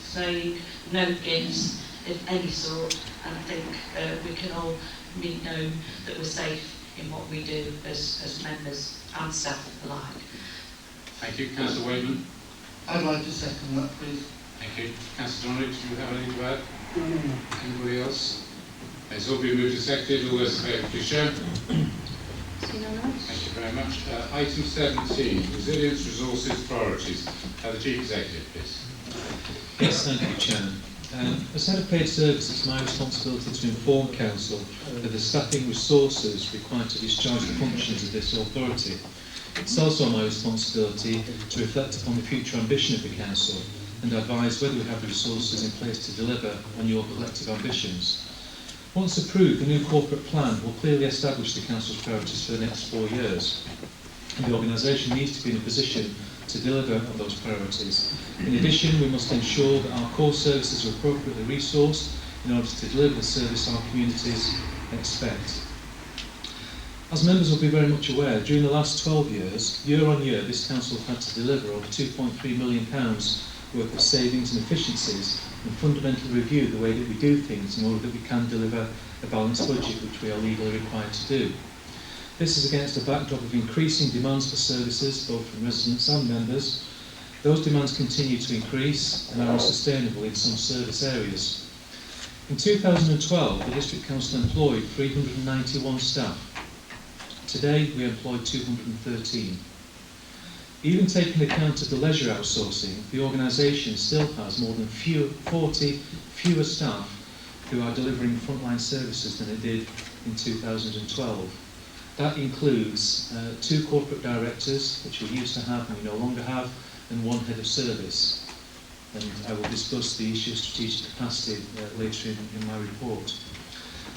saying no gifts of any sort, and I think we can all know that we're safe in what we do as members and staff alike. Thank you. Councillor Wayman. I'd like to second that, please. Thank you. Councillor Donald, do you have anything to add? Anybody else? It's all been moved and seconded. All those in favour, please show. Thank you very much. Item 17, Resilience Resources Priorities. The Chief Executive, please. Yes, thank you, Chairman. As Head of Paid Service, it's my responsibility to inform Council of the staffing resources required to discharge the functions of this authority. It's also my responsibility to reflect upon the future ambition of the Council and advise whether we have the resources in place to deliver on your collective ambitions. Once approved, the new corporate plan will clearly establish the Council's priorities for the next 4 years, and the organisation needs to be in a position to deliver on those priorities. In addition, we must ensure that our core services are appropriately resourced in order to deliver the service our communities expect. As members will be very much aware, during the last 12 years, year on year, this Council had to deliver over £2.3 million worth of savings and efficiencies and fundamentally review the way that we do things in order that we can deliver a balanced budget, which we are legally required to do. This is against a backdrop of increasing demands for services, both from residents and members. Those demands continue to increase and are unsustainable in some service areas. In 2012, the District Council employed 391 staff. Today, we employ 213. Even taking account of the leisure outsourcing, the organisation still has more than 40 fewer staff who are delivering frontline services than it did in 2012. That includes 2 corporate directors, which we used to have and we no longer have, and 1 head of service. And I will discuss the issue of strategic capacity later in my report.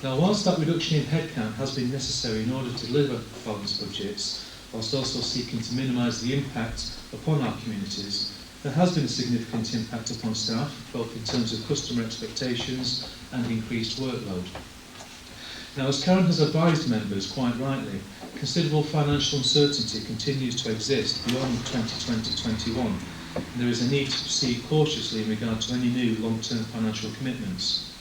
Now, whilst that reduction in headcount has been necessary in order to deliver balanced budgets, whilst also seeking to minimise the impact upon our communities, there has been a significant impact upon staff, both in terms of customer expectations and increased workload. Now, as Karen has advised members quite rightly, considerable financial uncertainty continues to exist beyond 2020-21, and there is a need to proceed cautiously in regard to any new long-term financial commitments.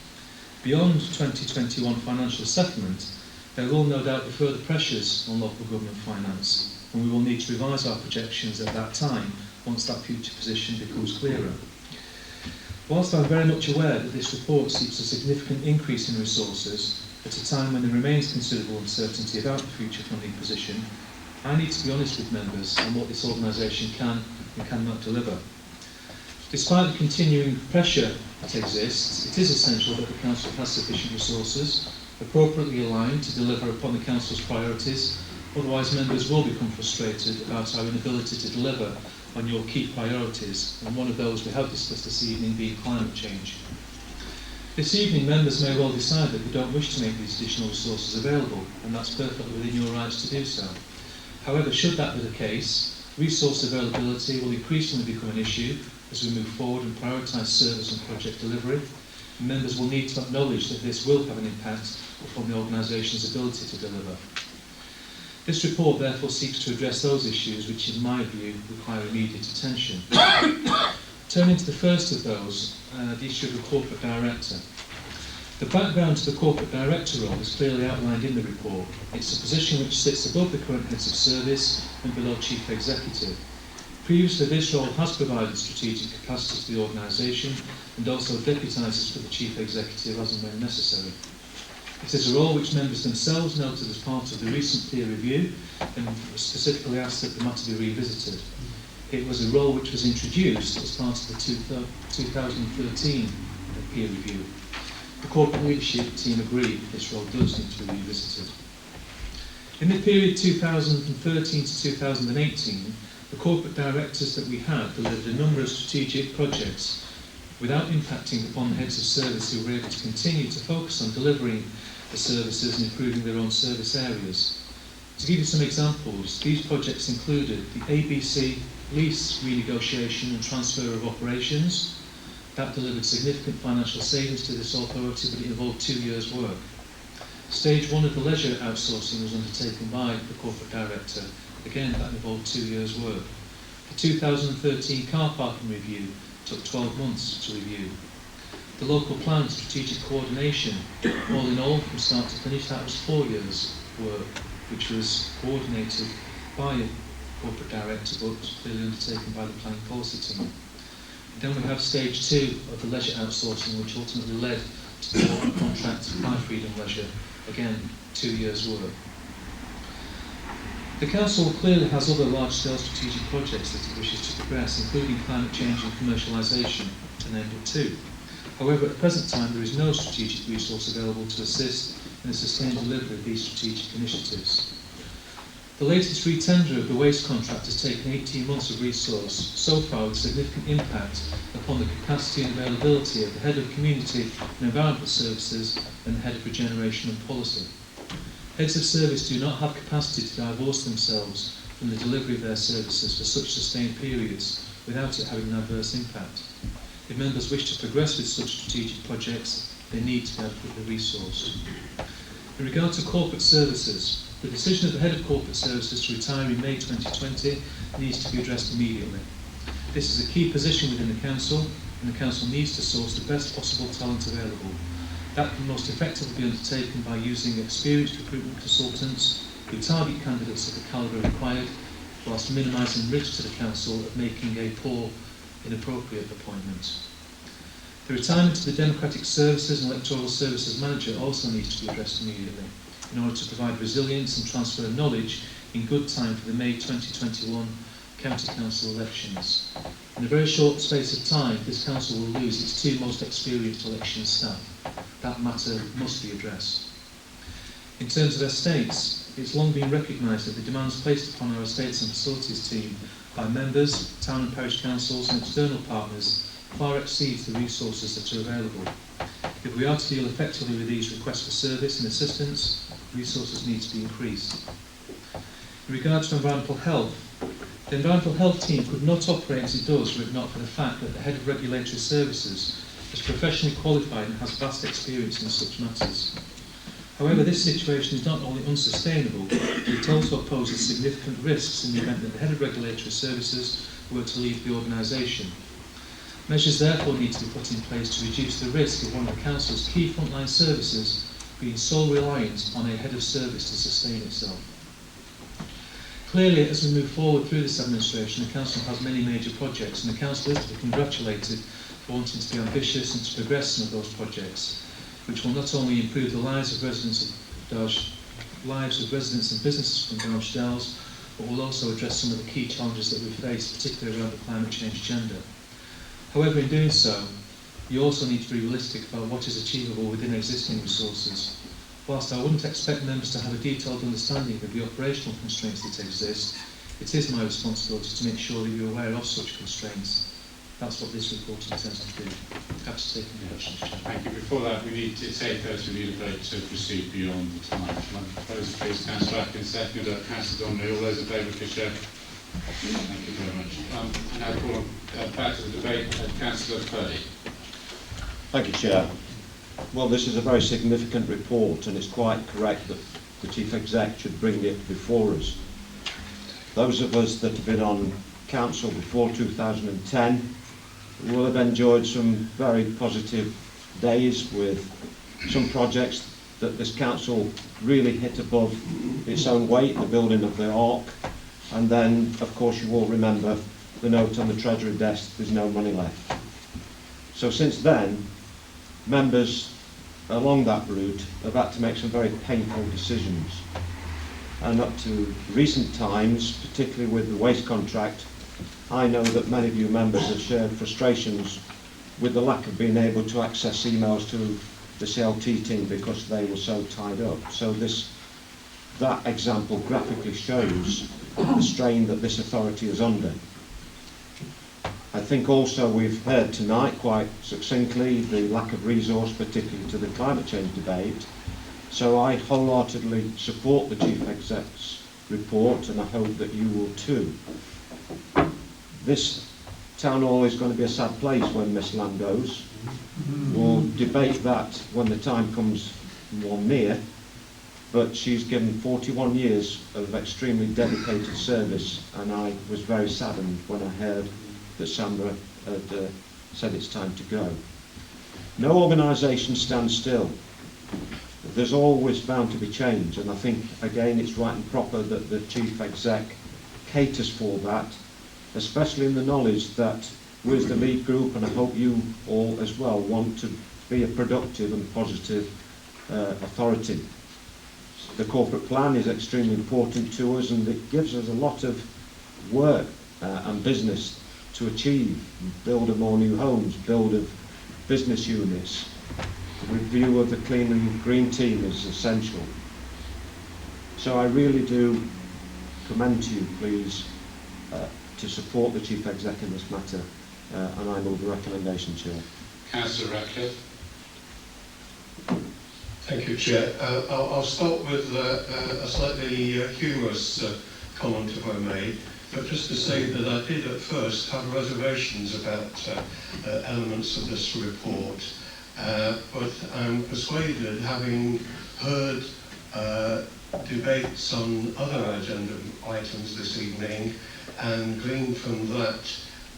Beyond 2021 financial settlement, there will no doubt be further pressures on local government finance, and we will need to revise our projections at that time once that future position becomes clearer. Whilst I'm very much aware that this report seeks a significant increase in resources at a time when there remains considerable uncertainty about the future funding position, I need to be honest with members on what this organisation can and cannot deliver. Despite the continuing pressure that exists, it is essential that the Council has sufficient resources, appropriately aligned to deliver upon the Council's priorities, otherwise members will become frustrated about our inability to deliver on your key priorities, and one of those we have discussed this evening being climate change. This evening members may well decide that they don't wish to make these additional resources available, and that's perfectly within your rights to do so. However, should that be the case, resource availability will increasingly become an issue as we move forward and prioritise service and project delivery. And members will need to acknowledge that this will have an impact upon the organisation's ability to deliver. This report therefore seeks to address those issues which, in my view, require immediate attention. Turning to the first of those, the issue of the corporate director. The background to the corporate director role is clearly outlined in the report. It's a position which sits above the current heads of service and below chief executive. Previously, this role has provided strategic capacity to the organisation and also deputises for the chief executive as and when necessary. It is a role which members themselves noted as part of the recent peer review and specifically asked that the matter be revisited. It was a role which was introduced as part of the 2013 peer review. The corporate leadership team agreed this role does need to be revisited. In the period 2013 to 2018, the corporate directors that we had delivered a number of strategic projects without impacting upon the heads of service who were able to continue to focus on delivering the services and improving their own service areas. To give you some examples, these projects included the ABC lease renegotiation and transfer of operations. That delivered significant financial savings to this authority, but it involved 2 years' work. Stage 1 of the leisure outsourcing was undertaken by the corporate director. Again, that involved 2 years' work. The 2013 car parking review took 12 months to review. The local plan strategic coordination, all in all, from start to finish, that was 4 years' work, which was coordinated by a corporate director, but clearly undertaken by the planning policy team. And then we have stage 2 of the leisure outsourcing, which ultimately led to the corporate contract by Freedom Leisure. Again, 2 years' work. The Council clearly has other large-scale strategic projects that it wishes to progress, including climate change and commercialisation, to name but 2. However, at the present time, there is no strategic resource available to assist in the sustained delivery of these strategic initiatives. The latest re-tender of the waste contract has taken 18 months of resource, so far with significant impact upon the capacity and availability of the Head of Community and Environmental Services and the Head of Regeneration and Policy. Heads of service do not have capacity to divorce themselves from the delivery of their services for such sustained periods without it having an adverse impact. If members wish to progress with such strategic projects, they need to be adequately resourced. In regard to corporate services, the decision of the Head of Corporate Services to retire in May 2020 needs to be addressed immediately. This is a key position within the Council, and the Council needs to source the best possible talent available. That can most effectively be undertaken by using experienced recruitment consultants who target candidates of the calibre required, whilst minimising risk to the Council of making a poor, inappropriate appointment. The retirement of the Democratic Services and Electoral Services Manager also needs to be addressed immediately, in order to provide resilience and transfer of knowledge in good time for the May 2021 County Council elections. In a very short space of time, this Council will lose its 2 most experienced election staff. That matter must be addressed. In terms of estates, it's long been recognised that the demands placed upon our estates and facilities team by members, town and parish councils and external partners far exceeds the resources that are available. If we are to deal effectively with these requests for service and assistance, resources need to be increased. In regard to environmental health, the environmental health team could not operate as it does were it not for the fact that the Head of Regulatory Services is professionally qualified and has vast experience in such matters. However, this situation is not only unsustainable, but it also poses significant risks in the event that the Head of Regulatory Services were to leave the organisation. Measures therefore need to be put in place to reduce the risk of one of the Council's key frontline services being sole reliant on a head of service to sustain itself. Clearly, as we move forward through this administration, the Council has many major projects, and the Council is to be congratulated for wanting to be ambitious and to progress some of those projects, which will not only improve the lives of residents and businesses from Derbyshire Dales, but will also address some of the key challenges that we face, particularly around the climate change agenda. However, in doing so, you also need to be realistic about what is achievable within existing resources. Whilst I wouldn't expect members to have a detailed understanding of the operational constraints that exist, it is my responsibility to make sure that you're aware of such constraints. That's what this report intends to do. Happy to take any questions. Thank you. Before that, we need to take those who need a vote to proceed beyond the time. Those please, Councillor Atkins, seconded, Councillor Donnelly. All those in favour, please show. Thank you very much. And now call on, back to the debate, Councillor Purdy. Thank you, Chair. Well, this is a very significant report, and it's quite correct that the Chief Exec should bring it before us. Those of us that have been on Council before 2010 will have enjoyed some very positive days with some projects that this Council really hit above its own weight, the building of the Ark, and then, of course, you all remember the note on the Treasury desk, there's no money left. So since then, members along that route have had to make some very painful decisions. And up to recent times, particularly with the waste contract, I know that many of you members have shared frustrations with the lack of being able to access emails to the CLT team because they were so tied up. So that example graphically shows the strain that this authority is under. I think also we've heard tonight quite succinctly the lack of resource, particularly to the climate change debate. So I wholeheartedly support the Chief Exec's report, and I hope that you will too. This town hall is going to be a sad place when Miss Lamb goes. We'll debate that when the time comes more near, but she's given 41 years of extremely dedicated service, and I was very saddened when I heard that Sandra had said it's time to go. No organisation stands still. There's always bound to be change, and I think again it's right and proper that the Chief Exec caters for that, especially in the knowledge that we as the lead group, and I hope you all as well, want to be a productive and positive authority. The corporate plan is extremely important to us, and it gives us a lot of work and business to achieve, build of more new homes, build of business units. The review of the clean and green team is essential. So I really do commend to you, please, to support the Chief Exec in this matter, and I move the recommendation, Chair. Councillor Ratcliffe. Thank you, Chair. I'll start with a slightly humorous comment, if I may. But just to say that I did at first have reservations about elements of this report, but I'm persuaded, having heard debates on other agenda items this evening, and gleaned from that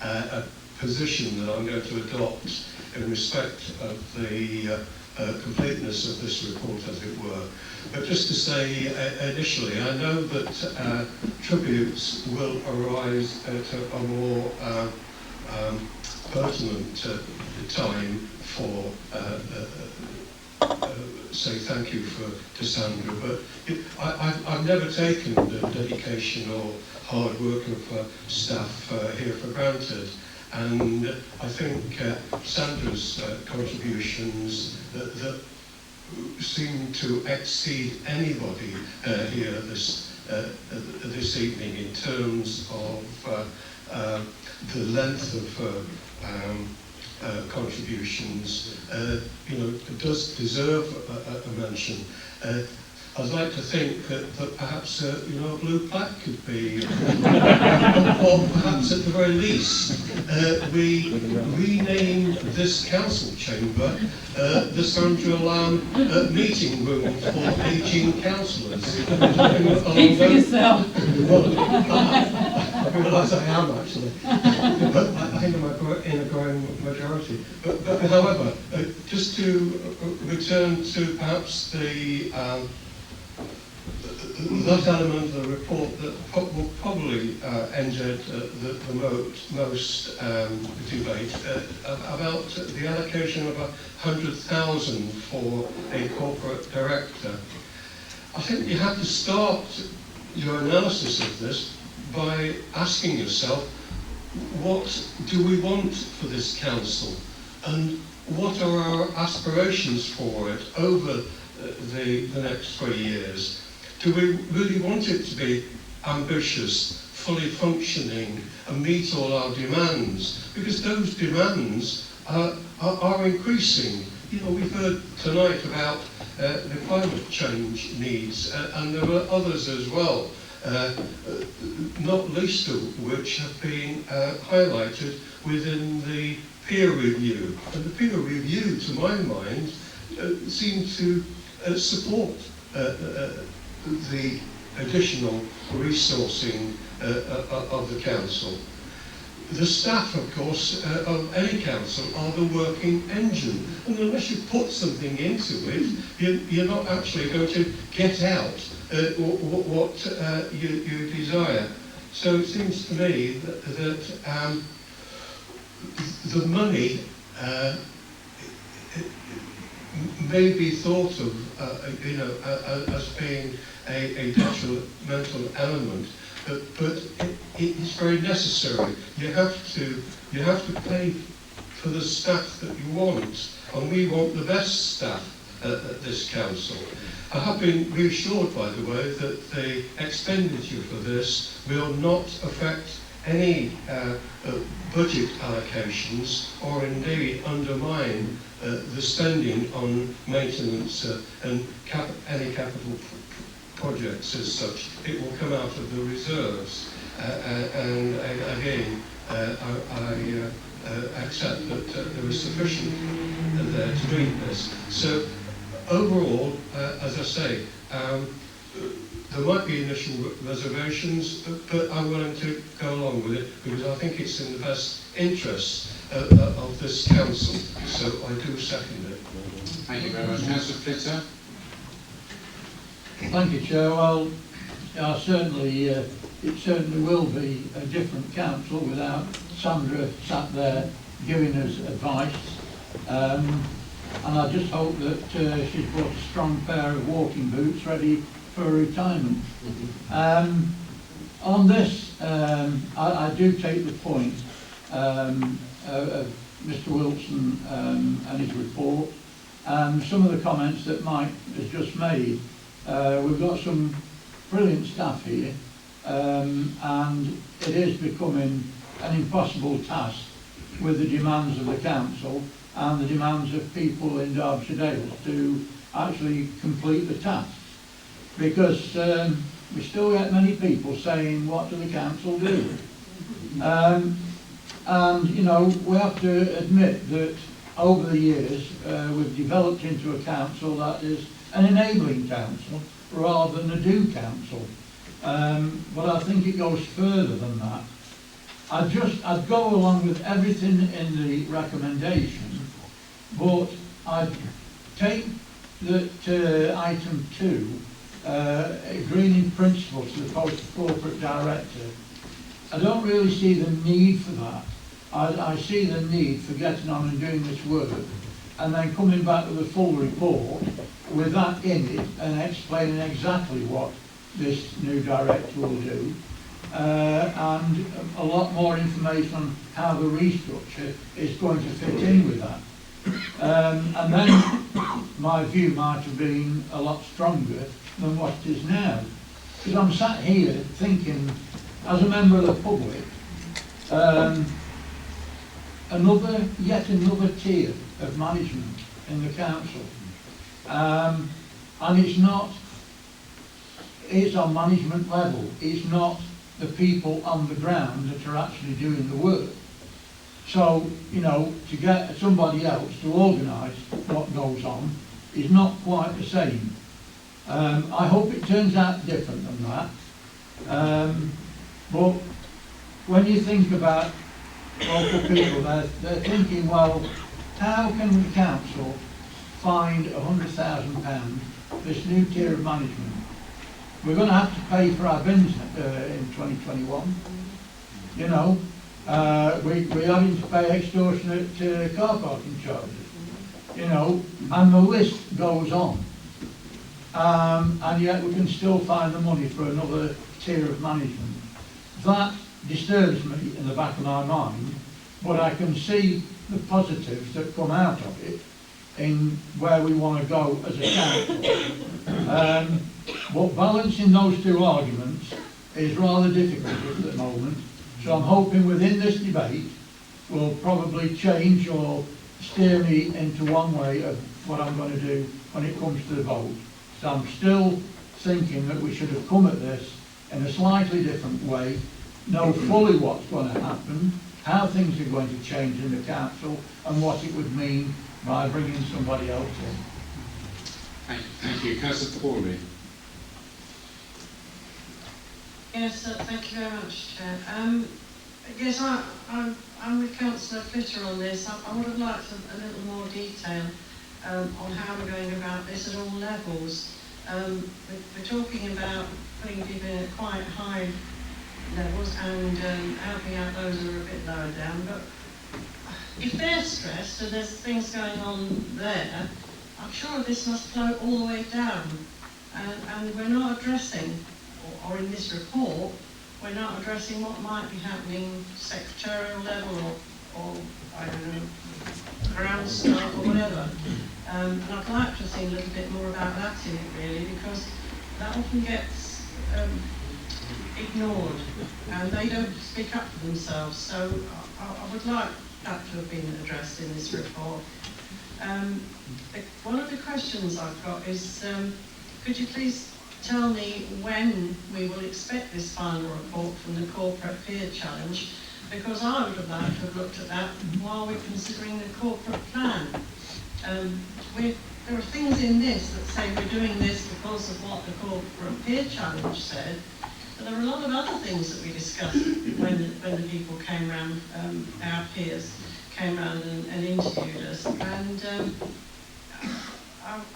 a position that I'm going to adopt in respect of the completeness of this report, as it were. But just to say initially, I know that tributes will arise at a more pertinent time for say thank you to Sandra, but I've never taken the dedication or hard work of staff here for granted. And I think Sandra's contributions that seem to exceed anybody here this evening in terms of the length of her contributions, does deserve a mention. I'd like to think that perhaps a blue plaque could be, or perhaps at the very least, we rename this council chamber the Sandra Lamb meeting room for aging councillors. Speak for yourself. I realise I am actually. but I think I'm in a growing majority. But however, just to return to perhaps that element of the report that will probably entered the most debate about the allocation of 100,000 for a corporate director. I think you have to start your analysis of this by asking yourself, what do we want for this council, and what are our aspirations for it over the next 3 years? Do we really want it to be ambitious, fully functioning, and meet all our demands? Because those demands are increasing. You know, we've heard tonight about the climate change needs, and there are others as well, not least of which have been highlighted within the peer review. And the peer review, to my mind, seems to support the additional resourcing of the council. The staff, of course, of any council are the working engine, and unless you put something into it, you're not actually going to get out what you desire. So it seems to me that the money may be thought of, as being a detrimental element, but it is very necessary. You have to pay for the staff that you want, and we want the best staff at this council. I have been reassured, by the way, that the expenditure for this will not affect any budget allocations or indeed undermine the spending on maintenance and any capital projects as such. It will come out of the reserves, and again I accept that there is sufficient there to meet this. So overall, as I say, there might be initial reservations, but I'm willing to go along with it because I think it's in the best interest of this council. So I do second it. Thank you very much. Councillor Flitter. Thank you, Chair. Well, certainly, it certainly will be a different council without Sandra sat there giving us advice. And I just hope that she's brought a strong pair of walking boots ready for retirement. On this, I do take the point of Mr. Wilson and his report, and some of the comments that Mike has just made. We've got some brilliant staff here, and it is becoming an impossible task with the demands of the council and the demands of people in Derbyshire Dales to actually complete the tasks. Because we still get many people saying, what do the council do? And, you know, we have to admit that over the years we've developed into a council that is an enabling council rather than a do council. But I think it goes further than that. I'd go along with everything in the recommendation, but I'd take that item 2, agreeing in principle to the post of corporate director. I don't really see the need for that. I see the need for getting on and doing this work and then coming back with a full report with that in it and explaining exactly what this new director will do, and a lot more information on how the restructure is going to fit in with that. And then my view might have been a lot stronger than what it is now. Because I'm sat here thinking, as a member of the public, yet another tier of management in the council. And it's on management level, it's not the people on the ground that are actually doing the work. So, you know, to get somebody else to organise what goes on is not quite the same. I hope it turns out different than that. But when you think about local people, they're thinking, well, how can the council find £100,000 for this new tier of management? We're going to have to pay for our bins in 2021. You know, we're having to pay extortionate car parking charges. You know, and the list goes on. And yet we can still find the money for another tier of management. That disturbs me in the back of my mind, but I can see the positives that come out of it in where we want to go as a council. But balancing those two arguments is rather difficult at the moment. So I'm hoping within this debate will probably change or steer me into one way of what I'm going to do when it comes to the vote. So I'm still thinking that we should have come at this in a slightly different way, know fully what's going to happen, how things are going to change in the council, and what it would mean by bringing somebody else in. Thank you. Councillor Corley. Yes, thank you very much, Chair. Yes, I'm with Councillor Flitter on this. I would have liked a little more detail on how we're going about this at all levels. We're talking about putting people in at quite high levels and helping out those who are a bit lower down. But if they're stressed and there's things going on there, I'm sure this must flow all the way down. And we're not addressing, or in this report, we're not addressing what might be happening secretarial level or I don't know, ground staff or whatever. And I'd like to see a little bit more about that in it really, because that often gets ignored and they don't speak up for themselves. So I would like that to have been addressed in this report. One of the questions I've got is, could you please tell me when we will expect this final report from the Corporate Peer Challenge? Because I would have liked to have looked at that while we're considering the corporate plan. There are things in this that say we're doing this because of what the Corporate Peer Challenge said, but there are a lot of other things that we discussed when the people came round, our peers came round and interviewed us. And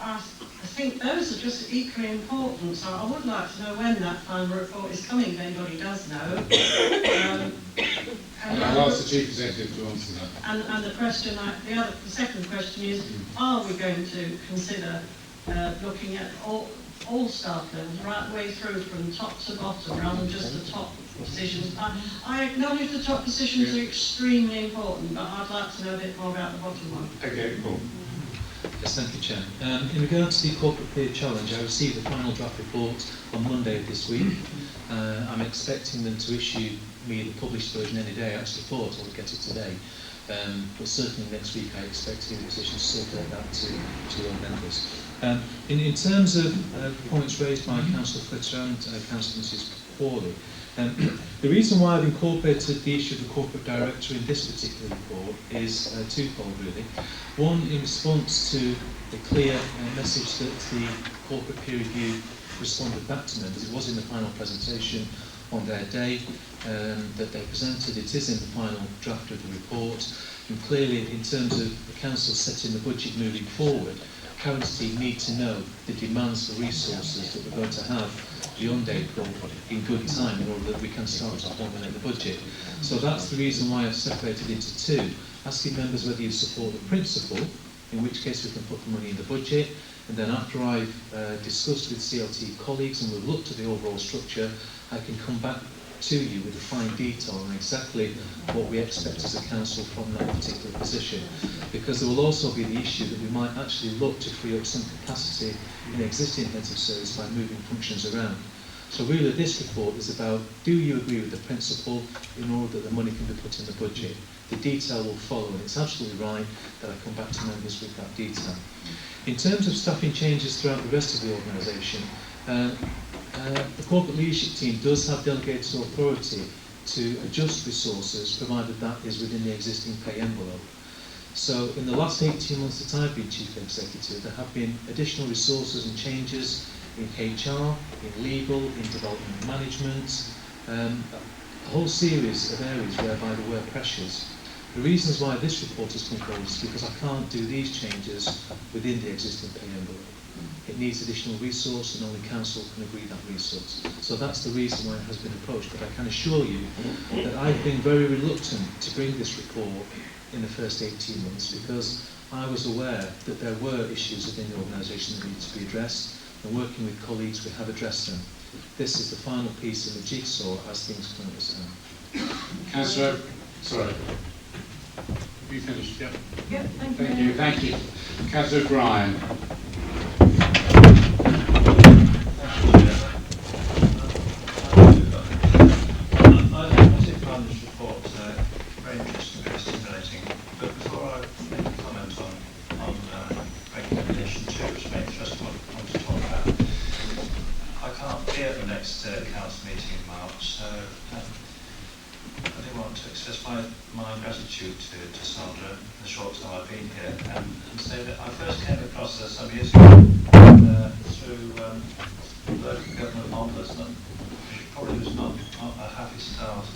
I think those are just equally important, so I would like to know when that final report is coming, if anybody does know. I'll ask the Chief Executive to answer that. And the question, the second question is, are we going to consider looking at all staff levels, right the way through from top to bottom, rather than just the top positions? I acknowledge the top positions are extremely important, but I'd like to know a bit more about the bottom one. Okay, cool. Yes, thank you, Chair. In regard to the Corporate Peer Challenge, I received the final draft report on Monday of this week. I'm expecting them to issue me the published version any day. I actually thought I would get it today. But certainly next week I expect to be in a position to circulate that to all members. In terms of points raised by Councillor Flitter and Councillor Mrs. Corley, the reason why I've incorporated the issue of the corporate director in this particular report is twofold, really. One, in response to the clear message that the corporate peer review responded back to members. It was in the final presentation on their day that they presented. It is in the final draft of the report. And clearly, in terms of the council setting the budget moving forward, Currents team need to know the demands for resources that we're going to have beyond April in good time in order that we can start to formulate the budget. So that's the reason why I've separated into two, asking members whether you support the principle, in which case we can put the money in the budget, and then after I've discussed with CLT colleagues and we've looked at the overall structure, I can come back to you with a fine detail on exactly what we expect as a council from that particular position. Because there will also be the issue that we might actually look to free up some capacity in existing heads of service by moving functions around. So really this report is about, do you agree with the principle in order that the money can be put in the budget? The detail will follow, and it's absolutely right that I come back to members with that detail. In terms of staffing changes throughout the rest of the organisation, the corporate leadership team does have delegated authority to adjust resources, provided that is within the existing pay envelope. So in the last 18 months that I've been Chief Executive, there have been additional resources and changes in HR, in legal, in development management. whole series of areas whereby there were pressures. The reasons why this report has come forward is because I can't do these changes within the existing pay envelope. It needs additional resource and only council can agree that resource. So that's the reason why it has been approached, but I can assure you that I've been very reluctant to bring this report in the first 18 months because I was aware that there were issues within the organisation that needed to be addressed, and working with colleagues we have addressed them. This is the final piece in the jigsaw as things currently stand. Councillor, sorry. Have you finished? Yep. Yep, Thank you. Thank you. Councillor Bryan. I did find this report very interesting, very stimulating. But before I make a comment on recommendation 2, which I first want to talk about, I can't be at the next council meeting in March, so I do want to express my gratitude to Sandra in the short time I've been here, and say that I first came across her some years ago through local government ombudsman. Probably was not a happy start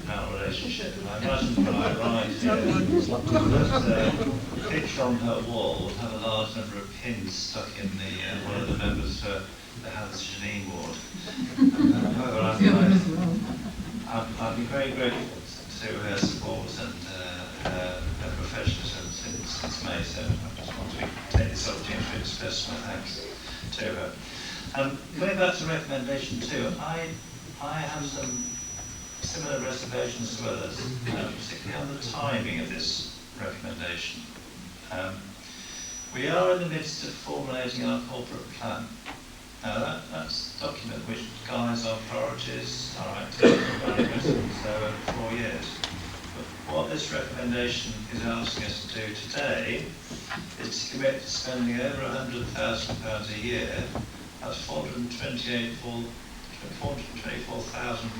in our relationship, and I imagine when I arrived here that the picture on her wall would have a large number of pins stuck in one of the members for the Hans Janine ward. However, I've been very grateful to her support and her professionalism since May, so I just want to take this opportunity to express my thanks to her. Going back to recommendation 2, I have some similar reservations to others, particularly on the timing of this recommendation. We are in the midst of formulating our corporate plan. Now that's a document which guides our priorities, our activities, over 4 years. But what this recommendation is asking us to do today is to commit to spending over £100,000 a year. That's £424,000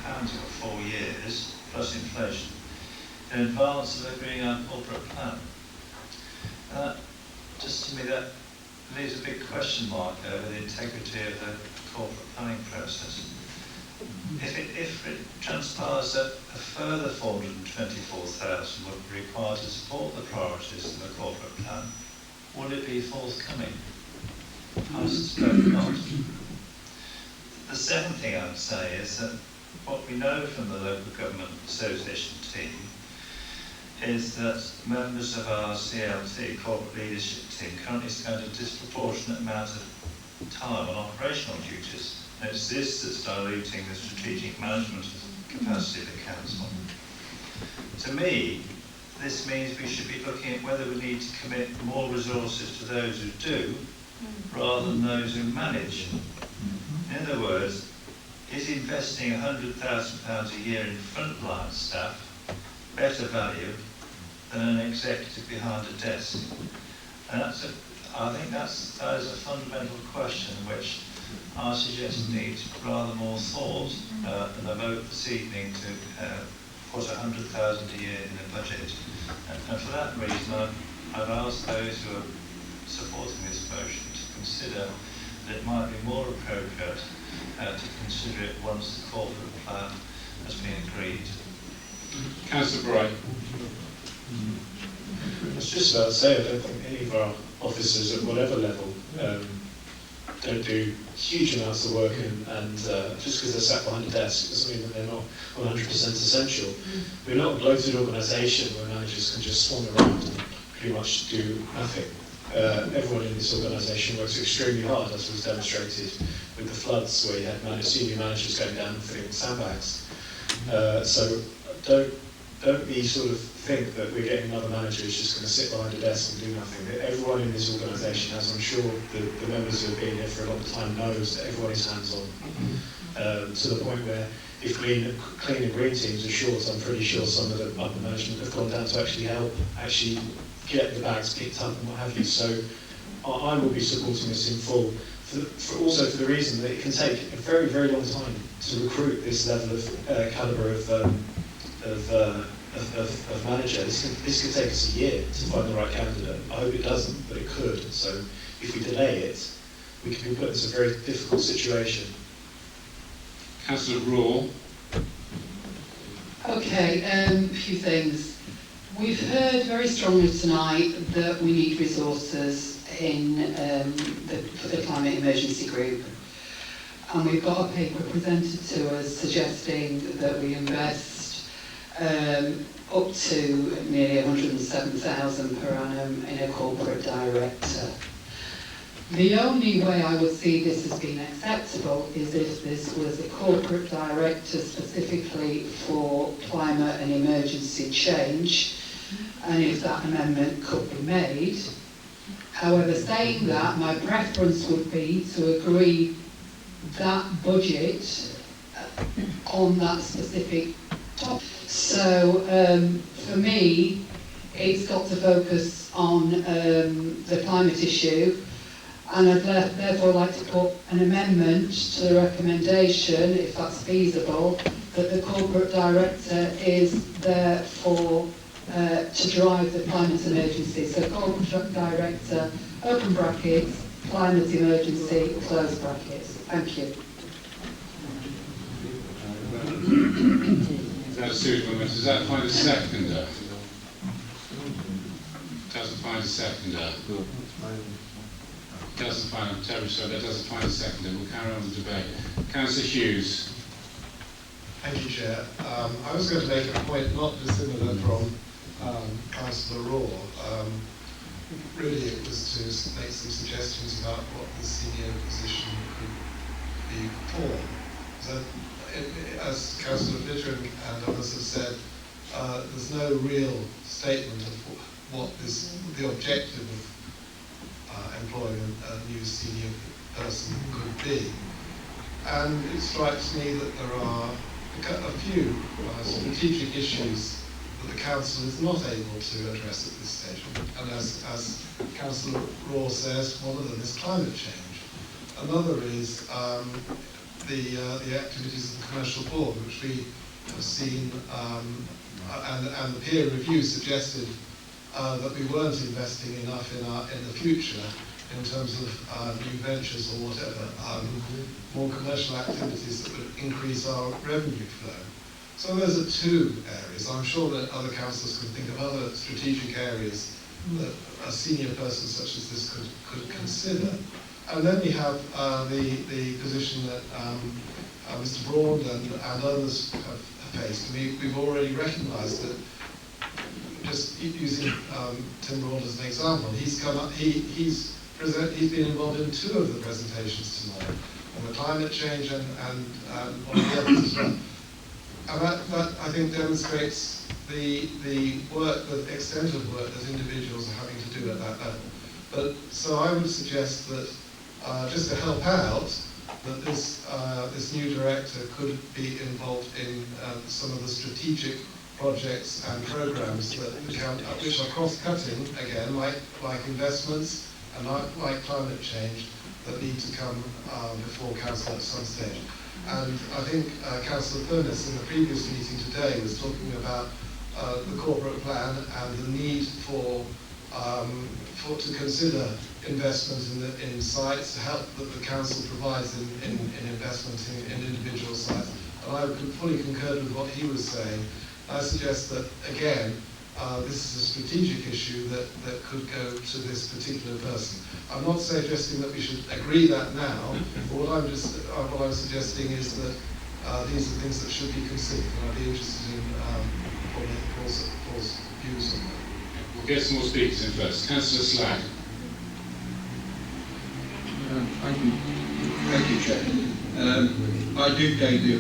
over 4 years, plus inflation, in advance of agreeing our corporate plan. Just to me, that leaves a big question mark over the integrity of the corporate planning process. If it transpires that a further 424,000 would be required to support the priorities of the corporate plan, will it be forthcoming? I suspect not. The second thing I would say is that what we know from the local government association team is that members of our CLT, corporate leadership team, currently spend a disproportionate amount of time on operational duties. And it's this that's diluting the strategic management capacity of the council. To me, this means we should be looking at whether we need to commit more resources to those who do, rather than those who manage. In other words, is investing £100,000 a year in frontline staff better value than an executive behind a desk? And I think that is a fundamental question which I suggest needs rather more thought than a vote this evening to put £100,000 a year in the budget. And for that reason, I've asked those who are supporting this motion to consider that it might be more appropriate to consider it once the corporate plan has been agreed. Councillor Bright. I was just about to say, I don't think any of our officers at whatever level don't do huge amounts of work, and just because they're sat behind a desk doesn't mean that they're not 100% essential. We're not a bloated organisation where managers can just swan around and pretty much do nothing. Everyone in this organisation works extremely hard, as was demonstrated with the floods, where you had senior managers going down and filling sandbags. So don't be sort of think that we're getting another manager who's just going to sit behind a desk and do nothing. Everyone in this organisation, as I'm sure the members who have been here for a long time knows, that everyone is hands-on. To the point where if clean and green teams are short, I'm pretty sure some of the upper management have gone down to actually help get the bags picked up and what have you. So I will be supporting this in full. Also for the reason that it can take a very, very long time to recruit this level of calibre of manager. This could take us a year to find the right candidate. I hope it doesn't, but it could. So if we delay it, we could be put into a very difficult situation. Councillor Raw. Okay, a few things. We've heard very strongly tonight that we need resources in for the climate emergency group. And we've got a paper presented to us suggesting that we invest up to nearly 107,000 per annum in a corporate director. The only way I would see this as being acceptable is if this was a corporate director specifically for climate and emergency change, and if that amendment could be made. However, saying that, my preference would be to agree that budget on that specific topic. So for me, it's got to focus on the climate issue, and I'd therefore like to put an amendment to the recommendation, if that's feasible, that the corporate director is there for to drive the climate emergency. So corporate director, open brackets, climate emergency, close brackets. Thank you. Is that a suitable amendment? Does that find a seconder? Doesn't find a seconder. Doesn't find a terrible, so that doesn't find a seconder. We'll carry on the debate. Councillor Hughes. Thank you, Chair. I was going to make a point not dissimilar from Councillor Raw. Really, it was to make some suggestions about what the senior position could be for. So, as Councillor Flitter and others have said, there's no real statement of what the objective of employing a new senior person could be. And it strikes me that there are a few strategic issues that the Council is not able to address at this stage. And as Councillor Raw says, one of them is climate change. Another is the activities of the Commercial Board, which we have seen, and the peer review suggested that we weren't investing enough in the future in terms of new ventures or whatever, more commercial activities that would increase our revenue flow. So those are two areas. I'm sure that other councillors can think of other strategic areas that a senior person such as this could consider. And then we have the position that Mr. Broad and others have faced. We've already recognised that, just using Tim Broad as an example, he's come up, he's been involved in two of the presentations tonight, on the climate change and on the others as well. And that I think demonstrates the work, the extent of work that individuals are having to do at that level. But so I would suggest that just to help out, that this new director could be involved in some of the strategic projects and programs which are cross-cutting, again, like investments and like climate change, that need to come before Council at some stage. And I think Councillor Furness in the previous meeting today was talking about the corporate plan and the need to consider investment in sites, help that the Council provides in investment in individual sites. And I fully concurred with what he was saying. I suggest that, again, this is a strategic issue that could go to this particular person. I'm not suggesting that we should agree that now, but what I'm suggesting is that these are things that should be considered, and I'd be interested in Paul's views on that. We'll get some more speakers in first. Councillor Slag. Thank you, Chair. I do take the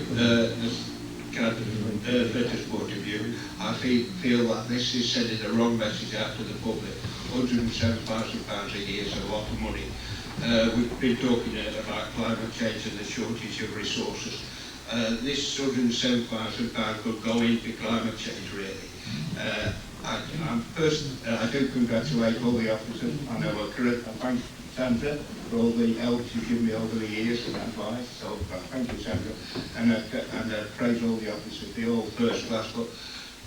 Fletcher's point of view. I feel that this is sending the wrong message out to the public. £107,000 a year is a lot of money. We've been talking about climate change and the shortage of resources. This £107,000 could go into climate change, really. I do congratulate all the officers. I know I thank Sandra for all the help she's given me over the years and advice. So thank you, Sandra. And I praise all the officers. They're all first class, but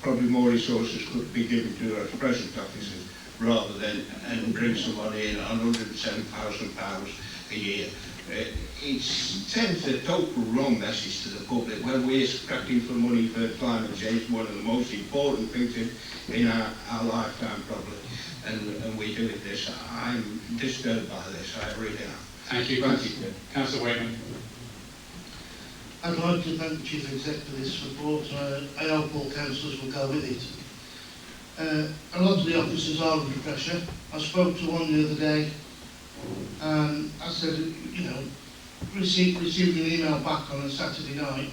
probably more resources could be given to our present officers rather than bring someone in on £107,000 a year. it sends a total wrong message to the public when we're scrapping for money for climate change, one of the most important things in our lifetime probably, and we do it this. I'm disturbed by this, I really am. Thank you. Councillor Wayman. I'd like to thank the Chief Exec for this report. I hope all councillors will go with it. A lot of the officers are under pressure. I spoke to one the other day and I said, you know, received an email back on a Saturday night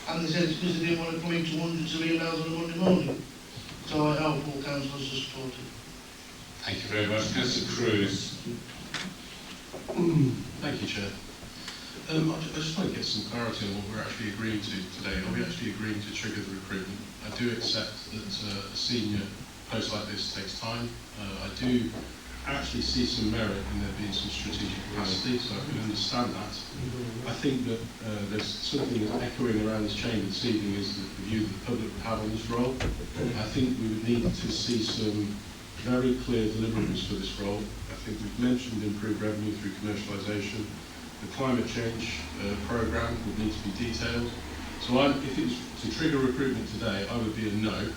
and they said it's because they didn't want to come into hundreds of emails on a Monday morning. So I hope all councillors are supported. Thank you very much. Councillor Cruz. Thank you, Chair. I just want to get some clarity on what we're actually agreeing to today. Are we actually agreeing to trigger the recruitment? I do accept that a senior post like this takes time. I do actually see some merit in there being some strategic capacity, so I can understand that. I think that there's something echoing around this chamber this evening is the view that the public would have on this role. I think we would need to see some very clear deliverables for this role. I think we've mentioned improved revenue through commercialisation. The climate change programme would need to be detailed. So if it was to trigger recruitment today, I would be a no.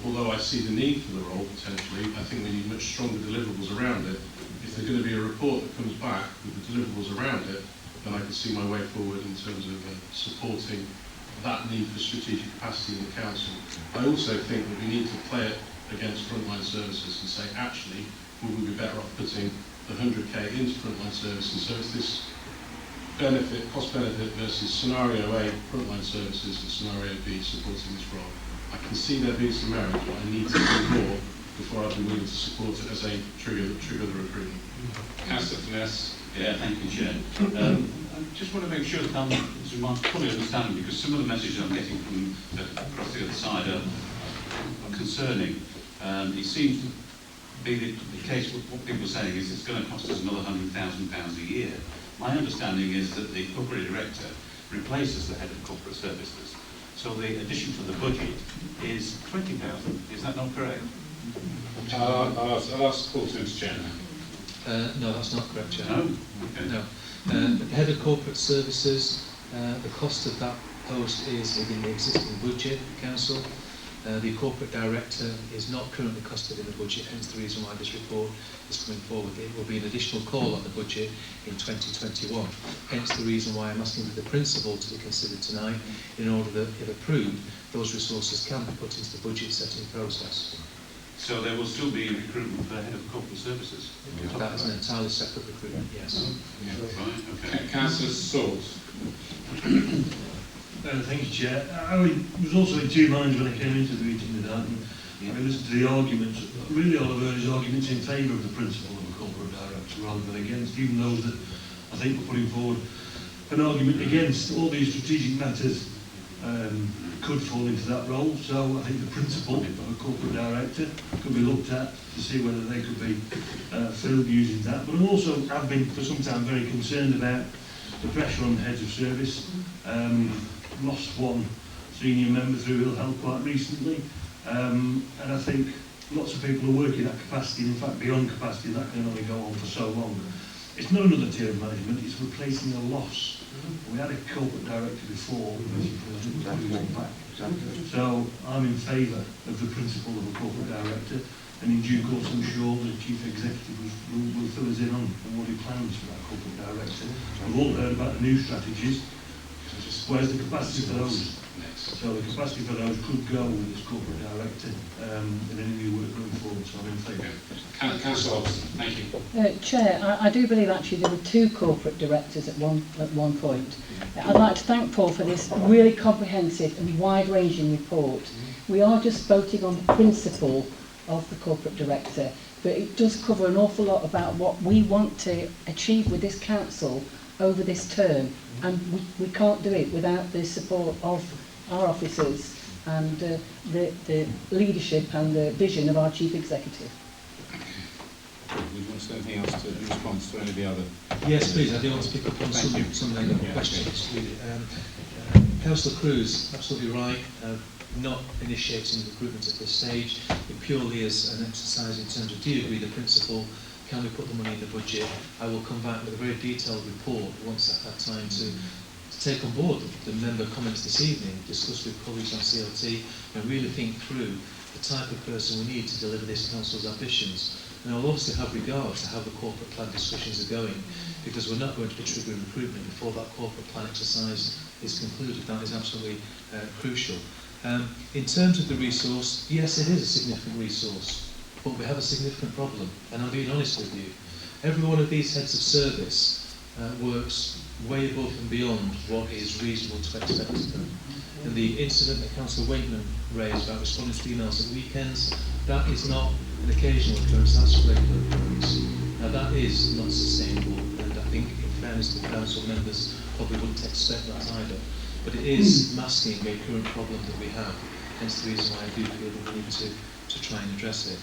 Although I see the need for the role potentially, I think we need much stronger deliverables around it. If there's going to be a report that comes back with the deliverables around it, then I can see my way forward in terms of supporting that need for strategic capacity in the council. I also think that we need to play it against frontline services and say, actually, would we be better off putting the 100k into frontline services? So it's this benefit, cost benefit versus scenario A, frontline services, and scenario B, supporting this role. I can see there being some merit, but I need to do more before I'd be willing to support it as a trigger the recruitment. Councillor Finesse. Yeah, thank you, Chair. I just want to make sure that I'm fully understanding, because some of the messages I'm getting from across the other side are concerning. It seems to be the case, what people are saying is it's going to cost us another £100,000 a year. My understanding is that the corporate director replaces the head of corporate services. So the addition to the budget is 20,000. Is that not correct? I'll ask Paul to chair now. No, that's not correct, Chair. No? Okay. No. The head of corporate services, the cost of that post is within the existing budget, Council. The corporate director is not currently costed in the budget, hence the reason why this report is coming forward. It will be an additional call on the budget in 2021, hence the reason why I'm asking for the principle to be considered tonight, in order that, if approved, those resources can be put into the budget setting process. So there will still be recruitment for the head of corporate services? That is an entirely separate recruitment, yes. Yeah. Right, okay. Councillor Salt. Thank you, Chair. I was also in two minds when I came into the meeting with that, and I listened to the arguments. Really, all I've heard is arguments in favour of the principle of a corporate director rather than against, even those that I think were putting forward an argument against. All these strategic matters could fall into that role, so I think the principle of a corporate director could be looked at to see whether they could be filled using that. But I've been for some time very concerned about the pressure on the heads of service. Lost one senior member through ill health quite recently, and I think lots of people are working at capacity, in fact beyond capacity, and that can only go on for so long. It's not another tier of management, it's replacing a loss. We had a corporate director before, so I'm in favour of the principle of a corporate director, and in due course I'm sure the Chief Executive will fill us in on what he plans for that corporate director. We've all heard about the new strategies. Where's the capacity for those? So the capacity for those could go with this corporate director in any new work going forward, so I'm in favour. Councillor Hobson, thank you. Chair, I do believe actually there were two corporate directors at one point. I'd like to thank Paul for this really comprehensive and wide-ranging report. We are just voting on the principle of the corporate director, but it does cover an awful lot about what we want to achieve with this council over this term, and we can't do it without the support of our officers and the leadership and the vision of our Chief Executive. Would you want to say anything else in response to any of the other? Yes, please. I do want to pick up on some of the questions. Councillor Cruz, absolutely right. Not initiating recruitment at this stage. It purely is an exercise in terms of, do you agree the principle can we put the money in the budget? I will come back with a very detailed report once I've had time to take on board the member comments this evening, discuss with colleagues on CLT, and really think through the type of person we need to deliver this council's ambitions. And I'll obviously have regard to how the corporate plan discussions are going, because we're not going to be triggering recruitment before that corporate plan exercise is concluded. That is absolutely crucial. In terms of the resource, yes, it is a significant resource, but we have a significant problem, and I'm being honest with you. Every one of these heads of service works way above and beyond what is reasonable to expect of them. And the incident that Councillor Wakeman raised about responding to emails at weekends, that is not an occasional occurrence, that's a regular occurrence. Now that is not sustainable, and I think in fairness to the council members probably wouldn't expect that either. But it is masking a current problem that we have, hence the reason why I do feel that we need to try and address it.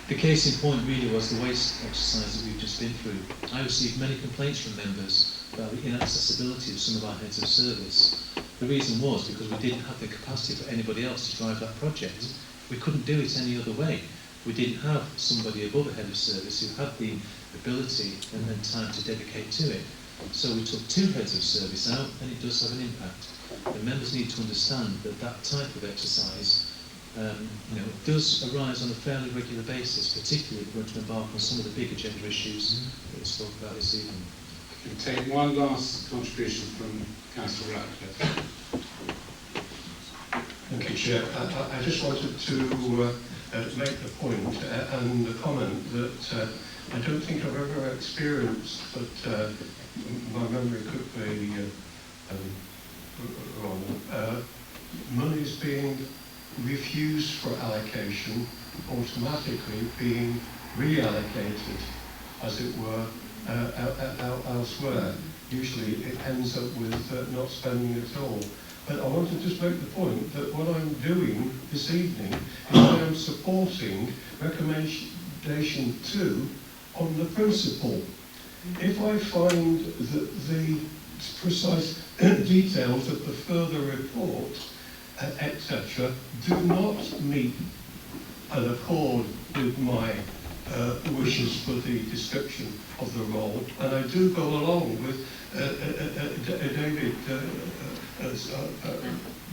The case in point really was the waste exercise that we've just been through. I received many complaints from members about the inaccessibility of some of our heads of service. The reason was because we didn't have the capacity for anybody else to drive that project. We couldn't do it any other way. We didn't have somebody above a head of service who had the ability and then time to dedicate to it. So we took 2 heads of service out, and it does have an impact. The members need to understand that that type of exercise does arise on a fairly regular basis, particularly if we're going to embark on some of the big agenda issues that we spoke about this evening. I can take one last contribution from Councillor Ratcliffe. Thank you, Chair. I just wanted to make the point and the comment that I don't think I've ever experienced, but my memory could be wrong. Monies being refused for allocation, automatically being reallocated, as it were, elsewhere. Usually it ends up with not spending at all. But I want to just make the point that what I'm doing this evening is I am supporting recommendation 2 on the principle. If I find that the precise details of the further report, etc., do not meet an accord with my wishes for the description of the role, and I do go along with David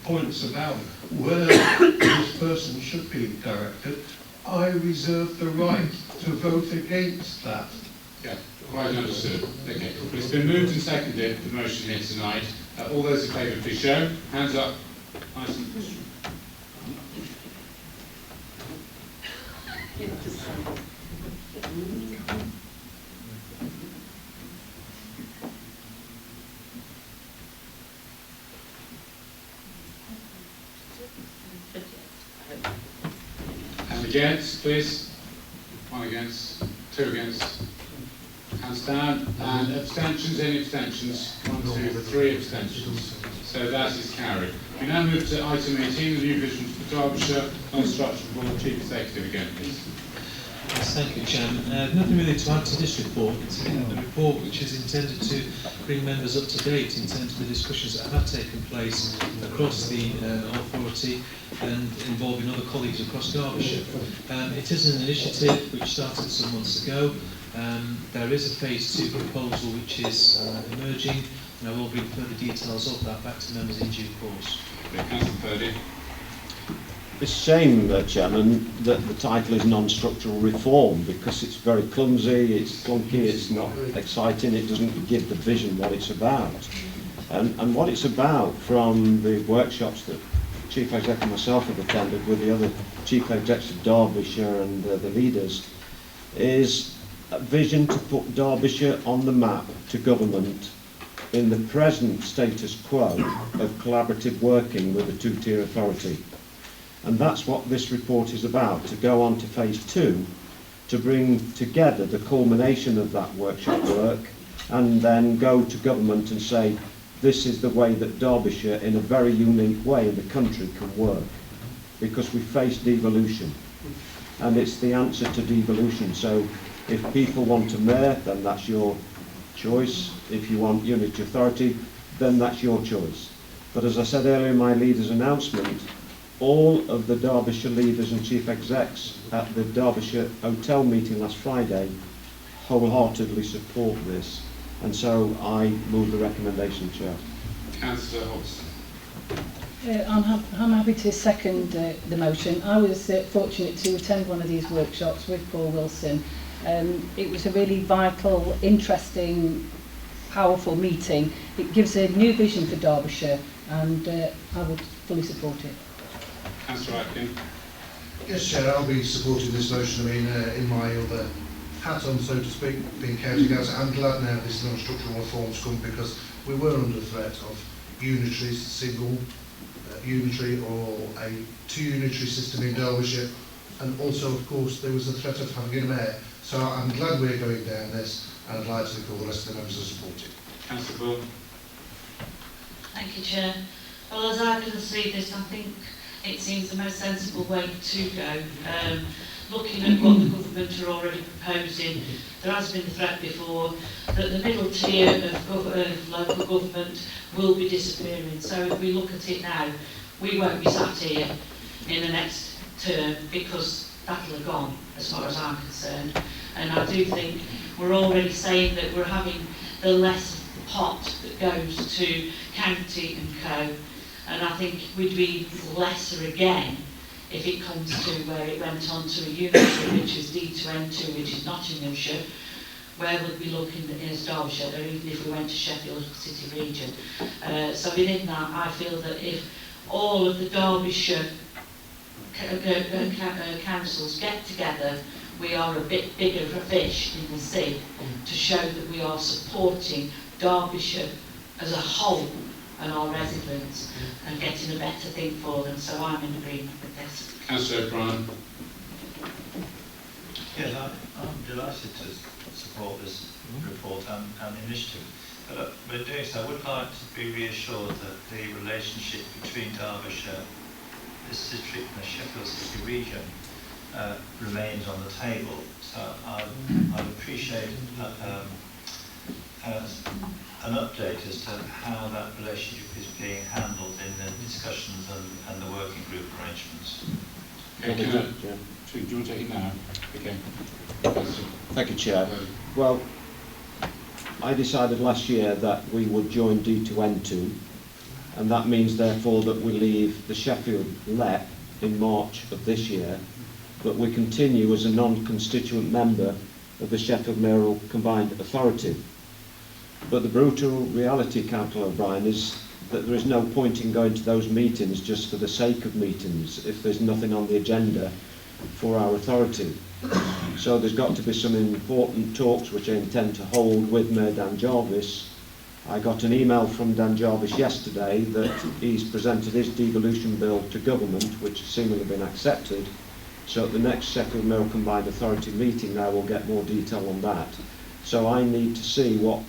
points about where this person should be directed, I reserve the right to vote against that. Yeah, quite understood. Okay. It's been moved and seconded, the motion here tonight. All those in favour, please show. Hands up. Nice and And against, please. 1 against, 2 against. Hands down. And abstentions, any abstentions? 1, 2, 3 abstentions. So that is carried. We now move to item 18, the new vision for Derbyshire Construction Board. Chief Executive again, please. Yes, thank you, Chairman. Nothing really to add to this report. It's a report which is intended to bring members up to date in terms of the discussions that have taken place across the authority and involving other colleagues across Derbyshire. It is an initiative which started some months ago. There is a phase 2 proposal which is emerging, and I will bring further details of that back to members in due course. Councillor Purdy. It's a shame, Chairman, that the title is non-structural reform, because it's very clumsy, it's clunky, it's not exciting, it doesn't give the vision what it's about. And what it's about, from the workshops that Chief Executive and myself have attended with the other Chief Executives of Derbyshire and the leaders, is a vision to put Derbyshire on the map to government in the present status quo of collaborative working with a 2-tier authority. And that's what this report is about, to go on to phase 2, to bring together the culmination of that workshop work, and then go to government and say, this is the way that Derbyshire, in a very unique way in the country, can work. Because we face devolution, and it's the answer to devolution. So if people want a mayor, then that's your choice. If you want unity authority, then that's your choice. But as I said earlier in my leader's announcement, all of the Derbyshire leaders and chief execs at the Derbyshire Hotel meeting last Friday wholeheartedly support this, and so I move the recommendation, Chair. Councillor Hodgson. I'm happy to second the motion. I was fortunate to attend one of these workshops with Paul Wilson. It was a really vital, interesting, powerful meeting. It gives a new vision for Derbyshire, and I would fully support it. Councillor Atkin. Yes, Chair, I'll be supporting this motion. I mean, in my other hat on, so to speak, being county councillor, I'm glad now this non-structural reforms come, because we were under threat of unitary, single, unitary or a two-unitary system in Derbyshire, and also, of course, there was the threat of having a mayor. So I'm glad we're going down this, and I'd like to call the rest of the members to support it. Councillor Bull. Thank you, Chair. Well, as I can see this, I think it seems the most sensible way to go. Looking at what the government are already proposing, there has been the threat before that the middle tier of local government will be disappearing. So if we look at it now, we won't be sat here in the next term, because that'll have gone, as far as I'm concerned. And I do think we're already saying that we're having the less pot that goes to county and co. And I think we'd be lesser again if it comes to where it went on to a unitary, which is D2N2, which is Nottinghamshire. Where would we look in Derbyshire, or even if we went to Sheffield City region? So within that, I feel that if all of the Derbyshire councils get together, we are a bit bigger of a fish in the sea to show that we are supporting Derbyshire as a whole and our residents and getting a better thing for them. So I'm in agreement with this. Councillor O'Brien. Yes, I'm delighted to support this report and initiative. But in doing so, I would like to be reassured that the relationship between Derbyshire, this district and the Sheffield City region remains on the table. So I would appreciate an update as to how that relationship is being handled in the discussions and the working group arrangements. Okay, do you want to take it now? Okay. Thank you, Chair. Well, I decided last year that we would join D2N2, and that means therefore that we leave the Sheffield LEP in March of this year, but we continue as a non-constituent member of the Sheffield Mayoral Combined Authority. But the brutal reality, Councillor O'Brien, is that there is no point in going to those meetings just for the sake of meetings if there's nothing on the agenda for our authority. So there's got to be some important talks which I intend to hold with Mayor Dan Jarvis. I got an email from Dan Jarvis yesterday that he's presented his devolution bill to government, which has seemingly been accepted. So at the next Sheffield Mayoral Combined Authority meeting I will get more detail on that. So I need to see what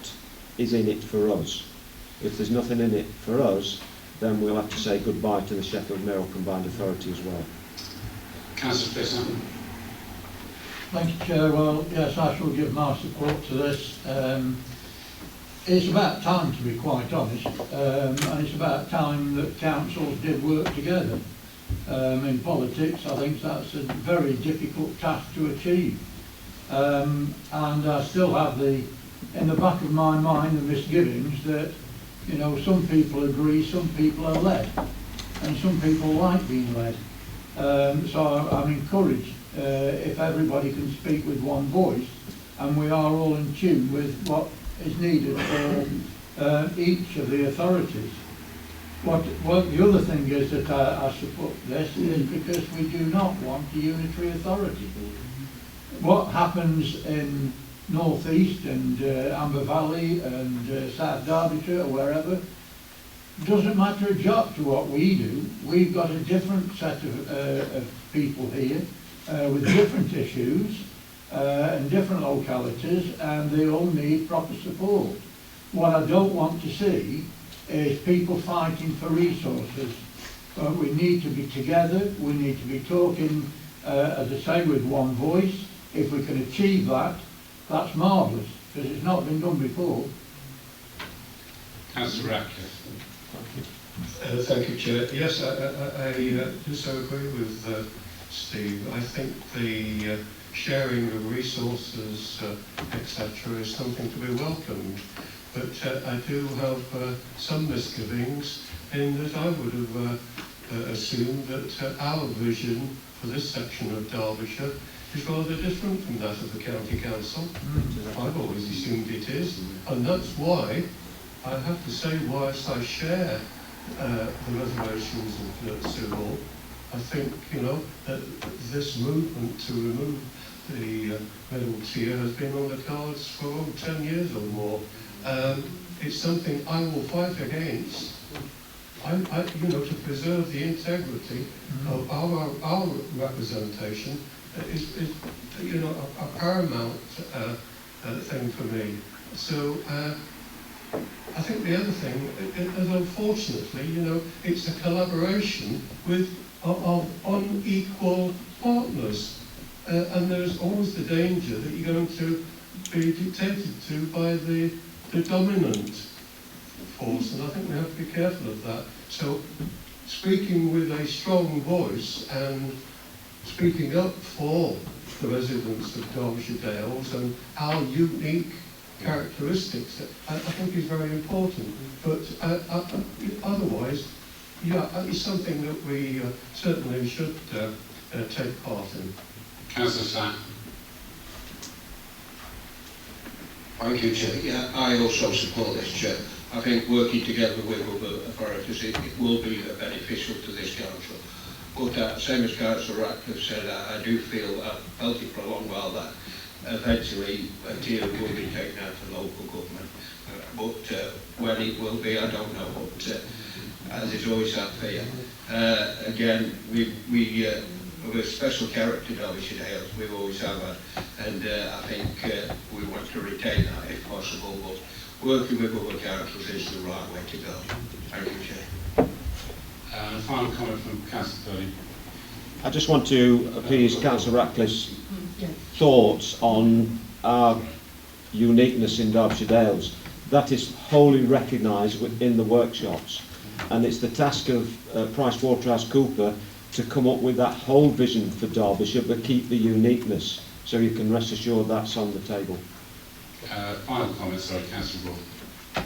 is in it for us. If there's nothing in it for us, then we'll have to say goodbye to the Sheffield Mayoral Combined Authority as well. Councillor Fisher. Thank you, Chair. Well, yes, I shall give my support to this. It's about time, to be quite honest, and it's about time that councils did work together. In politics, I think that's a very difficult task to achieve. And I still have in the back of my mind the misgivings that, you know, some people agree, some people are led, and some people like being led. So I'm encouraged if everybody can speak with one voice, and we are all in tune with what is needed for each of the authorities. What the other thing is that I support this is because we do not want a unitary authority. What happens in North East and Amber Valley and South Derbyshire or wherever doesn't matter a jot to what we do. We've got a different set of people here with different issues in different localities, and they all need proper support. What I don't want to see is people fighting for resources. We need to be together, we need to be talking, as I say, with one voice. If we can achieve that, that's marvellous, because it's not been done before. Councillor Radcliffe. Thank you, Chair. Yes, I do so agree with Steve. I think the sharing of resources, etc., is something to be welcomed. But I do have some misgivings in that I would have assumed that our vision for this section of Derbyshire is rather different from that of the County Council. I've always assumed it is, and that's why I have to say, whilst I share the reservations of Cyril, I think, that this movement to remove the middle tier has been on the cards for 10 years or more. It's something I will fight against. To preserve the integrity of our representation is a paramount thing for me. So I think the other thing is, unfortunately, it's a collaboration of unequal partners, and there's always the danger that you're going to be dictated to by the dominant force, and I think we have to be careful of that. So, speaking with a strong voice and speaking up for the residents of Derbyshire Dales and our unique characteristics, I think is very important. But otherwise, it's something that we certainly should take part in. Councillor Slack. Thank you, Chair. Yeah, I also support this, Chair. I think working together with other authorities, it will be beneficial to this council. But same as Councillor Ratcliffe said, I do feel, I felt it for a long while, that eventually a tier will be taken out to local government. But when it will be, I don't know. But as is always that fear. Again, we have a special character, Derbyshire Dales, we always have had, and I think we want to retain that if possible, but working with other councils is the right way to go. Thank you, Chair. A final comment from Councillor Purdy. I just want to appease Councillor Ratcliffe's thoughts on our uniqueness in Derbyshire Dales. That is wholly recognised in the workshops, and it's the task of PricewaterhouseCoopers to come up with that whole vision for Derbyshire, but keep the uniqueness. So you can rest assured that's on the table. Final comments, sorry, Councillor Raw.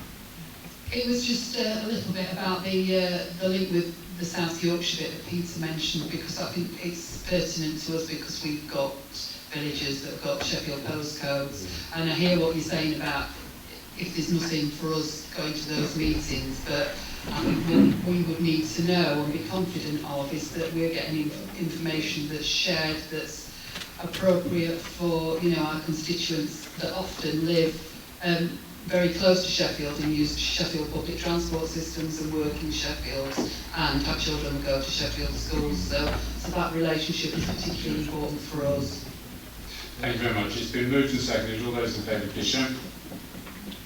It was just a little bit about the link with the South Yorkshire bit that Peter mentioned, because I think it's pertinent to us because we've got villages that have got Sheffield postcodes, and I hear what you're saying about if there's nothing for us going to those meetings, but I think what we would need to know and be confident of is that we're getting information that's shared, that's appropriate for our constituents that often live very close to Sheffield and use Sheffield public transport systems and work in Sheffield and have children that go to Sheffield schools. So that relationship is particularly important for us. Thank you very much. It's been moved and seconded. All those in favour, please show.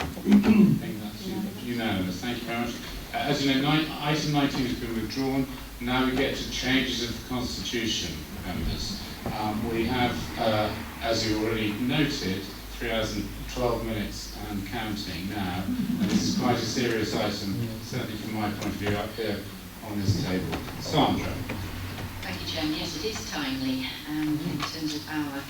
I think that's unanimous. Thank you very much. As you know, item 19 has been withdrawn. Now we get to changes of the Constitution, members. We have, as you already noted, 3 hours and 12 minutes and counting now. And this is quite a serious item, certainly from my point of view, up here on this table. Sandra. Thank you, Chairman. Yes, it is timely in terms of our.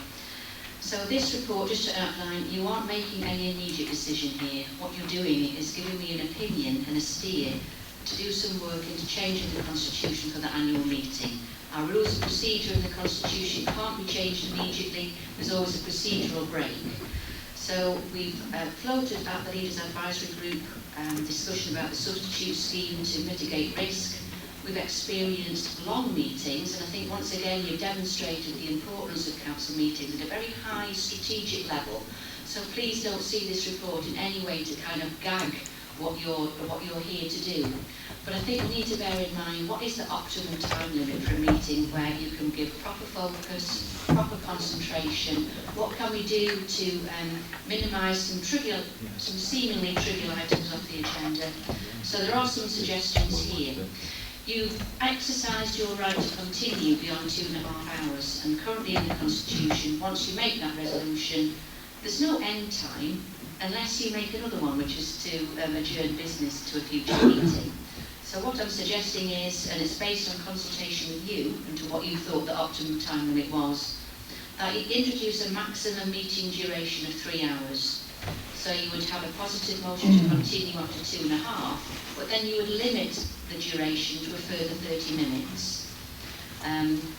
So this report, just to outline, you aren't making any immediate decision here. What you're doing is giving me an opinion and a steer to do some work into changing the Constitution for the annual meeting. Our rules of procedure in the Constitution can't be changed immediately. There's always a procedural break. So we've floated at the Leaders Advisory Group discussion about the substitute scheme to mitigate risk. We've experienced long meetings, and I think once again you've demonstrated the importance of council meetings at a very high strategic level. So please don't see this report in any way to kind of gag what you're here to do. But I think we need to bear in mind what is the optimum time limit for a meeting where you can give proper focus, proper concentration. What can we do to minimise some seemingly trivial items off the agenda? So there are some suggestions here. You've exercised your right to continue beyond 2.5 hours, and currently in the Constitution, once you make that resolution, there's no end time unless you make another one, which is to adjourn business to a future meeting. So what I'm suggesting is, and it's based on consultation with you and to what you thought the optimum time limit was, that you introduce a maximum meeting duration of 3 hours. So you would have a positive motion to continue after 2.5, but then you would limit the duration to a further 30 minutes.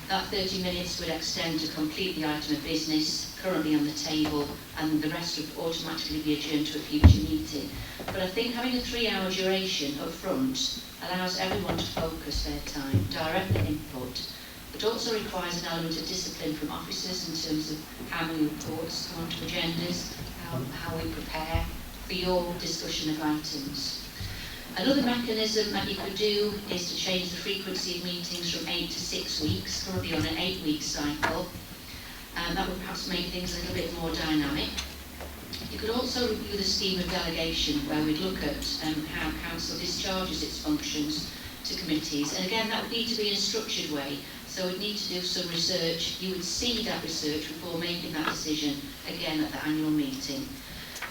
That 30 minutes would extend to complete the item of business currently on the table, and the rest would automatically be adjourned to a future meeting. But I think having a 3-hour duration up front allows everyone to focus their time, direct their input, but also requires an element of discipline from officers in terms of how many reports come onto agendas, how we prepare for your discussion of items. Another mechanism that you could do is to change the frequency of meetings from 8 to 6 weeks, currently on an 8-week cycle. That would perhaps make things a little bit more dynamic. You could also review the scheme of delegation, where we'd look at how council discharges its functions to committees. And again, that would need to be in a structured way, so we'd need to do some research. You would see that research before making that decision again at the annual meeting.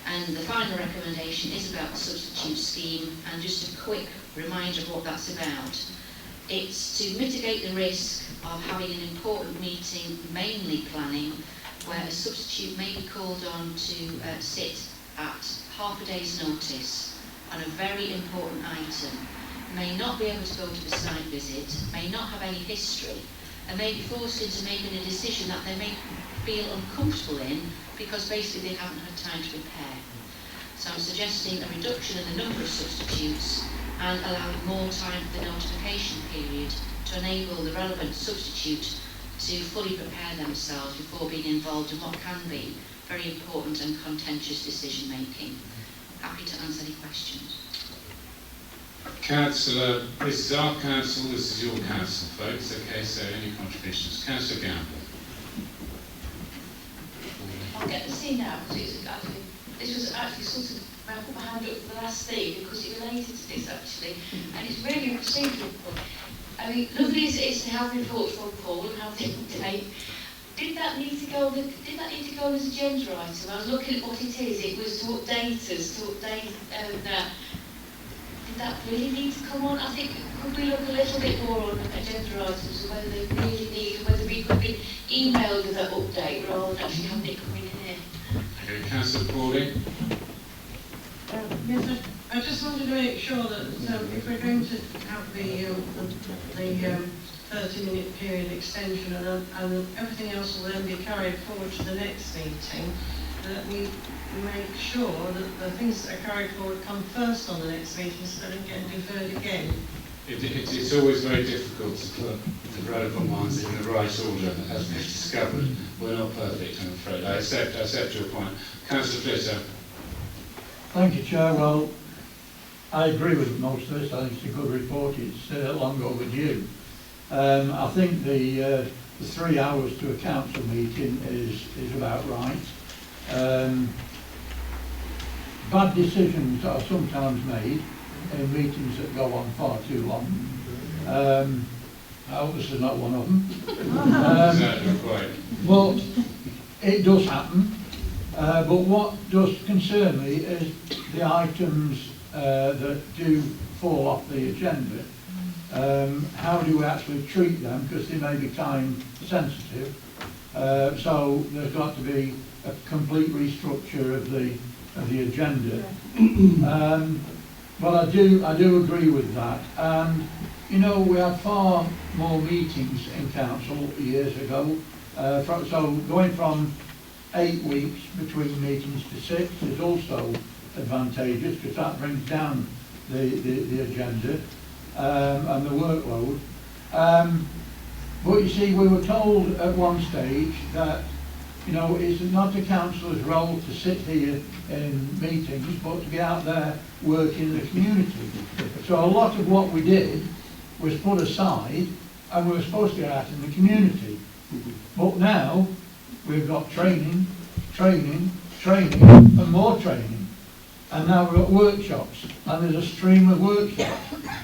And the final recommendation is about the substitute scheme, and just a quick reminder of what that's about. It's to mitigate the risk of having an important meeting, mainly planning, where a substitute may be called on to sit at half a day's notice on a very important item, may not be able to go to the site visit, may not have any history, and may be forced into making a decision that they may feel uncomfortable in because basically they haven't had time to prepare. So I'm suggesting a reduction in the number of substitutes and allowing more time for the notification period to enable the relevant substitute to fully prepare themselves before being involved in what can be very important and contentious decision making. Happy to answer any questions. Councillor, this is our council, this is your council, folks. Okay, so any contributions? Councillor Gamble. I'll get the scene now, because this was actually sort of, I put my hand up for the last thing because it related to this actually, and it's really a procedural point. I mean, lovely as it is to have reports from Paul and have them today. Did that need to go? Did that need to go as agenda item? I was looking at what it is. It was to update us, to update that. Did that really need to come on? I think could we look a little bit more on agenda items and whether they really need, whether we could be emailed with that update rather than actually having it coming in here. Okay, Councillor Pauling. Yes, I just wanted to make sure that if we're going to have the 30-minute period extension and everything else will then be carried forward to the next meeting, that we make sure that the things that are carried forward come first on the next meeting so that they get deferred again. It's always very difficult to put the relevant ones in the right order, as we've discovered. We're not perfect, I'm afraid. I accept your point. Councillor Flitter. Thank you, Chair. Well, I agree with most of this. I think it's a good report. It's long overdue. I think the 3 hours to a council meeting is about right. Bad decisions are sometimes made in meetings that go on far too long. I hope this is not one of them. But it does happen. But what does concern me is the items that do fall off the agenda. How do we actually treat them? Because they may be time sensitive. So there's got to be a complete restructure of the agenda. But I do agree with that. And you know, we had far more meetings in council years ago. So going from 8 weeks between meetings to 6 is also advantageous because that brings down the agenda and the workload. But you see, we were told at one stage that, you know, it's not a councillor's role to sit here in meetings, but to get out there work in the community. So a lot of what we did was put aside and we were supposed to get out in the community. But now we've got training, and more training. And now we've got workshops, and there's a stream of workshops.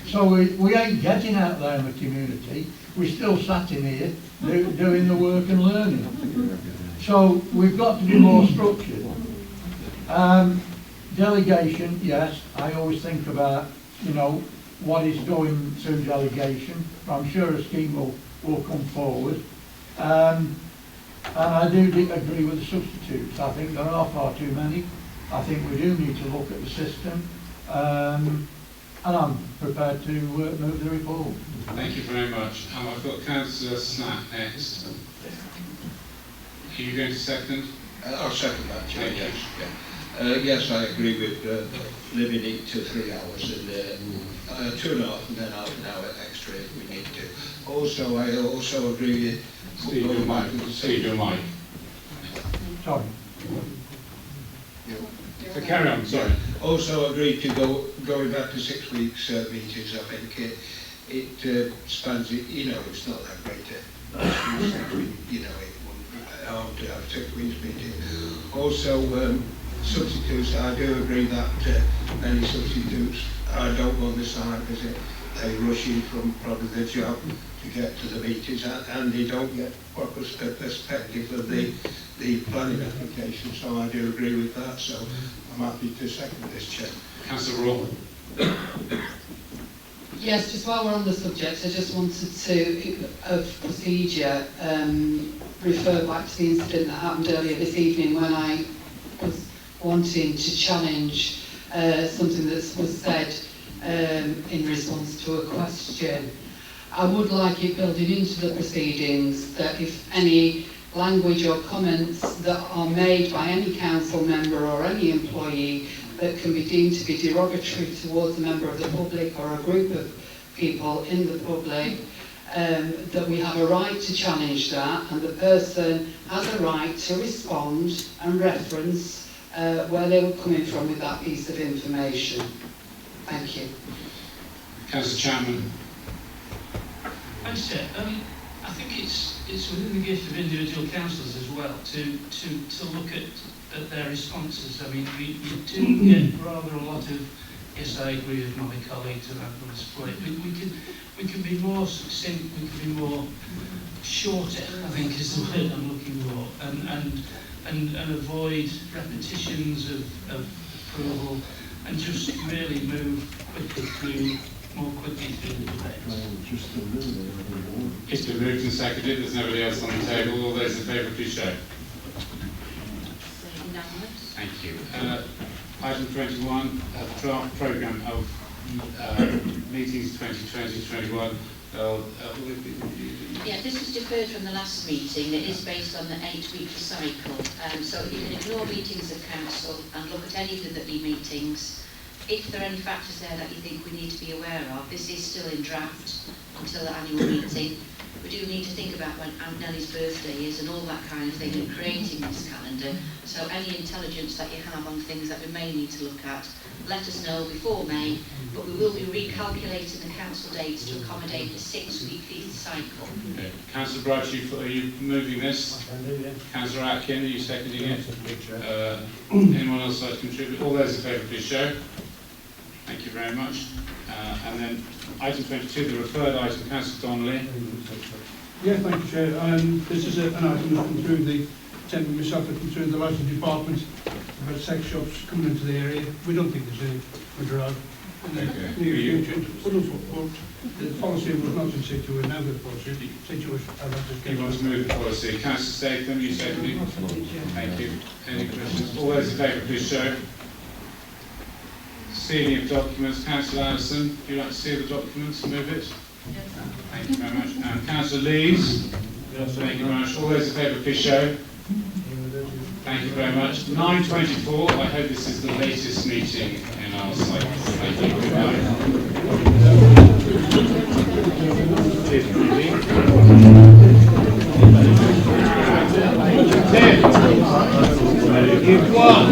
So we ain't getting out there in the community. We're still sat in here doing the work and learning. So we've got to be more structured. Delegation, yes, I always think about, you know, what is going through delegation. I'm sure a scheme will come forward. And I do agree with the substitutes. I think there are far too many. I think we do need to look at the system. And I'm prepared to move the report. Thank you very much. I've got Councillor Snack next. Are you going to second? I'll second that, Chair, Thank you. yes. Yeah. Yes, I agree with limiting it to 3 hours and 2.5 and then half an hour extra if we need to. Also, I also agree with... Steve, your mic. Steve, your mic. Sorry. So carry on, sorry. Also agreed to going back to 6 weeks meetings. I think it spans it, you know, it's not that great you know, it wouldn't harm to have 6 weeks meeting. Also, substitutes, I do agree that any substitutes, I don't want this time because they rush in from probably their job to get to the meetings and they don't get proper perspective of the planning application, so I do agree with that, so I'm happy to second this, Chair. Councillor Raw. Yes, just while we're on the subject, I just wanted to, of procedure, refer back to the incident that happened earlier this evening when I was wanting to challenge something that was said in response to a question. I would like it building into the proceedings that if any language or comments that are made by any council member or any employee that can be deemed to be derogatory towards a member of the public or a group of people in the public, that we have a right to challenge that and the person has a right to respond and reference where they were coming from with that piece of information. Thank you. Councillor Chapman. Thanks, Chair. I think it's within the gift of individual councillors as well to look at their responses. I mean, we do get rather a lot of, yes, I agree with my colleagues around the split. We can be more succinct, we can be more shorter, I think is the word I'm looking for, and avoid repetitions of approval and just really move more quickly through the debate. It's been moved and seconded. There's nobody else on the table. All those in favour, please show. Thank you. Item 21, draft programme of meetings 2020-21. Yeah, this was deferred from the last meeting. It is based on the 8-week cycle. So you can ignore meetings of council and look at any of the meetings. If there are any factors there that you think we need to be aware of, this is still in draft until the annual meeting. We do need to think about when Aunt Nellie's birthday is and all that kind of thing and creating this calendar. So any intelligence that you have on things that we may need to look at, let us know before May, but we will be recalculating the council dates to accommodate the 6-week cycle. Okay. Councillor Bright, are you moving this? Councillor Atkin, are you seconding it? Anyone else like to contribute? All those in favour, please show. Thank you very much. And then item 22, the referred item, Councillor Donnelly. Yes, thank you, Chair. This is an item that's come through the temporary myself, come through the license department about sex shops coming into the area. We don't think there's any for drug. The policy was not in situ, and now the policy situation. You want to move the policy. Councillor Statham, you seconding? Thank you. Any questions? All those in favour, please show. Sealing of documents, Councillor Allison, would you like to see the documents and move it? Yes. Thank you very much. And Councillor Lees, thank you very much. All those in favour, please show. Thank you very much. 9:24, I hope this is the latest meeting in our cycle. Thank you. Good night. You've won.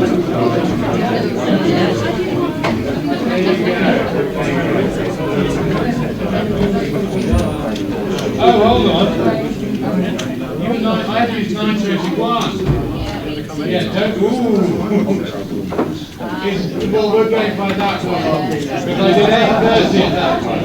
Oh, hold on. I have used 9:21. Yeah, don't. Ooh. Well, we're going by that one. Because I did 8:30 at that one.